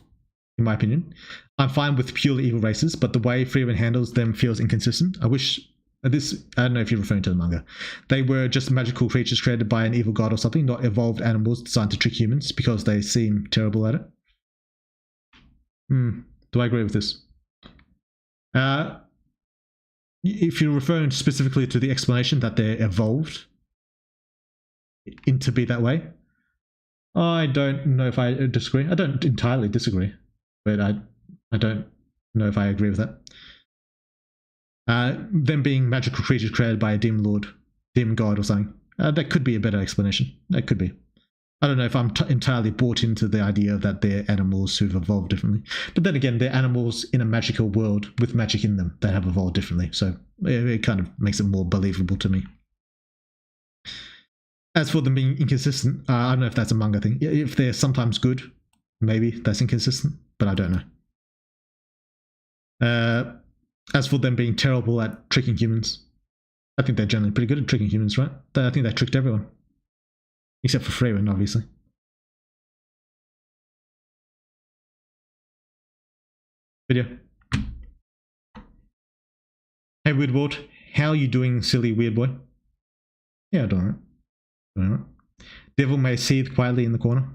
in my opinion. I'm fine with purely evil races, but the way Freeman handles them feels inconsistent. I wish this, I don't know if you're referring to the manga. They were just magical creatures created by an evil god or something, not evolved animals designed to trick humans because they seem terrible at it. Do I agree with this? If you're referring specifically to the explanation that they're evolved into be that way, I don't know if I disagree. I don't entirely disagree, but I don't know if I agree with that. Them being magical creatures created by a demon lord, demon god or something, that could be a better explanation. That could be. I don't know if I'm entirely bought into the idea that they're animals who've evolved differently. But then again, they're animals in a magical world with magic in them that have evolved differently. So it kind of makes it more believable to me. As for them being inconsistent, I don't know if that's a manga thing. If they're sometimes good, maybe that's inconsistent, but I don't know. As for them being terrible at tricking humans, I think they're generally pretty good at tricking humans, right? I think they tricked everyone. Except for Freeman, obviously. But yeah. Hey, Weird Ward, how are you doing, silly weird boy? Yeah, doing alright. Devil may seethe quietly in the corner.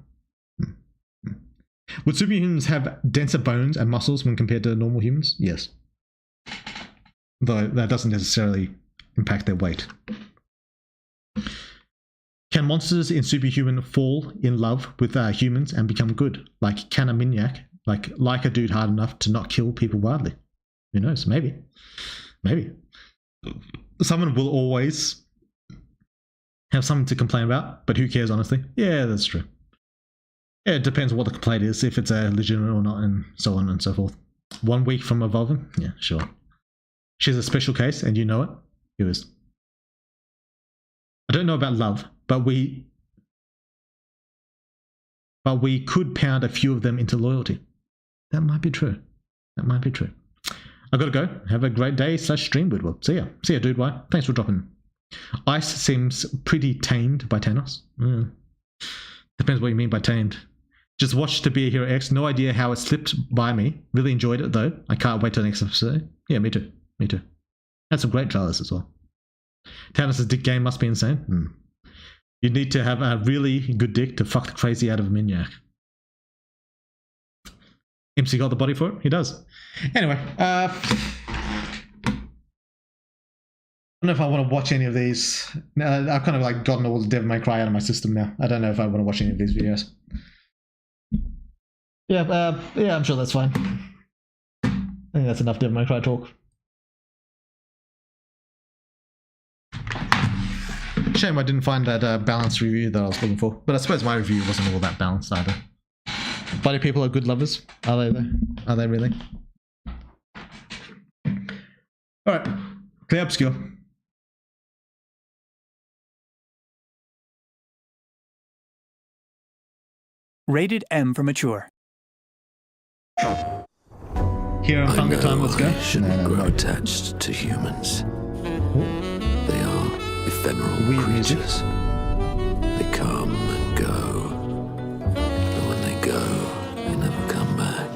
Would superhumans have denser bones and muscles when compared to normal humans? Yes. Though that doesn't necessarily impact their weight. Can monsters in Superhuman fall in love with humans and become good? Like, can a Minyak like a dude hard enough to not kill people wildly? Who knows? Maybe. Maybe. Someone will always have something to complain about, but who cares, honestly? Yeah, that's true. Yeah, it depends on what the complaint is, if it's legitimate or not, and so on and so forth. 1 week from evolving? Yeah, sure. She's a special case, and you know it. Who is? I don't know about love, but we could pound a few of them into loyalty. That might be true. That might be true. I gotta go. Have a great day / stream, Woodward. See ya. See ya, dude. Why? Thanks for dropping. Ice seems pretty tamed by Thanos. Depends what you mean by tamed. Just watched To Be a Hero X. No idea how it slipped by me. Really enjoyed it though. I can't wait till the next episode. Yeah, me too. Me too. Had some great trailers as well. Thanos' dick game must be insane. You need to have a really good dick to fuck the crazy out of a Minyak. MC got the body for it? He does. Anyway, I don't know if I want to watch any of these. I've kind of like gotten all the Devil May Cry out of my system now. I don't know if I want to watch any of these videos. Yeah, I'm sure that's fine. I think that's enough Devil May Cry talk. Shame I didn't find that balanced review that I was looking for, but I suppose my review wasn't all that balanced either. Bloody people are good lovers. Are they though? Are they really? Alright, clear obscure. Rated M for mature. Here in Funga Time, let's go. I shouldn't grow attached to humans. They are ephemeral creatures. They come and go. But when they go, they never come back.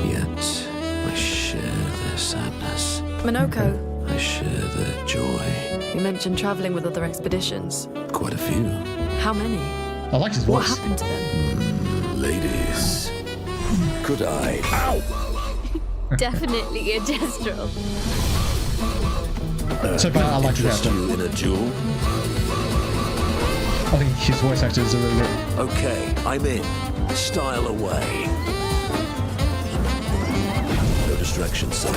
Yet, I share their sadness. Minoko, I share their joy. you mentioned traveling with other expeditions. Quite a few. How many? I liked his What voice. happened to them? Ladies. Could I? Ow! Definitely a Destro. So far, I like his Interest actor. you in a duel? I think his voice actors are really good. Okay, I'm in. Style away. No distractions, son.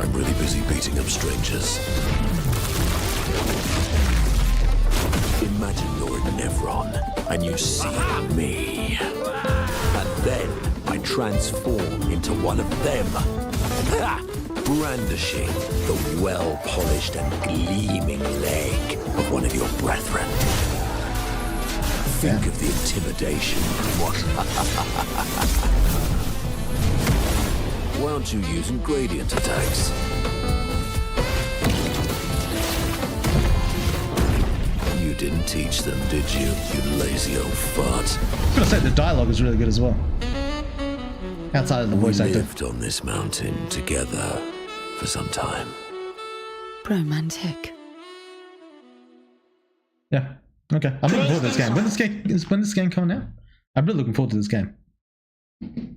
I'm really busy beating up strangers. Imagine you're a Nevron, and you see me. And then I transform into one of them. Ha! Brandishing the well-polished and gleaming leg of one of your brethren. Think of the intimidation. Why aren't you using gradient attacks? You didn't teach them, did you, you lazy old fart? I was gonna say the dialogue is really good as well. Outside of the We voice actor. lived on this mountain together for some time. Romantic. Yeah. Okay. I'm looking forward to this game. When this game coming out? I'm really looking forward to this game.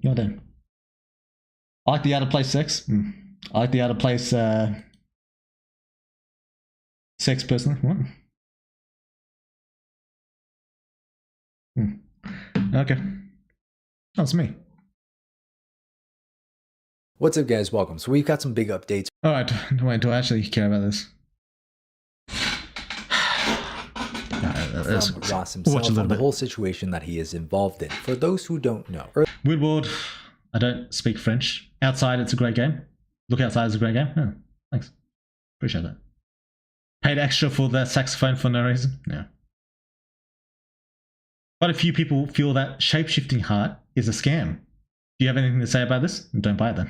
You're done. I like the out of place sex. I like the out of place sex personally. What? Okay. That's me. What's up, guys? Welcome. So we've got some big updates. Alright, wait, do I actually care about this? From Ross himself on the whole situation that he is involved in. For those who don't know, Weird World, I don't speak French. Outside, it's a great game. Look Outside is a great game. Oh, thanks. Appreciate that. Paid extra for the saxophone for no reason? Yeah. Quite a few people feel that shape-shifting heart is a scam. Do you have anything to say about this? Don't buy it then.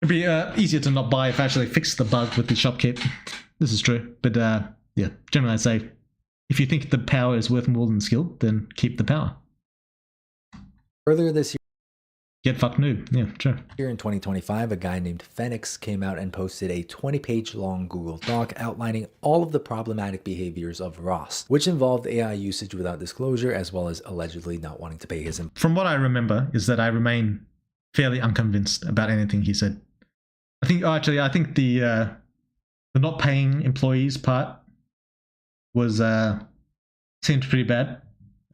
It'd be easier to not buy if I actually fixed the bug with the shopkeep. This is true. But yeah, generally I'd say if you think the power is worth more than skill, then keep the power. earlier this Get fucked noob. Yeah, sure. year in 2025, a guy named Phoenix came out and posted a 20-page long Google Doc outlining all of the problematic behaviors of Ross, which involved AI usage without disclosure, as well as allegedly not wanting to pay his From what I remember is that I remain fairly unconvinced about anything he said. I think the not paying employees part was seemed pretty bad,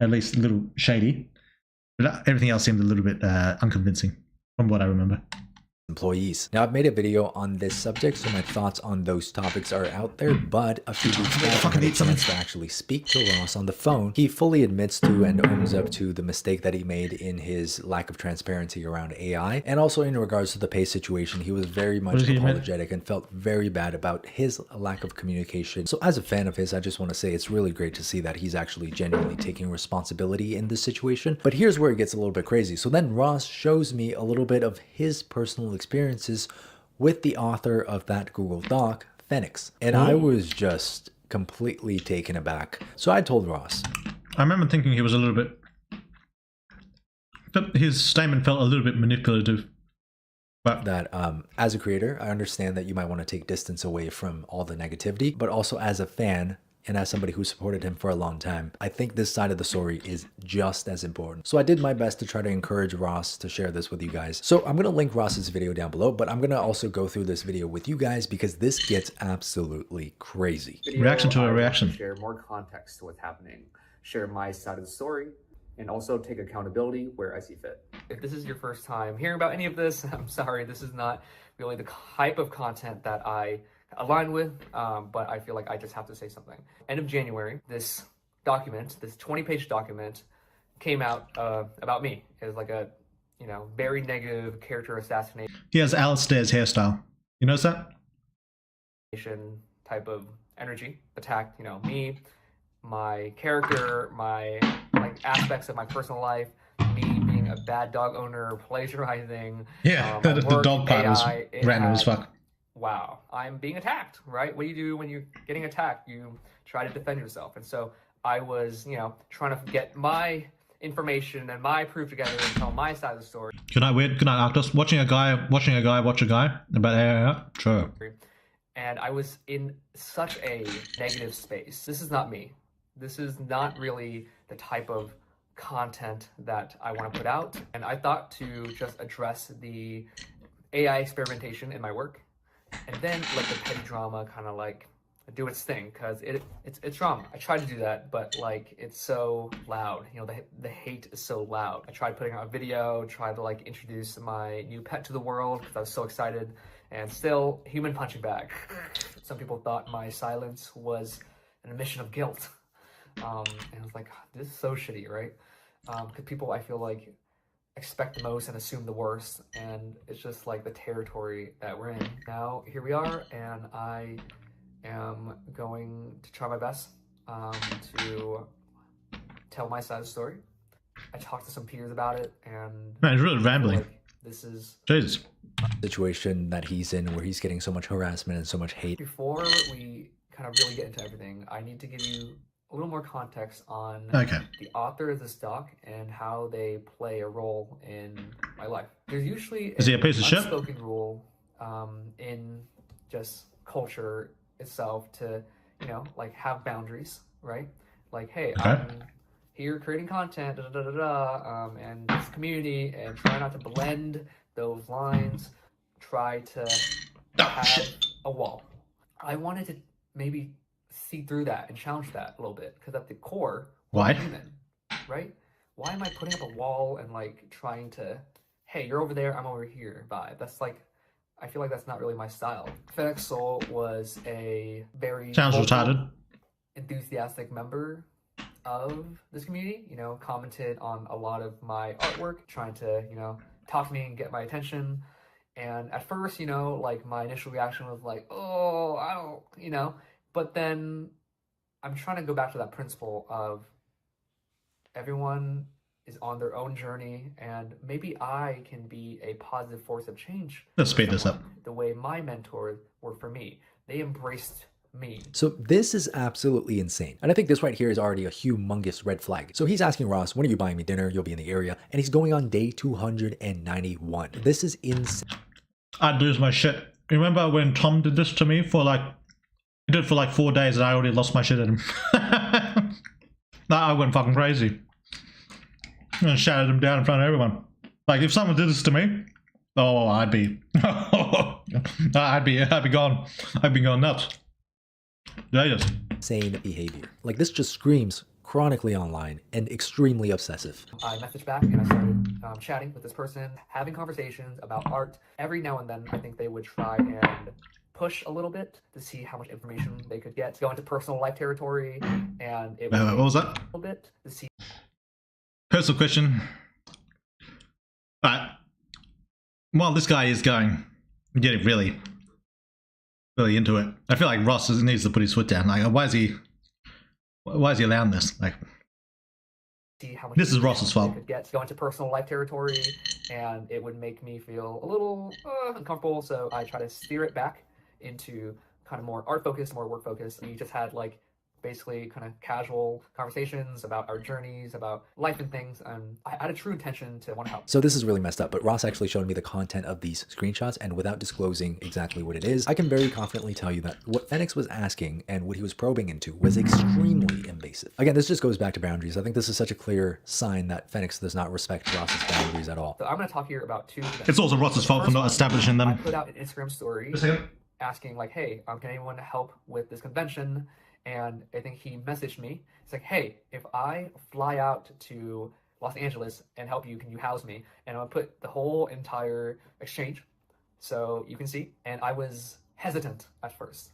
at least a little shady. But everything else seemed a little bit unconvincing from what I remember. employees. Now, I've made a video on this subject, so my thoughts on those topics are out there, but a few weeks back, I had a chance to actually speak to Ross on the phone. He fully admits to and owns up to the mistake that he made in his lack of transparency around AI, and also in regards to the pay situation, he was very much apologetic and felt very bad about his lack of communication. So as a fan of his, I just want to say it's really great to see that he's actually genuinely taking responsibility in this situation. But here's where it gets a little bit crazy. So then Ross shows me a little bit of his personal experiences with the author of that Google Doc, Phoenix. And I was just completely taken aback. So I told Ross. I remember thinking he was a little bit... His statement felt a little bit manipulative. But that as a creator, I understand that you might want to take distance away from all the negativity, but also as a fan, and as somebody who supported him for a long time, I think this side of the story is just as important. So I did my best to try to encourage Ross to share this with you guys. So I'm going to link Ross's video down below, but I'm going to also go through this video with you guys because this gets absolutely crazy. Reaction to a reaction. Share more context to what's happening. Share my side of the story. and also take accountability where I see fit. If this is your first time hearing about any of this, I'm sorry, this is not really the type of content that I align with, but I feel like I just have to say something. End of January, this document, this 20-page document came out about me. It was like a, you know, very negative character assassination He has Alistair's hairstyle. You notice that? type of energy attacked, you know, me, my character, my like aspects of my personal life, me being a bad dog owner, plagiarizing. Yeah, my the work, dog part was AI, it random as had- fuck. Wow, I'm being attacked, right? What do you do when you're getting attacked? You try to defend yourself. And so I was, you know, trying to get my information and my proof together and tell my side of the story. Good night, Arctos. Watching a guy watch a guy about AI. True. And I was in such a negative space. This is not me. This is not really the type of content that I want to put out. And I thought to just address the AI experimentation in my work and then let the petty drama kind of like do its thing, because it's drama. I tried to do that, but like it's so loud. You know, the hate is so loud. I tried putting out a video, tried to like introduce my new pet to the world because I was so excited, and still human punching bag. Some people thought my silence was an admission of guilt, and I was like, this is so shitty, right? Because people, I feel like, expect the most and assume the worst, and it's just like the territory that we're in. Now here we are, and I am going to try my best to tell my side of the story. I talked to some peers about it, and Man, it's really rambling. like this is Jesus. Situation that he's in where he's getting so much harassment and so much hate. before we kind of really get into everything, I need to give you a little more context on Okay. the author of this doc and how they play a role in my life. There's usually Is he a piece of shit? unspoken rule in just culture itself to, you know, like have boundaries, right? Like, hey, Okay. I'm here creating content, and this community, and try not to blend those lines. Try to Oh, have shit. a wall. I wanted to maybe see through that and challenge that a little bit, because at the core, we're Why? human, right? Why am I putting up a wall and like trying to, hey, you're over there, I'm over here vibe? That's like, I feel like that's not really my style. Fennec Soul was a very Sounds vocal, retarded. enthusiastic member of this community, you know, commented on a lot of my artwork, trying to, you know, talk to me and get my attention. And at first, you know, like my initial reaction was like, oh, I don't, you know, but then I'm trying to go back to that principle of everyone is on their own journey, and maybe I can be a positive force of change. Let's for speed this up. someone, the way my mentors were for me. They embraced me. So this is absolutely insane. And I think this right here is already a humongous red flag. So he's asking Ross, when are you buying me dinner? You'll be in the area. And he's going on day 291. This is insane. I'd lose my shit. Remember when Tom did this to me for like, he did it for like 4 days and I already lost my shit at him. I went fucking crazy. And shouted him down in front of everyone. Like if someone did this to me, oh, I'd be gone. I'd be going nuts. Jesus. Insane behavior. Like this just screams chronically online and extremely obsessive. I messaged back and I started chatting with this person, having conversations about art. Every now and then, I think they would try and push a little bit to see how much information they could get, to go into personal life territory, and it Wait, what was that? a little bit to see. Personal question. Alright. While this guy is getting really into it, I feel like Ross needs to put his foot down. Like, why is he allowing this? Like, See how much this is information Ross's they fault. could get, to go into personal life territory, and it would make me feel a little uncomfortable. So I try to steer it back into kind of more art focused, more work focused. We just had like basically kind of casual conversations about our journeys, about life and things. And I had a true intention to want to help. So this is really messed up, but Ross actually showed me the content of these screenshots, and without disclosing exactly what it is, I can very confidently tell you that what Phoenix was asking and what he was probing into was extremely invasive. Again, this just goes back to boundaries. I think this is such a clear sign that Phoenix does not respect Ross's boundaries at all. So I'm going to talk here about two things. It's also Ross's fault for not establishing I them. put out an Instagram story Just a second. asking like, hey, can anyone help with this convention? And I think he messaged me. It's like, hey, if I fly out to Los Angeles and help you. Can you house me? And I'm gonna put the whole entire exchange so you can see. And I was hesitant at first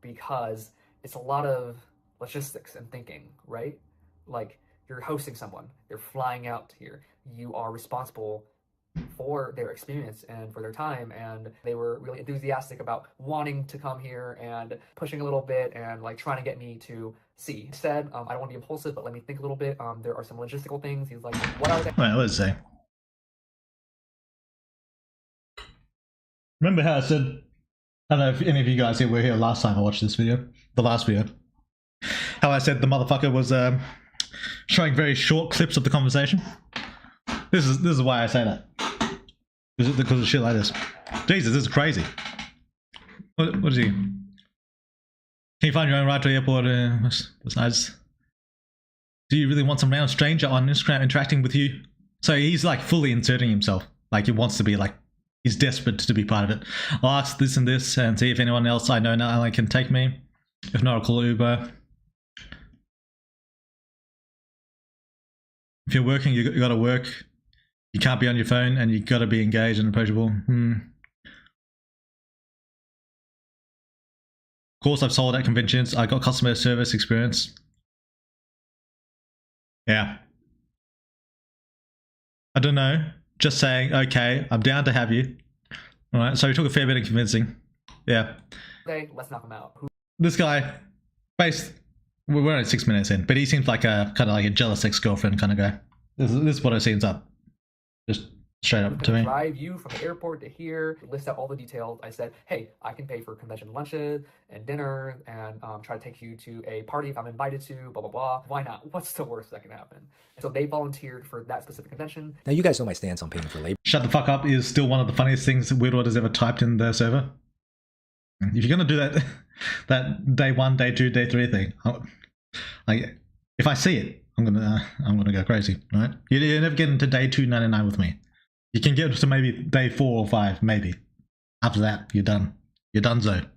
because it's a lot of logistics and thinking, right? Like, you're hosting someone, they're flying out here, you are responsible for their experience and for their time, and they were really enthusiastic about wanting to come here and pushing a little bit and like trying to get me to see. He said, I don't want to be impulsive, but let me think a little bit. There are some logistical things. He's like, what are they? Wait, what did it say? Remember how I said, I don't know if any of you guys here were here last time I watched this video, the last video, how I said the motherfucker was showing very short clips of the conversation. This is why I say that. Because of shit like this. Jesus, this is crazy. What is he? Can you find your own ride to the airport? Besides, do you really want some random stranger on Instagram interacting with you? So he's like fully inserting himself. Like he wants to be like, he's desperate to be part of it. I'll ask this and this and see if anyone else I know now can take me. If not, I'll call Uber. If you're working, you gotta work. You can't be on your phone and you gotta be engaged and approachable. Of course, I've sold at conventions. I got customer service experience. Yeah. I don't know. Just saying, okay, I'm down to have you. All right, so we took a fair bit of convincing. Yeah. Okay, let's knock them out. This guy, we're only 6 minutes in, but he seems like a kind of like a jealous ex-girlfriend kind of guy. This is what it seems up. Just straight up to me. Drive you from the airport to here, list out all the details. I said, hey, I can pay for convention lunches and dinner and try to take you to a party if I'm invited to, blah, blah, blah. Why not? What's the worst that can happen? And so they volunteered for that specific convention. Now, you guys know my stance on paying for labor. Shut the fuck up is still one of the funniest things Weirdword has ever typed in the server. If you're gonna do that, that day 1, day 2, day 3 thing, like if I see it, I'm gonna go crazy, right? You never get into day 299 with me. You can get to maybe day 4 or 5, maybe. After that, you're done. You're donezo.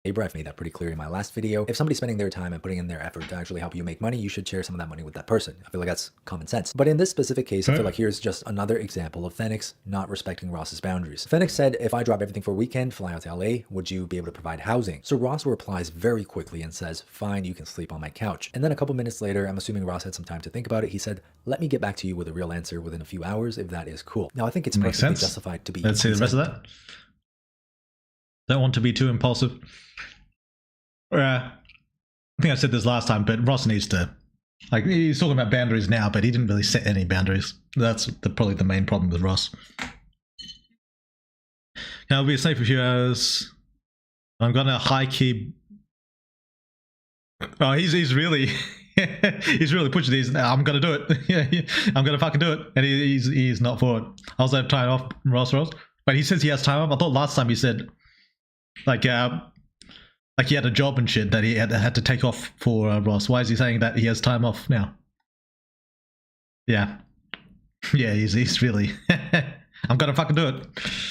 I've made that pretty clear in my last video. If somebody's spending their time and putting in their effort to actually help you make money, you should share some of that money with that person. I feel like that's common sense. But in this specific case, I feel like here's just another example of Phoenix not respecting Ross's boundaries. Phoenix said, if I drop everything for a weekend, fly out to LA, would you be able to provide housing? So Ross replies very quickly and says, fine, you can sleep on my couch. And then a couple minutes later, I'm assuming Ross had some time to think about it, he said, let me get back to you with a real answer within a few hours if that is cool. Now, I think it's perfectly justified to be. Let's see the rest of that. Don't want to be too impulsive. I think I said this last time, but Ross needs to, like, he's talking about boundaries now, but he didn't really set any boundaries. That's probably the main problem with Ross. I'll be asleep for a few hours. I'm gonna high key. Oh, he's really, he's really pushing these. I'm gonna do it. I'm gonna fucking do it, and he's not for it. I was like time off Ross, but he says he has time off. I thought last time he said, like he had a job and shit that he had to take off for Ross. Why is he saying that he has time off now? Yeah, he's really. I'm gonna fucking do it.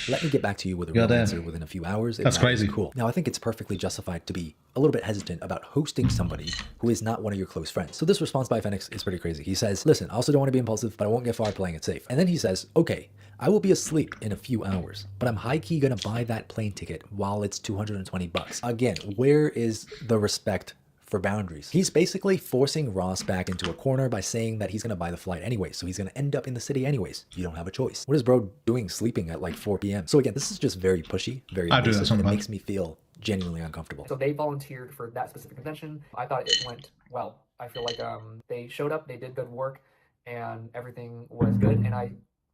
Let me get back to you with a real answer within a few hours. That's crazy. Cool. Now, I think it's perfectly justified to be a little bit hesitant about hosting somebody who is not one of your close friends. So this response by Phoenix is pretty crazy. He says, listen, I also don't want to be impulsive, but I won't get far playing it safe. And then he says, okay, I will be asleep in a few hours, but I'm high-key gonna buy that plane ticket while it's $220. Again, where is the respect for boundaries? He's basically forcing Ross back into a corner by saying that he's going to buy the flight anyway, so he's going to end up in the city anyways. You don't have a choice. What is bro doing sleeping at like 4 p.m.? So again, this is just very pushy, very abusive, and it makes me feel genuinely uncomfortable. So they volunteered for that specific convention. I thought it went well. I feel like they showed up, they did good work, and everything was good, and I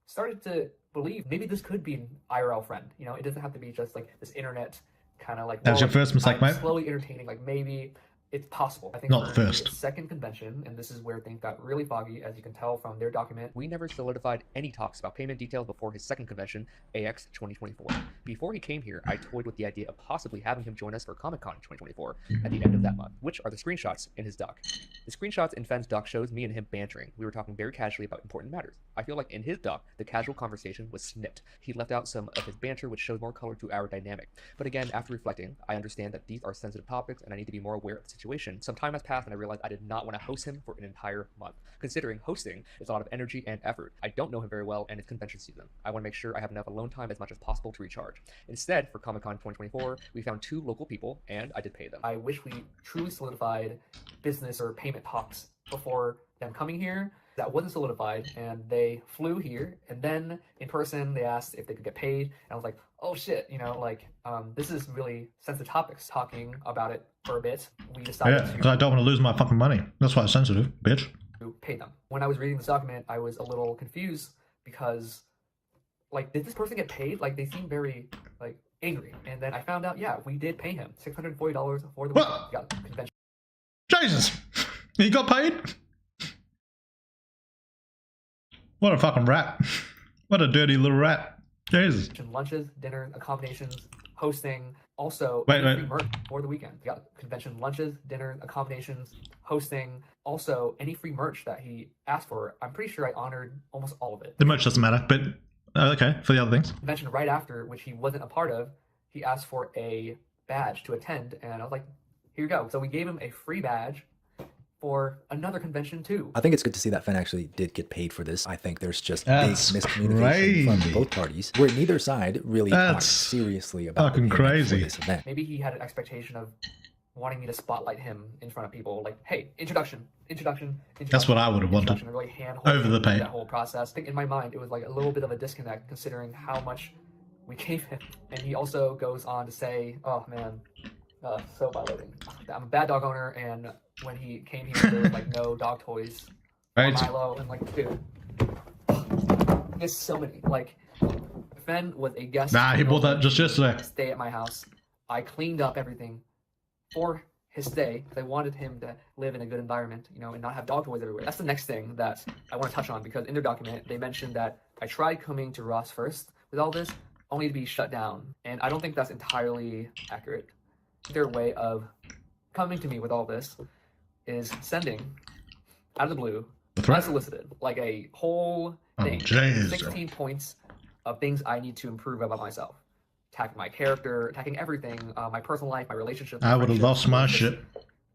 started to believe maybe this could be an IRL friend. You know, it doesn't have to be just like this internet kind of like, that's your first mistake, mate. Slowly entertaining, like maybe it's possible. I think not first. Second convention, and this is where things got really foggy, as you can tell from their document. We never solidified any talks about payment details before his second convention, AX 2024. Before he came here, I toyed with the idea of possibly having him join us for Comic-Con 2024 at the end of that month, which are the screenshots in his doc. The screenshots in Fenn's doc shows me and him bantering. We were talking very casually about important matters. I feel like in his doc, the casual conversation was snipped. He left out some of his banter, which showed more color to our dynamic. But again, after reflecting, I understand that these are sensitive topics and I need to be more aware of the situation situation, some time has passed and I realized I did not want to host him for an entire month, considering hosting is a lot of energy and effort. I don't know him very well and it's convention season. I want to make sure I have enough alone time as much as possible to recharge. Instead, for Comic-Con 2024, we found 2 local people and I did pay them. I wish we truly solidified business or payment talks before them coming here. That wasn't solidified, and they flew here, and then in person they asked if they could get paid, and I was like, oh shit, you know, like, this is really sensitive topics. Talking about it for a bit, we decided Yeah, because I don't want to lose my fucking money. That's why it's sensitive, bitch. to pay them. When I was reading this document, I was a little confused because, like, did this person get paid? Like, they seemed very, like, angry, and then I found out, yeah, we did pay him $640 for the weekend. What? We got convention. Jesus! He got paid? What a fucking rat. What a dirty little rat. Jesus. Lunches, dinners, accommodations, hosting, also Wait. free merch for the weekend. We got convention lunches, dinners, accommodations, hosting, also any free merch that he asked for. I'm pretty sure I honored almost all of it. The merch doesn't matter, but okay, for the other things. Convention right after, which he wasn't a part of, he asked for a badge to attend, and I was like, here you go. So we gave him a free badge for another convention too. I think it's good to see that Fen actually did get paid for this. I think there's just That's big miscommunication from crazy. both parties, where neither side really talked That's seriously about fucking the payment crazy. for this event. Maybe he had an expectation of wanting me to spotlight him in front of people, like, hey, introduction. That's what I would have wanted. Really hand Over the pay. that whole process. I think in my mind it was like a little bit of a disconnect considering how much we gave him. And he also goes on to say, oh man, so violating. I'm a bad dog owner, and when he came here there was like no dog toys or Right. Milo, and like, dude, there's so many. Like, Fen was a guest. Nah, he bought that just yesterday. Stay at my house. I cleaned up everything for his stay because I wanted him to live in a good environment, you know, and not have dog toys everywhere. That's the next thing that I want to touch on, because in their document they mentioned that I tried coming to Ross first with all this, only to be shut down, and I don't think that's entirely accurate. Their way of coming to me with all this is sending out of the blue, unsolicited, like a whole thing, jeez. 16 points of things I need to improve about myself. Attacking my character, attacking everything, my personal life, my relationships. I would have lost my shit.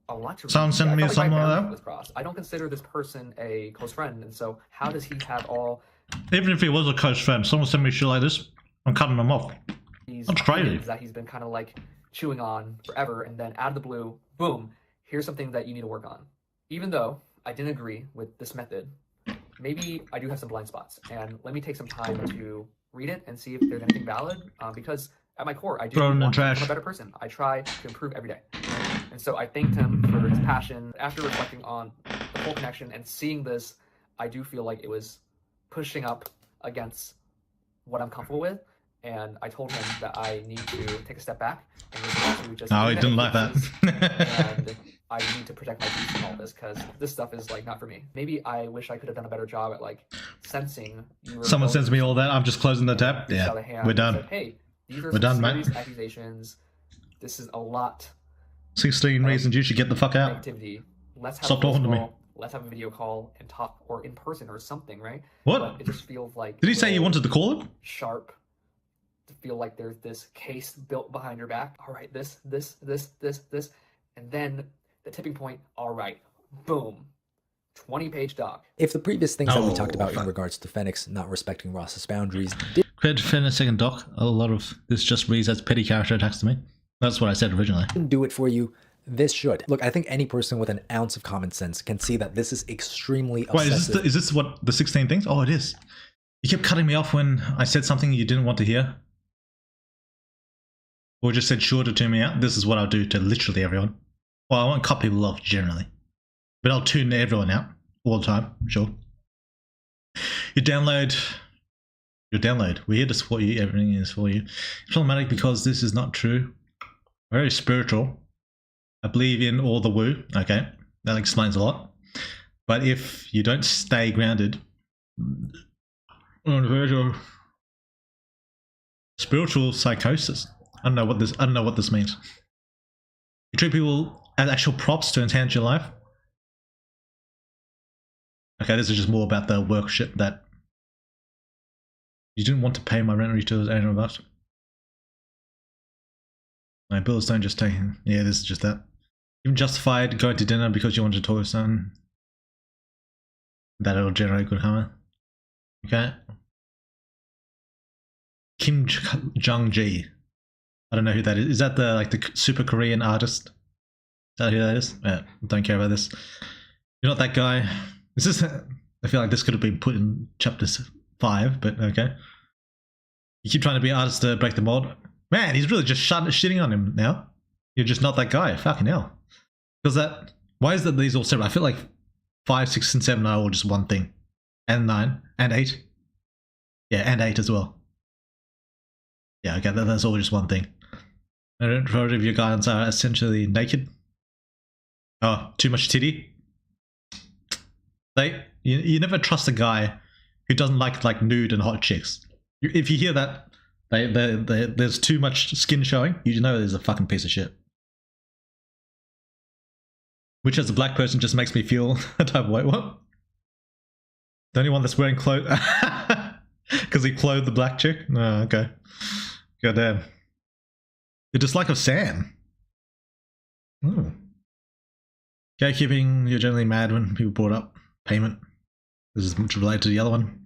A lot to Someone send me something like that. was crossed. I don't consider this person a close friend, and so how does he have all Even if he was a close friend, someone send me shit like this, I'm cutting them off. these That's crazy. opinions that he's been kind of like chewing on forever, and then out of the blue, boom, here's something that you need to work on. Even though I didn't agree with this method, maybe I do have some blind spots, and let me take some time to read it and see if there's anything valid, because at my core, I do Throw it in the want to trash. become a better person. I try to improve every day. And so I thanked him for his passion. After reflecting on the whole connection and seeing this, I do feel like it was pushing up against what I'm comfortable with. And I told him that I need to take a step back and listen to just No, he didn't like that. and I need to protect my peace in all this, because this stuff is like not for me. Maybe I wish I could have done a better job at like sensing. Someone sends me all that, I'm just closing the tab. Yeah, we're done. Said, hey, these are We're done, serious mate. accusations. This is a lot 16 reasons you should get the fuck of out. activity. Let's have Stop a phone talking to me. call, let's have a video call and talk, or in person or something, right? What? But it just feels like. Did he say you wanted to call him? Sharp. To feel like there's this case built behind your back. All right, this, and then the tipping point. All right, boom, 20-page doc. If the previous things that we Oh, talked about in fuck. regards to Phoenix not respecting Ross's boundaries did Credit for a second, Doc. A lot of this just reads as petty character attacks to me. That's what I said originally. do it for you, this should. Look, I think any person with an ounce of common sense can see that this is extremely Wait, obsessive. is this what the 16 things? Oh, it is. You kept cutting me off when I said something you didn't want to hear. Or just said sure to tune me out. This is what I'll do to literally everyone. Well, I won't cut people off generally. But I'll tune everyone out all the time, sure. Your download. We're here to support you. Everything is for you. It's problematic because this is not true. Very spiritual. I believe in all the woo. Okay, that explains a lot. But if you don't stay grounded on the verge of spiritual psychosis, I don't know what this means. You treat people as actual props to enhance your life. Okay, this is just more about the work shit that you didn't want to pay my rent or utilities, $800. My bills don't just take. Yeah, this is just that. You justified going to dinner because you wanted to talk to someone. That it'll generate good karma. Okay. Kim Jong-ji. I don't know who that is. Is that the super Korean artist? Is that who that is? Yeah, don't care about this. You're not that guy. This is. I feel like this could have been put in chapter 5, but okay. You keep trying to be an artist to break the mold. Man, he's really just shitting on him now. You're just not that guy. Fucking hell. Because that. Why is that these all separate? I feel like 5, 6, and 7 are all just one thing. And 9. And 8. Yeah, and 8 as well. Yeah, okay, that's all just one thing. The majority of your guys are essentially naked. Oh, too much titty? You never trust a guy who doesn't like nude and hot chicks. If you hear that there's too much skin showing, you know there's a fucking piece of shit. Which as a black person just makes me feel a type of, wait, what? The only one that's wearing clothes because he clothed the black chick? Oh, okay. Goddamn. Your dislike of Sam. Oh. Gatekeeping, you're generally mad when people brought up payment. This is related to the other one.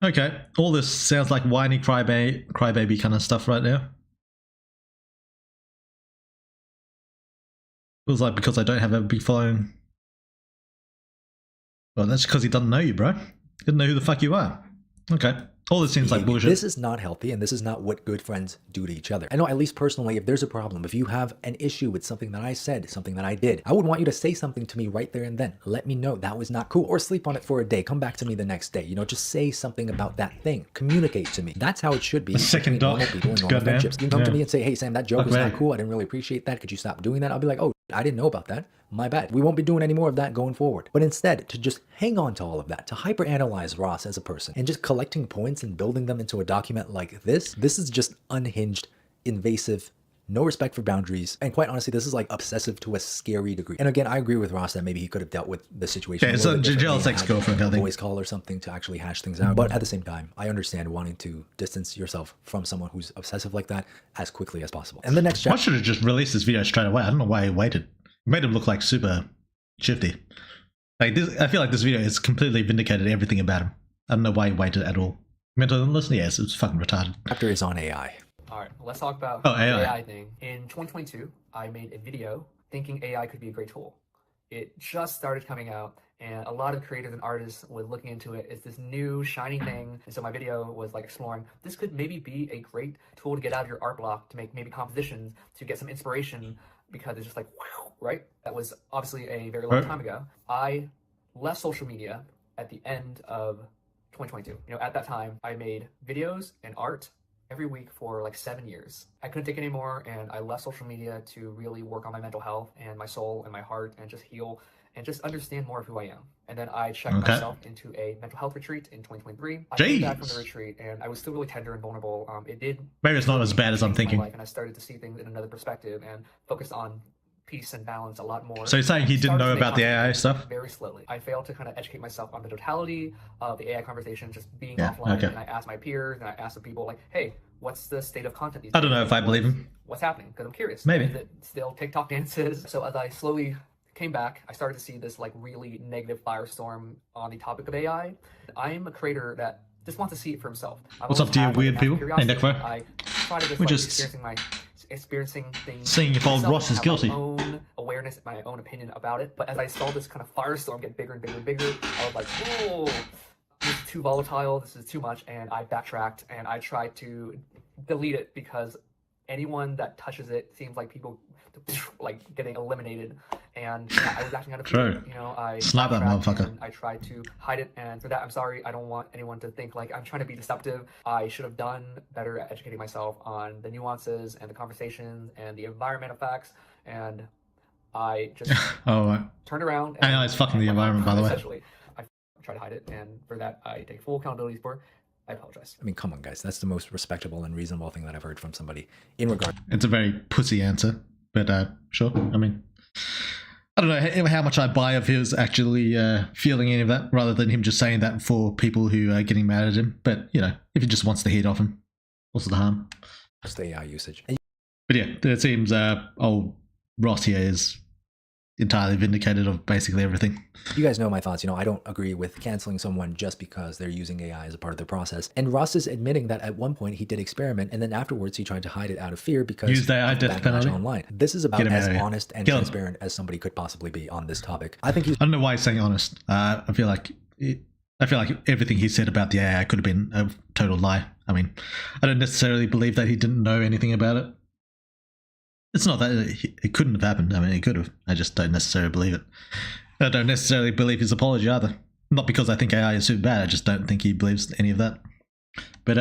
Okay, all this sounds like whiny crybaby kind of stuff right now. Feels like because I don't have a big following. Well, that's because he doesn't know you, bro. He doesn't know who the fuck you are. Okay. All this seems like bullshit. This is not healthy, and this is not what good friends do to each other. I know, at least personally, if there's a problem, if you have an issue with something that I said, something that I did, I would want you to say something to me right there and then. Let me know that was not cool, or sleep on it for a day. Come back to me the next day. You know, just say something about that thing. Communicate to me. That's how it should be. Second dog. Normal people and normal friendships. You can come to me and say, hey, Sam, that joke was not cool. I didn't really appreciate that. Could you stop doing that? I'll be like, oh, I didn't know about that. My bad. We won't be doing any more of that going forward. But instead, to just hang on to all of that, to hyperanalyze Ross as a person, and just collecting points and building them into a document like this is just unhinged, invasive, no respect for boundaries, and quite honestly, this is like obsessive to a scary degree. And again, I agree with Ross that maybe he could have dealt with the situation. Yeah, it's a jealous ex-girlfriend, I think. Voice call or something to actually hash things out. But at the same time, I understand wanting to distance yourself from someone who's obsessive like that as quickly as possible. And the next chapter, I should have just released this video straight away. I don't know why he waited. It made him look like super shifty. Like this, I feel like this video has completely vindicated everything about him. I don't know why he waited at all. Mental illness? Yes, it's fucking retarded. chapter is on AI. All right, let's talk about the AI. AI thing. In 2022, I made a video thinking AI could be a great tool. It just started coming out, and a lot of creators and artists were looking into it. It's this new shiny thing, and so my video was like exploring this could maybe be a great tool to get out of your art block, to make maybe compositions, to get some inspiration, because it's just like wow, right? That was obviously a very long time ago. I left social media at the end of 2022. You know, at that time, I made videos and art every week for like 7 years. I couldn't take it anymore, and I left social media to really work on my mental health and my soul and my heart and just heal and just understand more of who I am. And then I checked myself into a mental health retreat in 2023. I came back from the retreat, and I was still really tender and vulnerable. It did. Maybe it's not as bad as I'm thinking. And I started to see things in another perspective and focus on peace and balance a lot more. So you're saying he didn't know about the AI stuff? Very slowly. I failed to kind of educate myself on the totality of the AI conversation, just being offline. And I asked my peers and I asked the people like, hey, what's the state of content these days? I don't know if I believe him. What's happening? Because I'm curious. Maybe. Is it still TikTok dances? So as I slowly came back, I started to see this like really negative firestorm on the topic of AI. I'm a creator that just wants to see it for himself. What's up to you weird people? Hey, Nick, I try to just experiencing things, seeing if old Ross is guilty. My own awareness, my own opinion about it. But as I saw this kind of firestorm get bigger and bigger and bigger, I was like, whoa, this is too volatile, this is too much, and I backtracked and I tried to delete it because anyone that touches it seems like people like getting eliminated, and I was acting out of fear. You know, I slap that motherfucker. I tried to hide it, and for that I'm sorry. I don't want anyone to think like I'm trying to be deceptive. I should have done better at educating myself on the nuances and the conversations and the environment effects, and I just turned around. I know it's fucking the environment, by the way. Essentially, I try to hide it, and for that I take full accountability for. I apologize. I mean, come on, guys. That's the most respectable and reasonable thing that I've heard from somebody in regard. It's a very pussy answer, but sure. I mean, I don't know how much I buy of his actually feeling any of that, rather than him just saying that for people who are getting mad at him. But, you know, if he just wants to hit off him, what's the harm? Just AI usage. But yeah, it seems old Ross here is entirely vindicated of basically everything. You guys know my thoughts. I don't agree with canceling someone just because they're using AI as a part of their process. And Ross is admitting that at one point he did experiment, and then afterwards he tried to hide it out of fear because Use the AI of the death backlash penalty. online. This is about Get him as out of here. honest and Kill him. transparent as somebody could possibly be on this topic. I think he's I don't know why he's saying honest. I feel like everything he said about the AI could have been a total lie. I mean, I don't necessarily believe that he didn't know anything about it. It's not that it couldn't have happened. I mean, it could have. I just don't necessarily believe it. I don't necessarily believe his apology either. Not because I think AI is super bad. I just don't think he believes any of that. But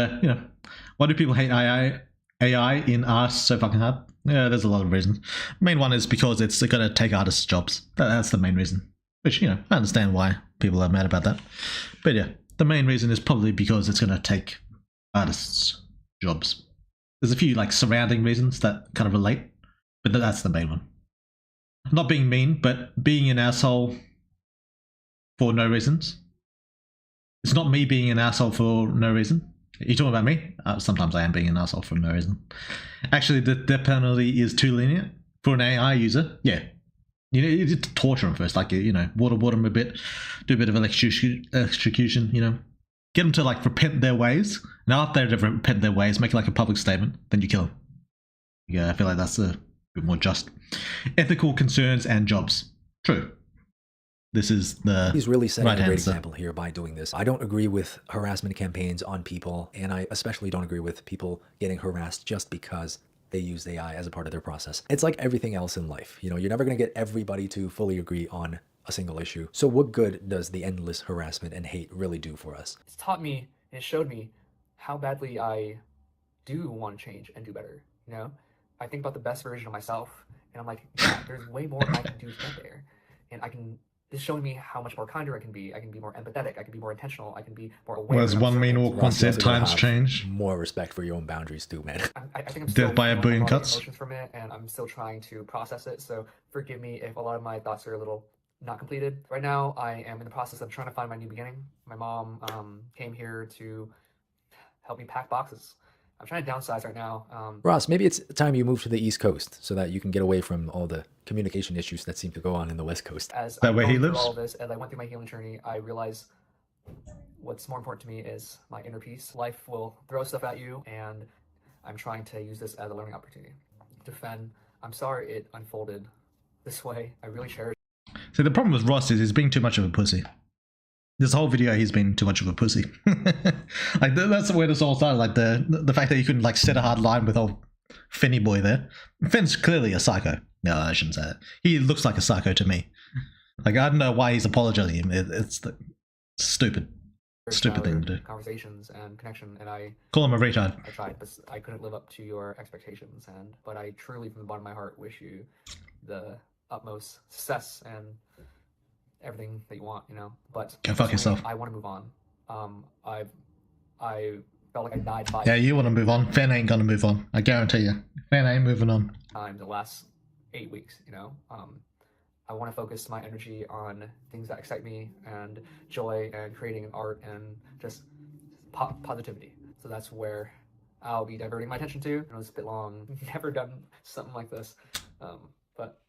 why do people hate AI in art so fucking hard? Yeah, there's a lot of reasons. Main one is because it's going to take artists' jobs. That's the main reason. Which, I understand why people are mad about that. But yeah, the main reason is probably because it's going to take artists' jobs. There's a few surrounding reasons that kind of relate, but that's the main one. Not being mean, but being an asshole for no reasons. It's not me being an asshole for no reason. Are you talking about me? Sometimes I am being an asshole for no reason. Actually, the death penalty is too lenient for an AI user. Yeah. You need to torture them first, waterboard them a bit, do a bit of electrocution, get them to repent their ways, and after they repent their ways, make a public statement, then you kill them. Yeah, I feel like that's a bit more just. Ethical concerns and jobs. True. This is he's really setting right a great answer. example here by doing this. I don't agree with harassment campaigns on people, and I especially don't agree with people getting harassed just because they use AI as a part of their process. It's like everything else in life. You're never going to get everybody to fully agree on a single issue. So what good does the endless harassment and hate really do for us? It's taught me and it showed me how badly I do want to change and do better. I think about the best version of myself, and I'm like, yeah, there's way more I can do to get there, and it's showing me how much more kinder I can be. I can be more empathetic. I can be more intentional. I can be more aware. Well, as one mean or one said, times change. More respect for your own boundaries too, man. I think I'm still Death by a billion cuts. Emotions from it, and I'm still trying to process it. So forgive me if a lot of my thoughts are a little not completed. Right now, I am in the process of trying to find my new beginning. My mom came here to help me pack boxes. I'm trying to downsize right now. Ross, maybe it's time you move to the East Coast so that you can get away from all the communication issues that seem to go on in the West Coast. As that way he lives. All this, as I went through my healing journey, I realized what's more important to me is my inner peace. Life will throw stuff at you, and I'm trying to use this as a learning opportunity. Defend. I'm sorry it unfolded this way. I really cherish. So the problem with Ross is he's being too much of a pussy. This whole video, he's been too much of a pussy. That's where this all started. The fact that you couldn't set a hard line with old Fenny boy there. Fenn's clearly a psycho. No, I shouldn't say that. He looks like a psycho to me. I don't know why he's apologizing. It's stupid thing to do. Conversations and connection, and I call him a retard. I tried, but I couldn't live up to your expectations, but I truly, from the bottom of my heart, wish you the utmost success and everything that you want, but go fuck yourself. I want to move on. I felt like I died 5 Yeah, you want to move on. Fen ain't gonna move on. I guarantee you. Fen ain't moving on. times the last 8 weeks, I want to focus my energy on things that excite me and joy and creating art and just positivity. So that's where I'll be diverting my attention to. It's a bit long. Never done something like this, but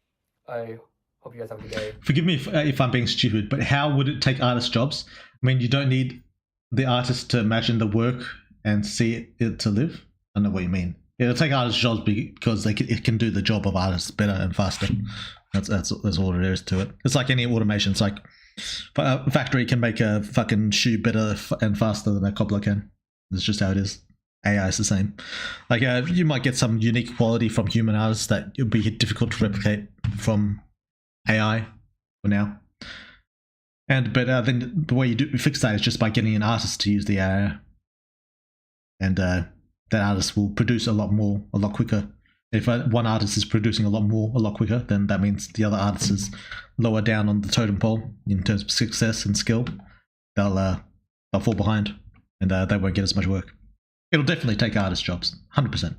I hope you guys have a good day. Forgive me if I'm being stupid, but how would it take artists' jobs? I mean, you don't need the artist to imagine the work and see it to live. I don't know what you mean. It'll take artists' jobs because it can do the job of artists better and faster. That's all there is to it. It's like any automation. It's like a factory can make a fucking shoe better and faster than a cobbler can. It's just how it is. AI is the same. You might get some unique quality from human artists that it'll be difficult to replicate from AI for now. But then the way you fix that is just by getting an artist to use the AI, and that artist will produce a lot more, a lot quicker. If one artist is producing a lot more, a lot quicker, then that means the other artist is lower down on the totem pole in terms of success and skill. They'll fall behind, and they won't get as much work. It'll definitely take artist jobs, 100%.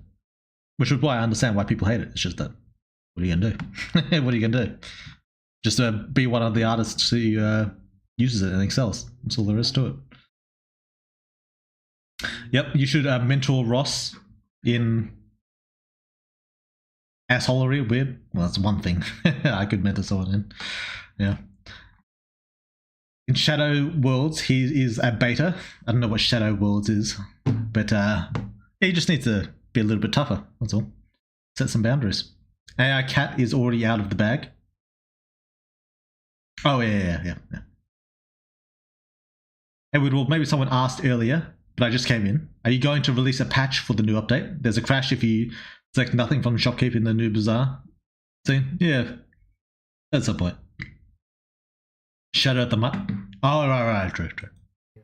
Which is why I understand why people hate it. It's just that, what are you gonna do? What are you gonna do? Just be one of the artists who uses it and excels. That's all there is to it. Yep, you should mentor Ross in assholery weird. Well, that's one thing I could mentor someone in. Yeah. In Shadow Worlds, he is a beta. I don't know what Shadow Worlds is, but he just needs to be a little bit tougher. That's all. Set some boundaries. AI Cat is already out of the bag. Oh yeah. Edward, well, maybe someone asked earlier, but I just came in. Are you going to release a patch for the new update? There's a crash if you select nothing from Shopkeep in the new Bazaar scene. Yeah, that's the point. Shadow at the Mutt. Oh, right, true.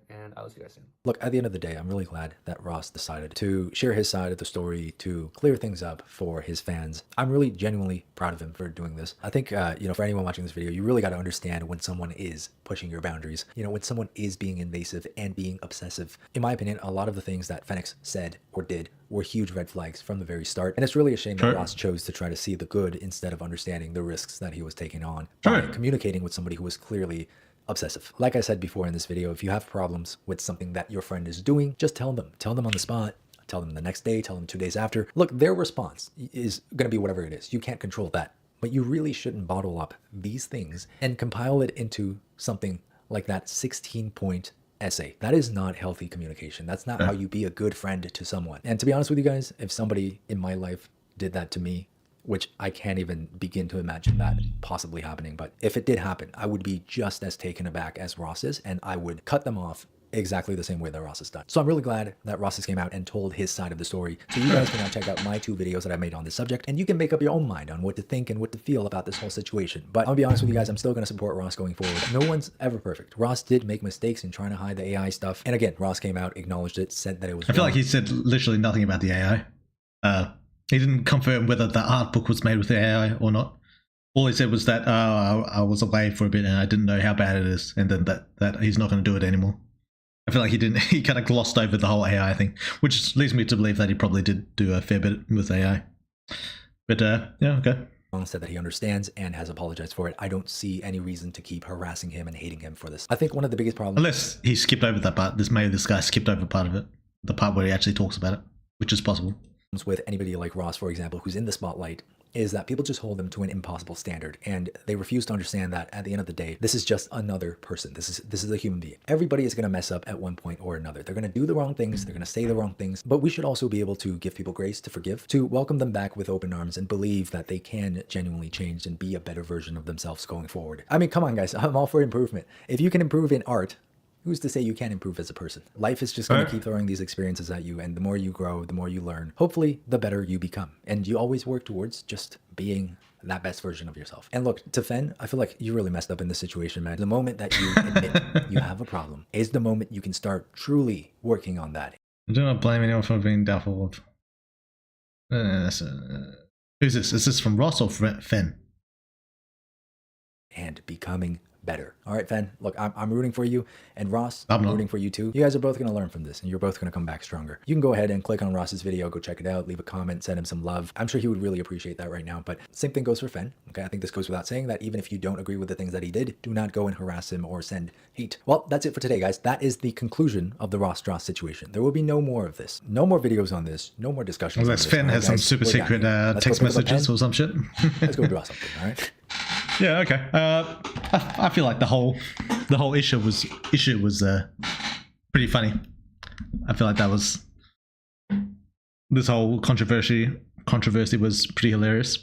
And I'll see you guys soon. Look, at the end of the day, I'm really glad that Ross decided to share his side of the story, to clear things up for his fans. I'm really genuinely proud of him for doing this. I think, for anyone watching this video, you really got to understand when someone is pushing your boundaries, when someone is being invasive and being obsessive. In my opinion, a lot of the things that Phoenix said or did were huge red flags from the very start. And it's really a shame that Ross chose to try to see the good instead of understanding the risks that he was taking on by communicating with somebody who was clearly obsessive. Like I said before in this video, if you have problems with something that your friend is doing, just tell them. Tell them on the spot. Tell them the next day. Tell them 2 days after. Look, their response is going to be whatever it is. You can't control that. But you really shouldn't bottle up these things and compile it into something like that 16-point essay. That is not healthy communication. That's not how you be a good friend to someone. And to be honest with you guys, if somebody in my life did that to me, which I can't even begin to imagine that possibly happening, but if it did happen, I would be just as taken aback as Ross is, and I would cut them off exactly the same way that Ross has done. So I'm really glad that Ross has came out and told his side of the story. So you guys can now check out my 2 videos that I made on this subject, and you can make up your own mind on what to think and what to feel about this whole situation. But I'll be honest with you guys, I'm still going to support Ross going forward. No one's ever perfect. Ross did make mistakes in trying to hide the AI stuff. And again, Ross came out, acknowledged it, said that it was I feel like he said literally nothing about the AI. He didn't confirm whether the art book was made with the AI or not. All he said was that I was away for a bit and I didn't know how bad it is, and then that he's not going to do it anymore. I feel like he kind of glossed over the whole AI thing, which leads me to believe that he probably did do a fair bit with AI. But yeah, okay. Said that he understands and has apologized for it. I don't see any reason to keep harassing him and hating him for this. I think one of the biggest problems, unless he skipped over that part, this guy skipped over part of it, the part where he actually talks about it, which is possible. With anybody like Ross, for example, who's in the spotlight, is that people just hold them to an impossible standard, and they refuse to understand that at the end of the day, this is just another person. This is a human being. Everybody is going to mess up at one point or another. They're going to do the wrong things. They're going to say the wrong things, but we should also be able to give people grace, to forgive, to welcome them back with open arms, and believe that they can genuinely change and be a better version of themselves going forward. I mean, come on, guys. I'm all for improvement. If you can improve in art, who's to say you can't improve as a person? Life is just going to keep throwing these experiences at you, and the more you grow, the more you learn, hopefully the better you become. And you always work towards just being that best version of yourself. And look, to Fen, I feel like you really messed up in this situation, man. The moment that you admit you have a problem is the moment you can start truly working on that. I do not blame anyone for being doubtful of... who's this? Is this from Ross or Fen? And becoming better. All right, Fen, look, I'm rooting for you, and Ross, I'm rooting for you too. You guys are both going to learn from this, and you're both going to come back stronger. You can go ahead and click on Ross's video, go check it out, leave a comment, send him some love. I'm sure he would really appreciate that right now, but same thing goes for Fen. Okay, I think this goes without saying that even if you don't agree with the things that he did, do not go and harass him or send hate. Well, that's it for today, guys. That is the conclusion of the Ross Dross situation. There will be no more of this. No more videos on this. No more discussions. Unless Fen has some super secret text messages or some shit. Let's go draw something, all right? Yeah, okay. I feel like the whole issue was pretty funny. I feel like this whole controversy was pretty hilarious.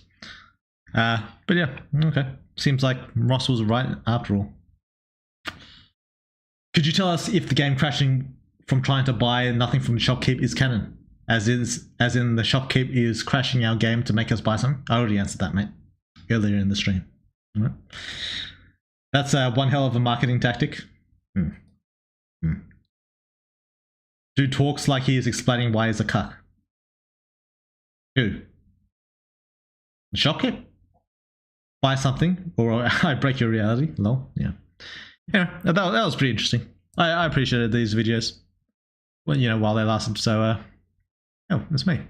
But yeah, okay. Seems like Ross was right after all. Could you tell us if the game crashing from trying to buy nothing from the shopkeep is canon? As in the shopkeep is crashing our game to make us buy something? I already answered that, mate, earlier in the stream. All right. That's one hell of a marketing tactic. Dude talks like he is explaining why he's a cuck. Who? The shopkeep? Buy something or I break your reality. Lol. Yeah. Yeah, that was pretty interesting. I appreciated these videos. Well, while they lasted. So, oh, that's me.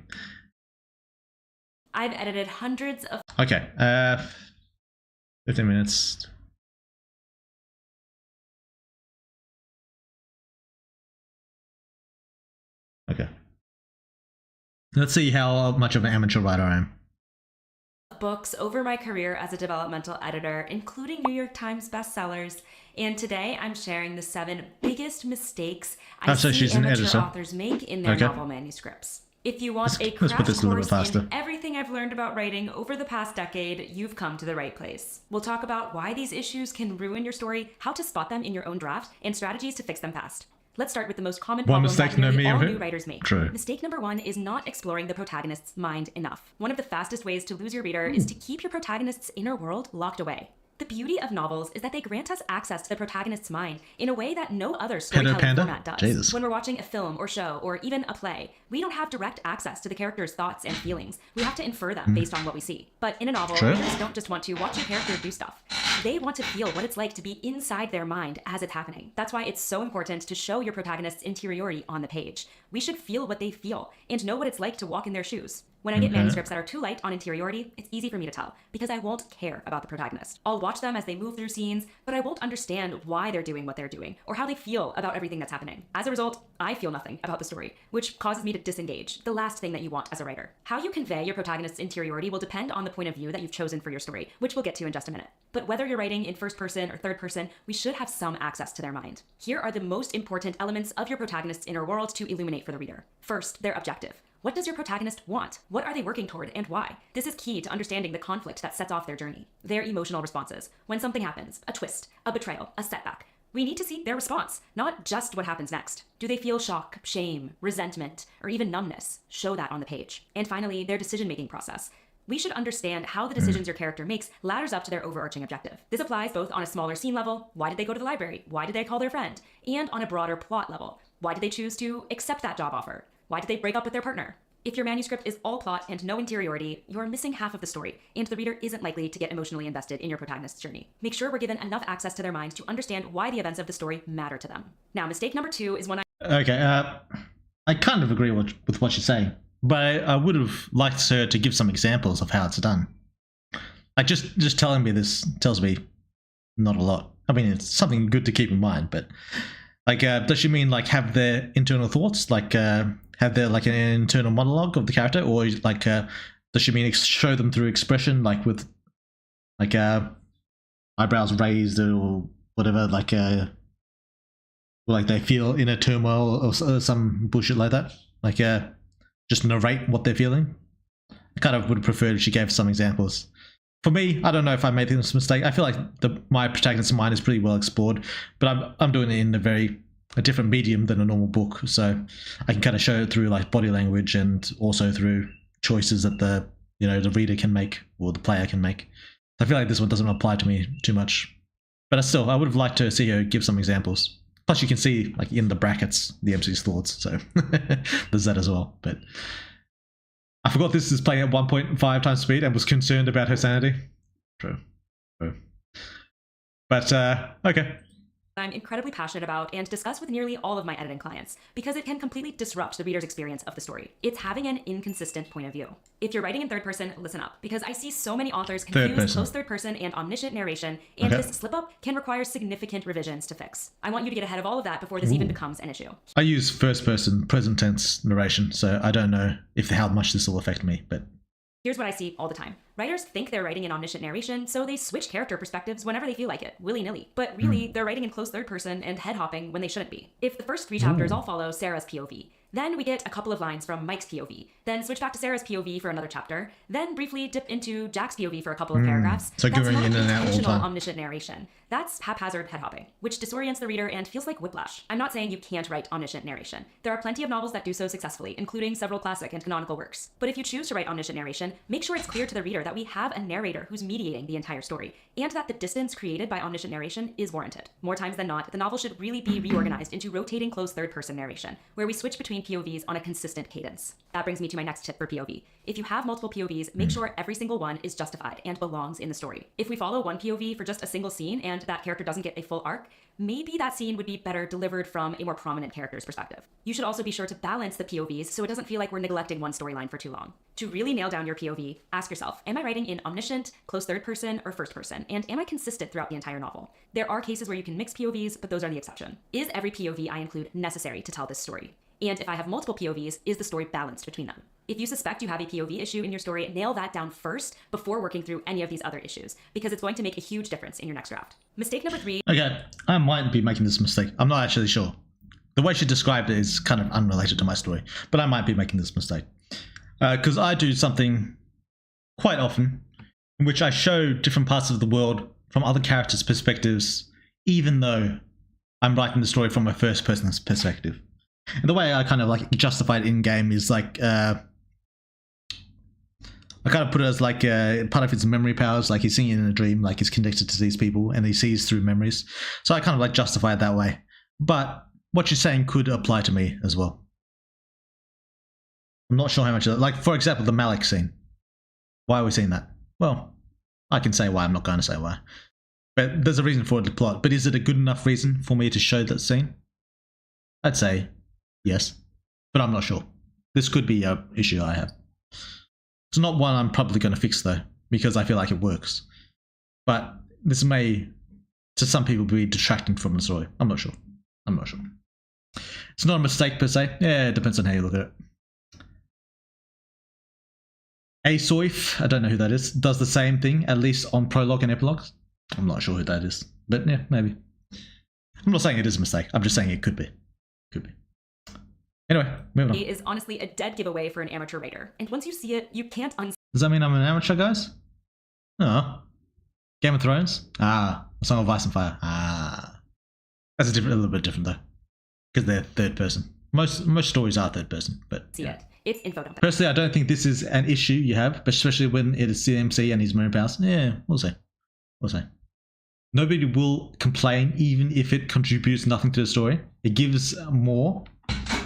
I've edited hundreds of... Okay, 15 minutes. Okay. Let's see how much of an amateur writer I am. books over my career as a developmental editor, including New York Times bestsellers. And today I'm sharing the 7 biggest mistakes I see amateur authors make in their novel manuscripts. If you want a crash course in everything I've learned about writing over the past decade, you've come to the right place. We'll talk about why these issues can ruin your story, how to spot them in your own draft, and strategies to fix them fast. Let's start with the most common problem that nearly all new writers make. True. Mistake number 1 is not exploring the protagonist's mind enough. One of the fastest ways to lose your reader is to keep your protagonist's inner world locked away. The beauty of novels is that they grant us access to the protagonist's mind in a way that no other storytelling format does. Jesus. When we're watching a film or show or even a play, we don't have direct access to the character's thoughts and feelings. We have to infer them based on what we see. But in a novel, readers don't just want to watch a character do stuff. They want to feel what it's like to be inside their mind as it's happening. That's why it's so important to show your protagonist's interiority on the page. We should feel what they feel and know what it's like to walk in their shoes. When I get manuscripts that are too light on interiority, it's easy for me to tell, because I won't care about the protagonist. I'll watch them as they move through scenes, but I won't understand why they're doing what they're doing, or how they feel about everything that's happening. As a result, I feel nothing about the story, which causes me to disengage, the last thing that you want as a writer. How you convey your protagonist's interiority will depend on the point of view that you've chosen for your story, which we'll get to in just a minute. But whether you're writing in first person or third person, we should have some access to their mind. Here are the most important elements of your protagonist's inner world to illuminate for the reader. First, their objective. What does your protagonist want? What are they working toward and why? This is key to understanding the conflict that sets off their journey. Their emotional responses. When something happens, a twist, a betrayal, a setback, we need to see their response, not just what happens next. Do they feel shock, shame, resentment, or even numbness? Show that on the page. And finally, their decision-making process. We should understand how the decisions your character makes ladders up to their overarching objective. This applies both on a smaller scene level, why did they go to the library? Why did they call their friend? And on a broader plot level, why did they choose to accept that job offer? Why did they break up with their partner? If your manuscript is all plot and no interiority, you're missing half of the story, and the reader isn't likely to get emotionally invested in your protagonist's journey. Make sure we're given enough access to their minds to understand why the events of the story matter to them. Now, mistake number 2 is when I kind of agree with what you're saying, but I would have liked her to give some examples of how it's done. Like, just telling me this tells me not a lot. I mean, it's something good to keep in mind, but like, does she mean like have their internal thoughts, like have their like an internal monologue of the character, or like does she mean show them through expression, like with like eyebrows raised or whatever, like they feel inner turmoil or some bullshit like that, like just narrate what they're feeling? I kind of would prefer if she gave some examples. For me, I don't know if I made this mistake. I feel like my protagonist's mind is pretty well explored, but I'm doing it in a different medium than a normal book, so I can kind of show it through like body language and also through choices that the reader can make or the player can make. I feel like this one doesn't apply to me too much, but still, I would have liked to see her give some examples. Plus, you can see like in the brackets the MC's thoughts, so there's that as well. But I forgot this is playing at 1.5 times speed and was concerned about her sanity. True. But, okay. I'm incredibly passionate about and discuss with nearly all of my editing clients because it can completely disrupt the reader's experience of the story. It's having an inconsistent point of view. If you're writing in third person, listen up, because I see so many authors confuse close third person and omniscient narration, and this slip up can require significant revisions to fix. I want you to get ahead of all of that before this even becomes an issue. I use first person present tense narration, so I don't know how much this will affect me, but here's what I see all the time. Writers think they're writing in omniscient narration, so they switch character perspectives whenever they feel like it, willy-nilly. But really, they're writing in close third person and head-hopping when they shouldn't be. If the first 3 chapters all follow Sarah's POV, then we get a couple of lines from Mike's POV, then switch back to Sarah's POV for another chapter, then briefly dip into Jack's POV for a couple of paragraphs. So that's going not in and out all the intentional time. Omniscient narration. That's haphazard head-hopping, which disorients the reader and feels like whiplash. I'm not saying you can't write omniscient narration. There are plenty of novels that do so successfully, including several classic and canonical works. But if you choose to write omniscient narration, make sure it's clear to the reader that we have a narrator who's mediating the entire story, and that the distance created by omniscient narration is warranted. More times than not, the novel should really be reorganized into rotating close third-person narration, where we switch between POVs on a consistent cadence. That brings me to my next tip for POV. If you have multiple POVs, make sure every single one is justified and belongs in the story. If we follow one POV for just a single scene and that character doesn't get a full arc, maybe that scene would be better delivered from a more prominent character's perspective. You should also be sure to balance the POVs so it doesn't feel like we're neglecting one storyline for too long. To really nail down your POV, ask yourself, am I writing in omniscient, close third person, or first person? And am I consistent throughout the entire novel? There are cases where you can mix POVs, but those are the exception. Is every POV I include necessary to tell this story? And if I have multiple POVs, is the story balanced between them? If you suspect you have a POV issue in your story, nail that down first before working through any of these other issues, because it's going to make a huge difference in your next draft. Mistake number 3. Okay, I might be making this mistake. I'm not actually sure. The way she described it is kind of unrelated to my story, but I might be making this mistake. Because I do something quite often in which I show different parts of the world from other characters' perspectives, even though I'm writing the story from a first person's perspective. And the way I kind of like justify it in game is like, I kind of put it as like part of his memory powers, like he's seeing it in a dream, like he's connected to these people and he sees through memories. So I kind of like justify it that way. But what you're saying could apply to me as well. I'm not sure how much of that. Like, for example, the Malik scene. Why are we seeing that? Well, I can say why. I'm not going to say why. But there's a reason for the plot. But is it a good enough reason for me to show that scene? I'd say yes. But I'm not sure. This could be an issue I have. It's not one I'm probably going to fix, though, because I feel like it works. But this may, to some people, be detracting from the story. I'm not sure. I'm not sure. It's not a mistake, per se. Yeah, it depends on how you look at it. Asoif, I don't know who that is, does the same thing, at least on prologue and epilogues. I'm not sure who that is, but yeah, maybe. I'm not saying it is a mistake. I'm just saying it could be. Could be. Anyway, moving on. It is honestly a dead giveaway for an amateur writer, and once you see it, you can't unsee. Does that mean I'm an amateur, guys? Oh. Game of Thrones? Ah. A Song of Ice and Fire? Ah. That's a little bit different, though. Because they're third person. Most stories are third person, but... See it. It's info dumping. Personally, I don't think this is an issue you have, but especially when it is CMC and his memory powers. Yeah, we'll see. We'll see. Nobody will complain even if it contributes nothing to the story. It gives more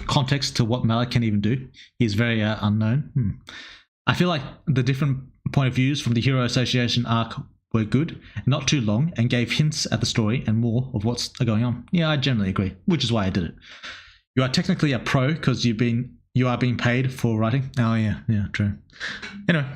context to what Malik can even do. He's very unknown. I feel like the different point of views from the Hero Association arc were good, not too long, and gave hints at the story and more of what's going on. Yeah, I generally agree, which is why I did it. You are technically a pro because you are being paid for writing. Oh yeah, true. Anyway,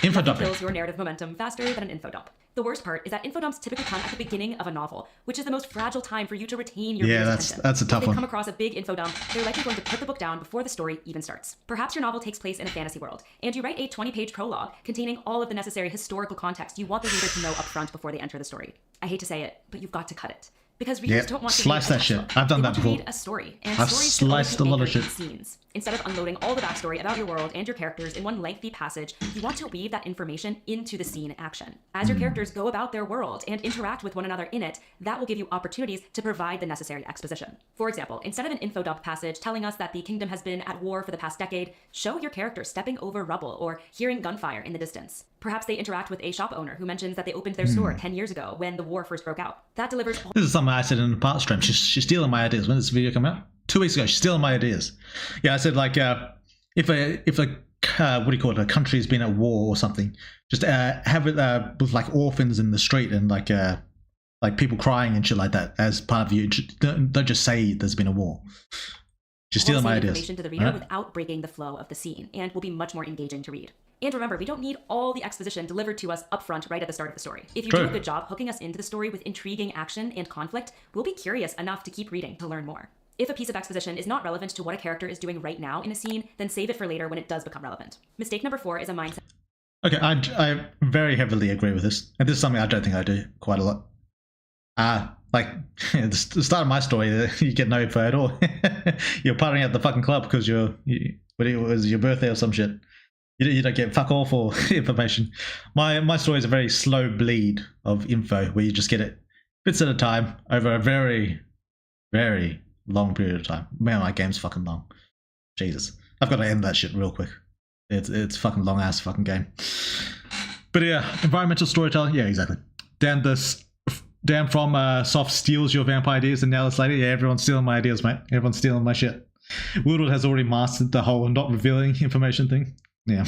info dump. Fills your narrative momentum faster than an info dump. The worst part is that info dumps typically come at the beginning of a novel, which is the most fragile time for you to retain your reader's attention. That's a tough If one. they come across a big info dump, they're likely going to put the book down before the story even starts. Perhaps your novel takes place in a fantasy world, and you write a 20-page prologue containing all of the necessary historical context you want the reader to know up front before they enter the story. I hate to say it, but you've got to cut it. Because readers don't want to slice read that shit. textbook. I've done They that want to before. read a story, and I've stories sliced a lot of shit. scenes. Instead of unloading all the backstory about your world and your characters in one lengthy passage, you want to weave that information into the scene action. As your characters go about their world and interact with one another in it, that will give you opportunities to provide the necessary exposition. For example, instead of an info dump passage telling us that the kingdom has been at war for the past decade, show your characters stepping over rubble or hearing gunfire in the distance. Perhaps they interact with a shop owner who mentions that they opened their store 10 years ago when the war first broke out. That delivers all This is something I said in the past stream. She's stealing my ideas. When did this video come out? 2 weeks ago. She's stealing my ideas. Yeah, I said like if a what do you call it? A country's been at war or something, just have it with like orphans in the street and like people crying and shit like that as part of you. Don't just say there's been a war. She's stealing my ideas. Information to the reader without breaking the flow of the scene, and will be much more engaging to read. And remember, we don't need all the exposition delivered to us upfront right at the start of the story. If you do a good job hooking us into the story with intriguing action and conflict, we'll be curious enough to keep reading to learn more. If a piece of exposition is not relevant to what a character is doing right now in a scene, then save it for later when it does become relevant. Mistake number 4 is a mindset. Okay, I very heavily agree with this. And this is something I don't think I do quite a lot. Like, the start of my story, you get no info at all. You're partying at the fucking club because it was your birthday or some shit. You don't get fuck all for information. My story is a very slow bleed of info where you just get it bits at a time over a very, very long period of time. Man, my game's fucking long. Jesus. I've got to end that shit real quick. It's fucking long ass fucking game. But yeah, environmental storytelling. Yeah, exactly. Dan from Soft steals your vampire ideas and now it's later. Yeah, everyone's stealing my ideas, mate. Everyone's stealing my shit. Woodward has already mastered the whole not revealing information thing. Yeah.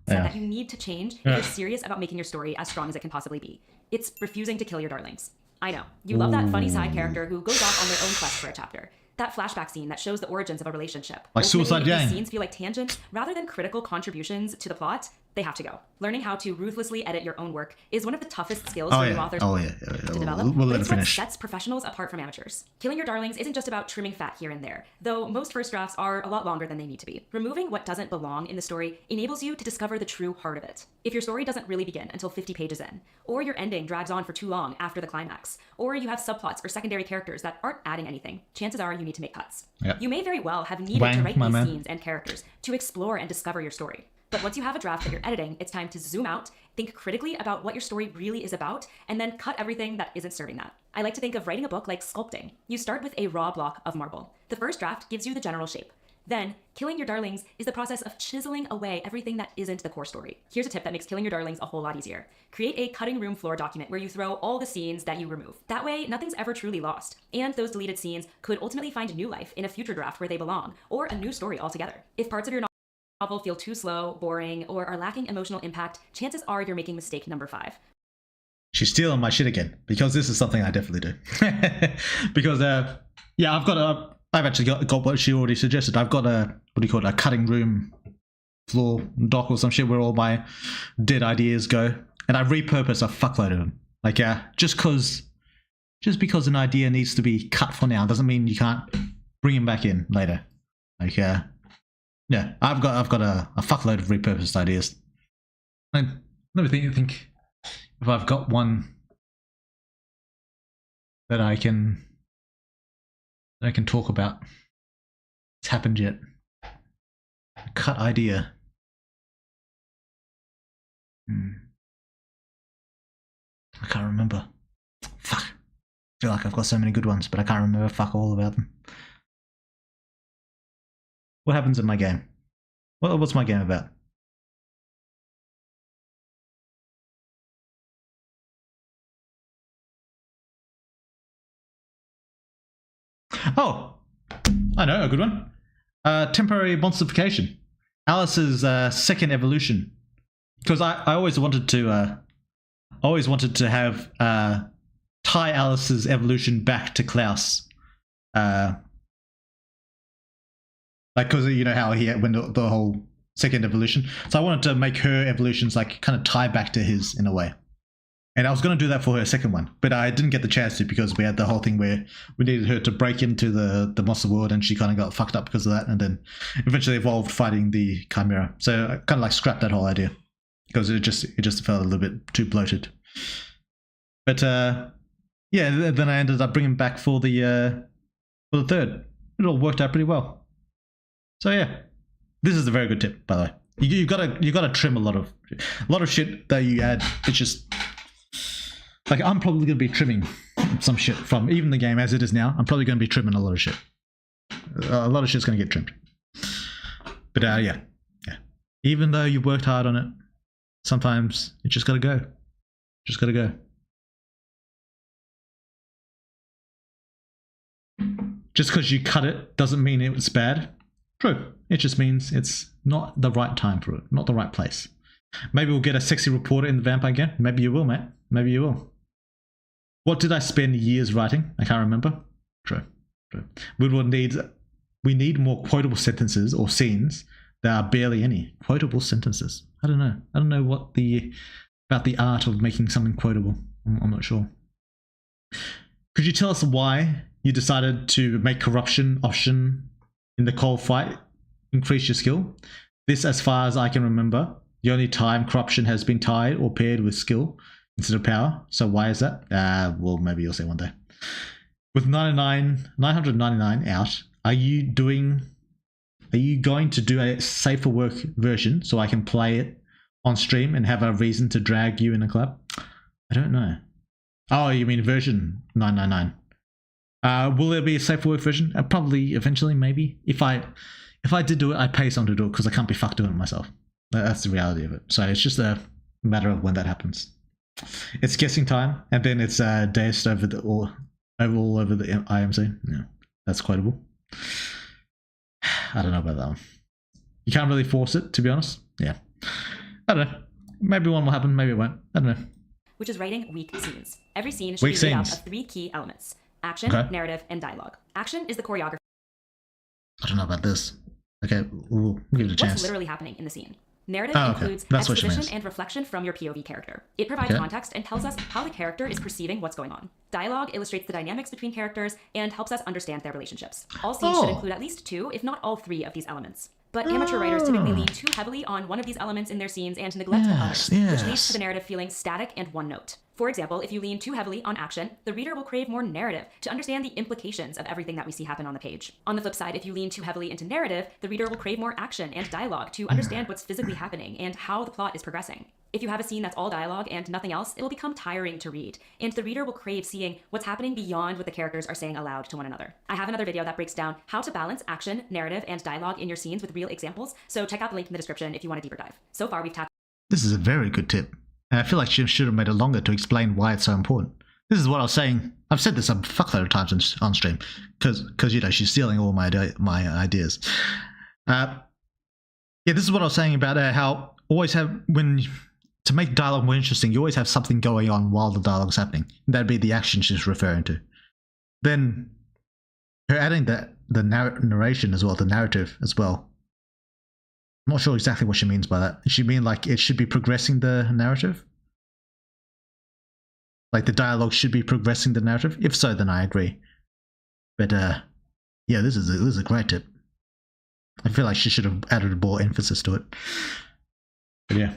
That you need to change if you're serious about making your story as strong as it can possibly be. It's refusing to kill your darlings. I know. You love that funny side character who goes off on their own quest for a chapter. That flashback scene that shows the origins of a relationship. Like Suicide Ultimately, Gang. these scenes feel like tangents rather than critical contributions to the plot. They have to go. Learning how to ruthlessly edit your own work is one of the toughest skills for new authors to develop. We'll let it it's what finish. sets professionals apart from amateurs. Killing Your Darlings isn't just about trimming fat here and there, though most first drafts are a lot longer than they need to be. Removing what doesn't belong in the story enables you to discover the true heart of it. If your story doesn't really begin until 50 pages in, or your ending drags on for too long after the climax, or you have subplots or secondary characters that aren't adding anything, chances are you need to make cuts. Yep. You may very well have needed to write these scenes and characters to explore and discover your story. But once you have a draft that you're editing, it's time to zoom out, think critically about what your story really is about, and then cut everything that isn't serving that. I like to think of writing a book like sculpting. You start with a raw block of marble. The first draft gives you the general shape. Then, Killing Your Darlings is the process of chiseling away everything that isn't the core story. Here's a tip that makes Killing Your Darlings a whole lot easier. Create a cutting room floor document where you throw all the scenes that you remove. That way, nothing's ever truly lost. And those deleted scenes could ultimately find new life in a future draft where they belong, or a new story altogether. If parts of your novel feel too slow, boring, or are lacking emotional impact, chances are you're making mistake number 5. She's stealing my shit again, because this is something I definitely do. Because, yeah, I've actually got what she already suggested. I've got a, what do you call it, a cutting room floor doc or some shit where all my dead ideas go. And I repurpose a fuckload of them. Like, just because an idea needs to be cut for now doesn't mean you can't bring him back in later. Like, yeah, I've got a fuckload of repurposed ideas. And let me think if I've got one that I can talk about. It's happened yet. A cut idea. I can't remember. Fuck. I feel like I've got so many good ones, but I can't remember fuck all about them. What happens in my game? What's my game about? Oh, I know a good one. Temporary monstification. Alice's second evolution. Because I always wanted to have tie Alice's evolution back to Klaus. Like, because you know how he went the whole second evolution. So I wanted to make her evolutions like kind of tie back to his in a way. And I was going to do that for her second one, but I didn't get the chance to because we had the whole thing where we needed her to break into the monster world, and she kind of got fucked up because of that, and then eventually evolved fighting the Chimera. So I kind of like scrapped that whole idea because it just felt a little bit too bloated. But yeah, then I ended up bringing back for the third. It all worked out pretty well. So yeah, this is a very good tip, by the way. You gotta trim a lot of shit that you add. It's just like I'm probably gonna be trimming some shit from even the game as it is now. I'm probably gonna be trimming a lot of shit. A lot of shit's gonna get trimmed. But yeah. Even though you worked hard on it, sometimes it just gotta go. Just gotta go. Just because you cut it doesn't mean it was bad. True. It just means it's not the right time for it, not the right place. Maybe we'll get a sexy reporter in the vampire game. Maybe you will, mate. Maybe you will. What did I spend years writing? I can't remember. True. We need more quotable sentences or scenes. There are barely any quotable sentences. I don't know. I don't know what about the art of making something quotable. I'm not sure. Could you tell us why you decided to make corruption option in the cold fight increase your skill? This, as far as I can remember, the only time corruption has been tied or paired with skill instead of power. So why is that? Well, maybe you'll say one day. With 999 out, are you going to do a safer work version so I can play it on stream and have a reason to drag you in a club? I don't know. Oh, you mean version 999? Will there be a safer work version? Probably eventually, maybe. If I did do it, I'd pay someone to do it because I can't be fucked doing it myself. That's the reality of it. So it's just a matter of when that happens. It's guessing time, and then it's dazed all over the IMC. Yeah, that's quotable. I don't know about that one. You can't really force it, to be honest. Yeah, I don't know. Maybe one will happen. Maybe it won't. I don't know. Which is writing weak scenes. Every scene should be made up of 3 key elements: action, narrative, and dialogue. Action is the choreography. I don't know about this. Okay, we'll give it a chance. What's literally happening in the scene? Narrative includes That's what she exposition means. and reflection from your POV character. It provides context and tells us how the character is perceiving what's going on. Dialogue illustrates the dynamics between characters and helps us understand their relationships. All scenes should include at least 2, if not all 3 of these elements. But amateur writers typically lean too heavily on one of these elements in their scenes and neglect others, which leads to the narrative feeling static and one note. For example, if you lean too heavily on action, the reader will crave more narrative to understand the implications of everything that we see happen on the page. On the flip side, if you lean too heavily into narrative, the reader will crave more action and dialogue to understand what's physically happening and how the plot is progressing. If you have a scene that's all dialogue and nothing else, it will become tiring to read, and the reader will crave seeing what's happening beyond what the characters are saying aloud to one another. I have another video that breaks down how to balance action, narrative, and dialogue in your scenes with real examples, so check out the link in the description if you want a deeper dive. So far, we've tackled. This is a very good tip. And I feel like she should have made it longer to explain why it's so important. This is what I was saying. I've said this a fuckload of times on stream, because you know, she's stealing all my ideas. Yeah, this is what I was saying about how always have, to make dialogue more interesting, you always have something going on while the dialogue's happening. That'd be the action she's referring to. Then her adding the narration as well, the narrative as well. I'm not sure exactly what she means by that. Does she mean like it should be progressing the narrative? Like the dialogue should be progressing the narrative? If so, then I agree. But yeah, this is a great tip. I feel like she should have added more emphasis to it. But yeah.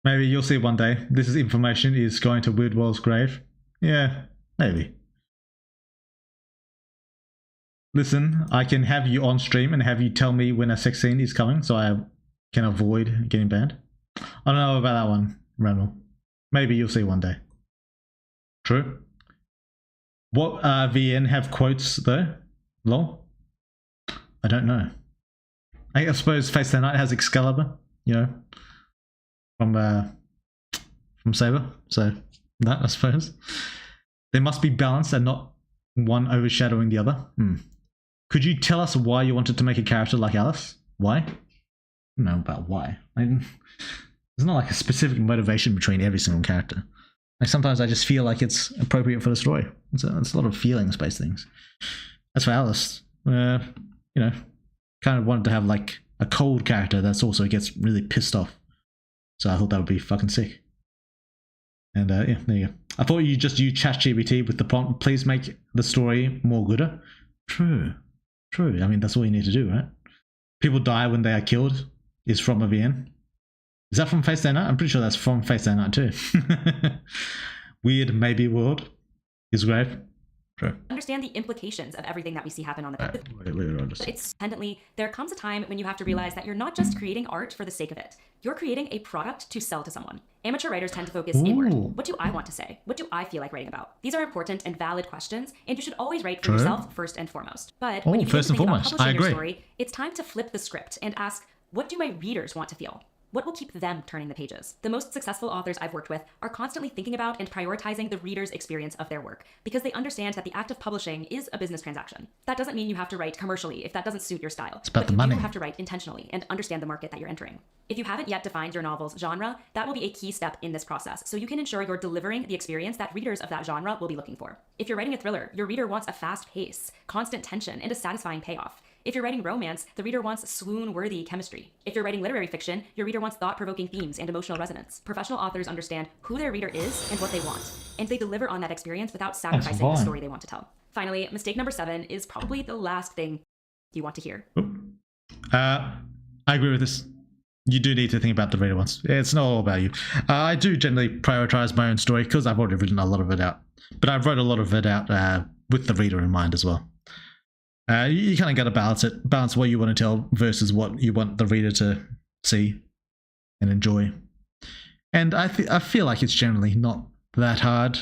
Maybe you'll see one day. This is information is going to Weirdwell's grave. Yeah, maybe. Listen, I can have you on stream and have you tell me when a sex scene is coming so I can avoid getting banned. I don't know about that one, Randall. Maybe you'll see one day. True. What VN have quotes though? Lol? I don't know. I suppose Face the Night has Excalibur, you know, from Saber. So that, I suppose. They must be balanced and not one overshadowing the other. Could you tell us why you wanted to make a character like Alice? Why? I don't know about why. There's not like a specific motivation between every single character. Like sometimes I just feel like it's appropriate for the story. It's a lot of feelings-based things. As for Alice, you know, kind of wanted to have like a cold character that's also gets really pissed off. So I thought that would be fucking sick. And yeah, there you go. I thought you just use ChatGPT with the prompt, please make the story more gooder. True. I mean, that's all you need to do, right? People die when they are killed is from a VN. Is that from Face Day Night? I'm pretty sure that's from Face Day Night too. Weird maybe world is great. True. Understand the implications of everything that we see happen on the page. It's independently, there comes a time when you have to realize that you're not just creating art for the sake of it. You're creating a product to sell to someone. Amateur writers tend to focus inward. What do I want to say? What do I feel like writing about? These are important and valid questions, and you should always write for yourself first and foremost. But when you begin to think about publishing your story, it's time to flip the script and ask, what do my readers want to feel? What will keep them turning the pages? The most successful authors I've worked with are constantly thinking about and prioritizing the reader's experience of their work because they understand that the act of publishing is a business transaction. That doesn't mean you have to write commercially if that doesn't suit your style. It's about the money. You have to write intentionally and understand the market that you're entering. If you haven't yet defined your novel's genre, that will be a key step in this process so you can ensure you're delivering the experience that readers of that genre will be looking for. If you're writing a thriller, your reader wants a fast pace, constant tension, and a satisfying payoff. If you're writing romance, the reader wants swoon-worthy chemistry. If you're writing literary fiction, your reader wants thought-provoking themes and emotional resonance. Professional authors understand who their reader is and what they want, and they deliver on that experience without sacrificing the story they want to tell. Finally, mistake number 7 is probably the last thing you want to hear. I agree with this. You do need to think about the reader once. It's not all about you. I do generally prioritize my own story because I've already written a lot of it out. But I've wrote a lot of it out with the reader in mind as well. You kind of got to balance what you want to tell versus what you want the reader to see and enjoy. And I feel like it's generally not that hard.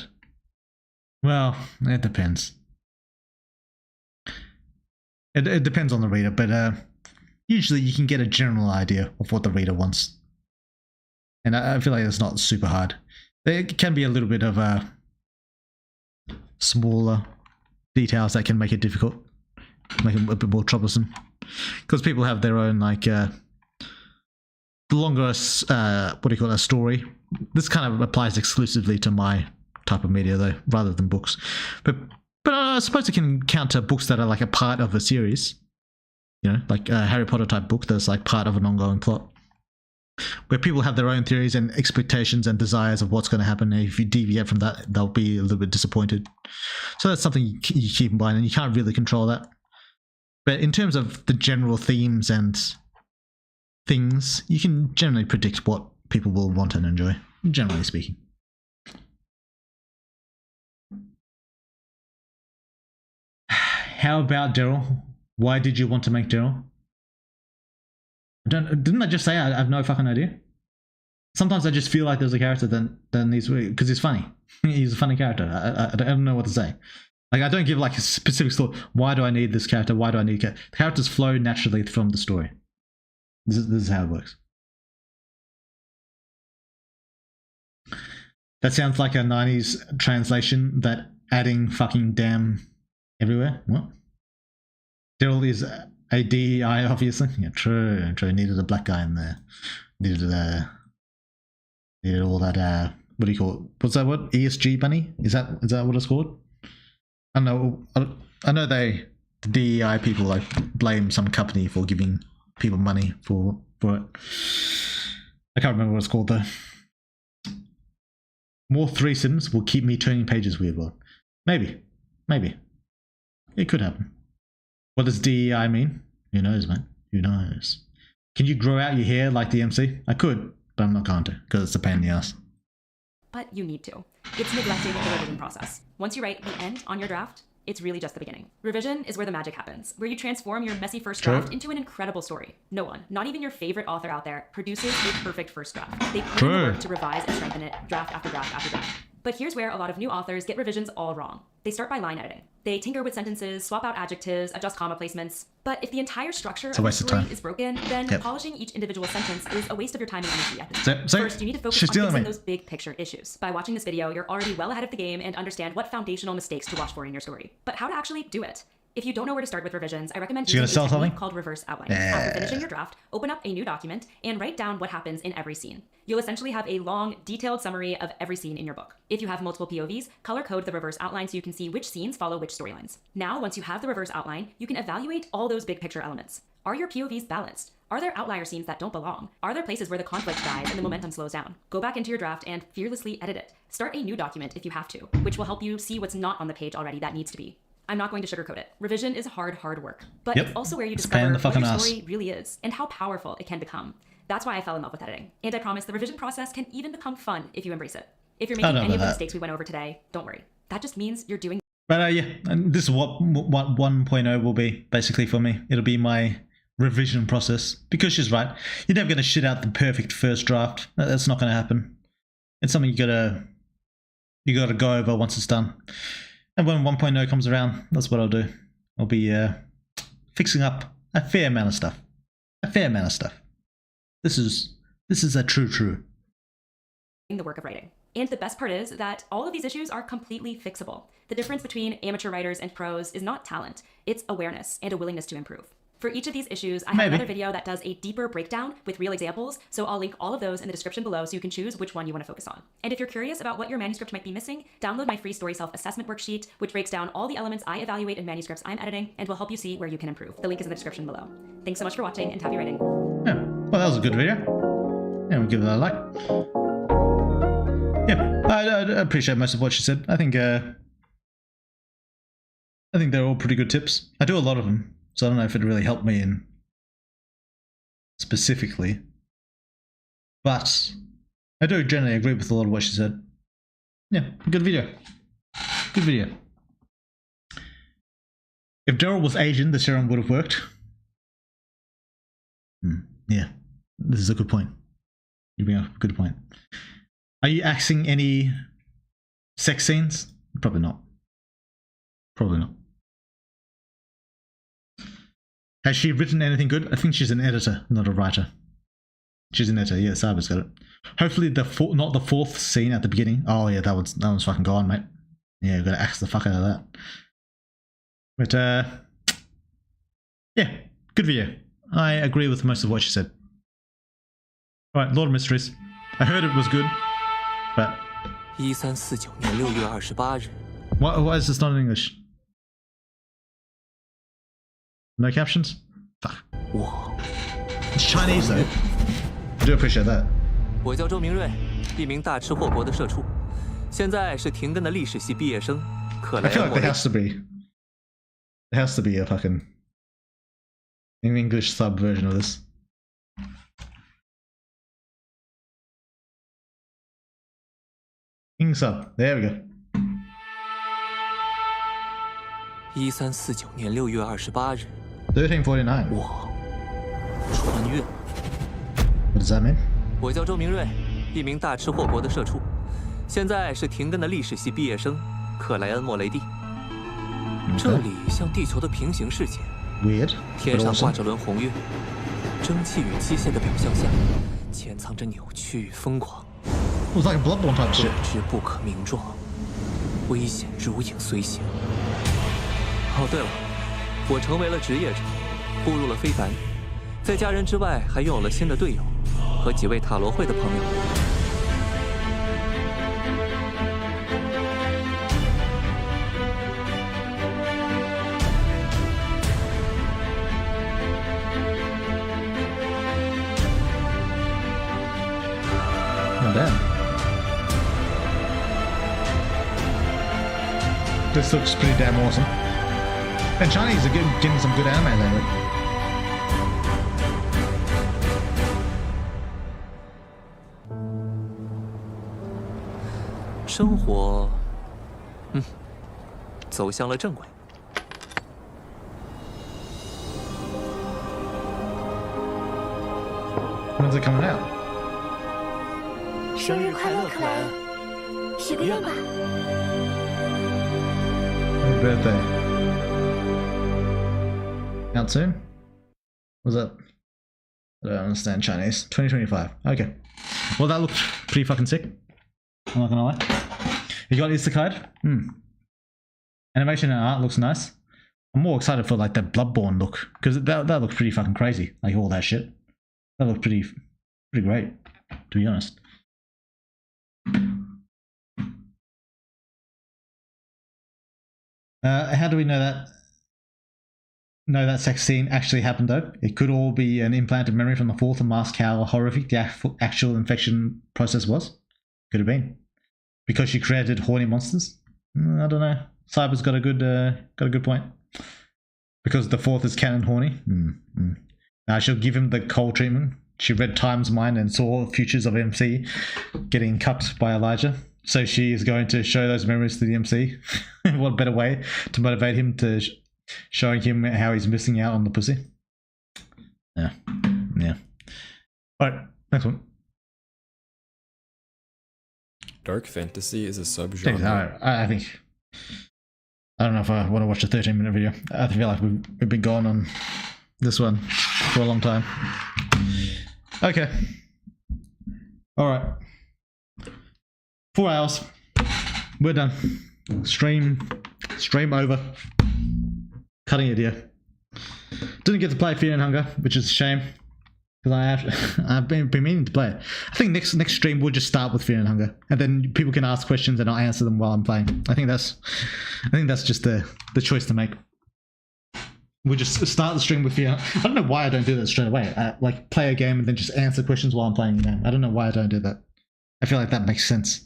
Well, it depends. It depends on the reader, but usually you can get a general idea of what the reader wants. And I feel like it's not super hard. There can be a little bit of smaller details that can make it difficult. Make it a bit more troublesome because people have their own like longer a story. This kind of applies exclusively to my type of media though, rather than books. But I suppose it can count to books that are like a part of a series. You know, like a Harry Potter type book that's like part of an ongoing plot, where people have their own theories and expectations and desires of what's going to happen. And if you deviate from that, they'll be a little bit disappointed. So that's something you keep in mind, and you can't really control that. But in terms of the general themes and things, you can generally predict what people will want and enjoy, generally speaking. How about Daryl? Why did you want to make Daryl? Didn't I just say I have no fucking idea? Sometimes I just feel like there's a character that needs, because he's funny. He's a funny character. I don't know what to say. Like, I don't give like a specific thought. Why do I need this character? Why do I need the characters flow naturally from the story. This is how it works. That sounds like a 90s translation, that adding fucking damn everywhere. What? Daryl is a DEI, obviously. Yeah, true. Needed a black guy in there. Needed all that, what do you call it? What's that word? ESG bunny? Is that what it's called? I don't know. I know the DEI people like blame some company for giving people money for it. I can't remember what it's called though. More threesomes will keep me turning pages, weird world. Maybe. It could happen. What does DEI mean? Who knows, man? Who knows? Can you grow out your hair like the MC? I could, but I'm not going to, because it's a pain in the ass. But you need to. It's neglecting the revision process. Once you write the end on your draft, it's really just the beginning. Revision is where the magic happens, where you transform your messy first draft into an incredible story. No one, not even your favorite author out there, produces a perfect first draft. They put in the work to revise and strengthen it, draft after draft after draft. But here's where a lot of new authors get revisions all wrong. They start by line editing. They tinker with sentences, swap out adjectives, adjust comma placements. But if the entire structure of the story is broken, then polishing each individual sentence is a waste of your time and energy at this point. First, you need to focus on fixing those big picture issues. By watching this video, you're already well ahead of the game and understand what foundational mistakes to watch for in your story. But how to actually do it? If you don't know where to start with revisions, I recommend using a technique called reverse outlining. After finishing your draft, open up a new document and write down what happens in every scene. You'll essentially have a long, detailed summary of every scene in your book. If you have multiple POVs, color code the reverse outline so you can see which scenes follow which storylines. Now, once you have the reverse outline, you can evaluate all those big picture elements. Are your POVs balanced? Are there outlier scenes that don't belong? Are there places where the conflict dies and the momentum slows down? Go back into your draft and fearlessly edit it. Start a new document if you have to, which will help you see what's not on the page already that needs to be. I'm not going to sugarcoat it. Revision is hard work. But it's also where you discover what your story really is and how powerful it can become. That's why I fell in love with editing. And I promise the revision process can even become fun if you embrace it. If you're making any of the mistakes we went over today, don't worry. That just means you're doing. But yeah, and this is what 1.0 will be, basically, for me. It'll be my revision process. Because she's right. You're never going to shit out the perfect first draft. That's not going to happen. It's something you gotta go over once it's done. And when 1.0 comes around, that's what I'll do. I'll be fixing up a fair amount of stuff. This is a true. The work of writing. And the best part is that all of these issues are completely fixable. The difference between amateur writers and pros is not talent, it's awareness and a willingness to improve. For each of these issues, I have another video that does a deeper breakdown with real examples, so I'll link all of those in the description below so you can choose which one you want to focus on. And if you're curious about what your manuscript might be missing, download my free story self-assessment worksheet, which breaks down all the elements I evaluate in manuscripts I'm editing and will help you see where you can improve. The link is in the description below. Thanks so much for watching and happy writing. Yeah, well, that was a good video. Yeah, we'll give that a like. Yeah, I appreciate most of what she said. I think they're all pretty good tips. I do a lot of them. So I don't know if it really helped me in specifically, but I do generally agree with a lot of what she said. Yeah, good video. If Daryl was Asian, the serum would have worked. Yeah, this is a good point. You bring up a good point. Are you axing any sex scenes? Probably not. Has she written anything good? I think she's an editor, not a writer. She's an editor, yeah, Saba's got it. Hopefully not the fourth scene at the beginning. Oh yeah, that one's fucking gone, mate. Yeah, we've got to axe the fuck out of that. But yeah, good video. I agree with most of what she said. Alright, Lord of Mysteries. I heard it was good, but 1349年6月28日 why is this not in English? No captions? Fuck. It's Chinese though. I do appreciate that. 我叫周明瑞，一名大吃货国的社畜，现在是停更的历史系毕业生，克 I 莱 feel 恩 like 莫 there has to be a fucking an English sub version of this. English sub. There we go. 1349年6月28日， 1349. 我穿越。 What does that mean? 我叫周明瑞，一名大吃货国的社畜，现在是停更的历史系毕业生，克莱恩莫雷蒂。这里像地球的平行世界， Weird. 天 But 上 awesome. 挂着轮红月，蒸汽与机械的表象下，潜藏着扭曲与疯狂， It was like a Bloodborne type 本 shit. 质不可名状，危险如影随形。哦，对了，我成为了职业者，步入了非凡，在家人之外，还拥有了新的队友和几位塔罗会的朋友。 Oh, damn. This looks pretty damn awesome. And Chinese are getting some good anime lately. "生活，走向了正轨。 When's it coming out? 生日快乐，克莱恩！许个愿吧。 Happy birthday. Out soon? What's that? I don't understand Chinese. 2025. Okay. Well, that looked pretty fucking sick. I'm not gonna lie. You got Isekai? Animation and art looks nice. I'm more excited for like the Bloodborne look because that looks pretty fucking crazy. Like all that shit. That looked pretty great, to be honest. How do we know that? Know that sex scene actually happened though? It could all be an implanted memory from the fourth and mask how horrific the actual infection process was. Could have been because she created horny monsters. I don't know. Cyber's got a good point. Because the fourth is canon horny. She'll give him the cold treatment. She read Time's mind and saw futures of MC getting cut by Elijah. So she is going to show those memories to the MC. What better way to motivate him to showing him how he's missing out on the pussy? Yeah. Alright, next one. Dark fantasy is a subgenre. I think... I don't know if I want to watch a 13-minute video. I feel like we've been going on this one for a long time. Okay. Alright. 4 hours. We're done. Stream over. Cutting it here. Didn't get to play Fear and Hunger, which is a shame. Because I've been meaning to play it. I think next stream we'll just start with Fear and Hunger. And then people can ask questions and I'll answer them while I'm playing. I think that's just the choice to make. We'll just start the stream with Fear. I don't know why I don't do that straight away. Like play a game and then just answer questions while I'm playing the game. I don't know why I don't do that. I feel like that makes sense.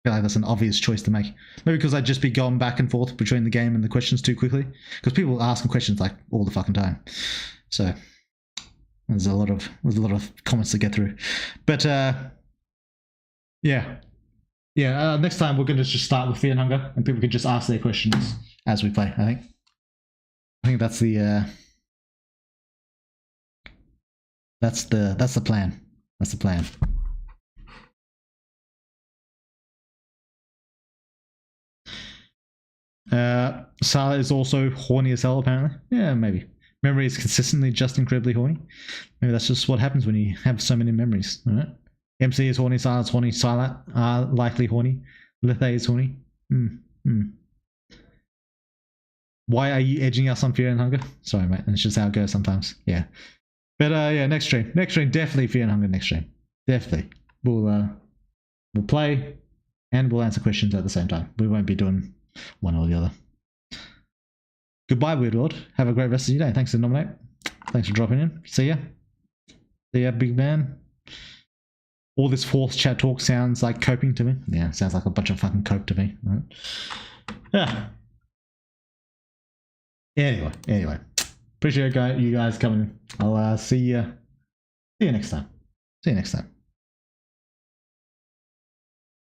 I feel like that's an obvious choice to make. Maybe because I'd just be going back and forth between the game and the questions too quickly. Because people are asking questions like all the fucking time. So there's a lot of comments to get through. But yeah. Next time we're gonna just start with Fear and Hunger, and people can just ask their questions as we play. I think that's the plan. That's the plan. Sala is also horny as hell, apparently. Yeah, maybe. Memory is consistently just incredibly horny. Maybe that's just what happens when you have so many memories, alright? MC is horny, Sala is horny, Sala are likely horny, Lithe is horny. Why are you edging us on Fear and Hunger? Sorry, mate, that's just how it goes sometimes. Yeah. But yeah, next stream, definitely Fear and Hunger next stream. Definitely. We'll play and we'll answer questions at the same time. We won't be doing one or the other. Goodbye, Weird World. Have a great rest of your day. Thanks for nominating. Thanks for dropping in. See ya. See ya, big man. All this forced chat talk sounds like coping to me. Yeah, sounds like a bunch of fucking cope to me. Right? Yeah. Anyway. Appreciate you guys coming. I'll see you next time.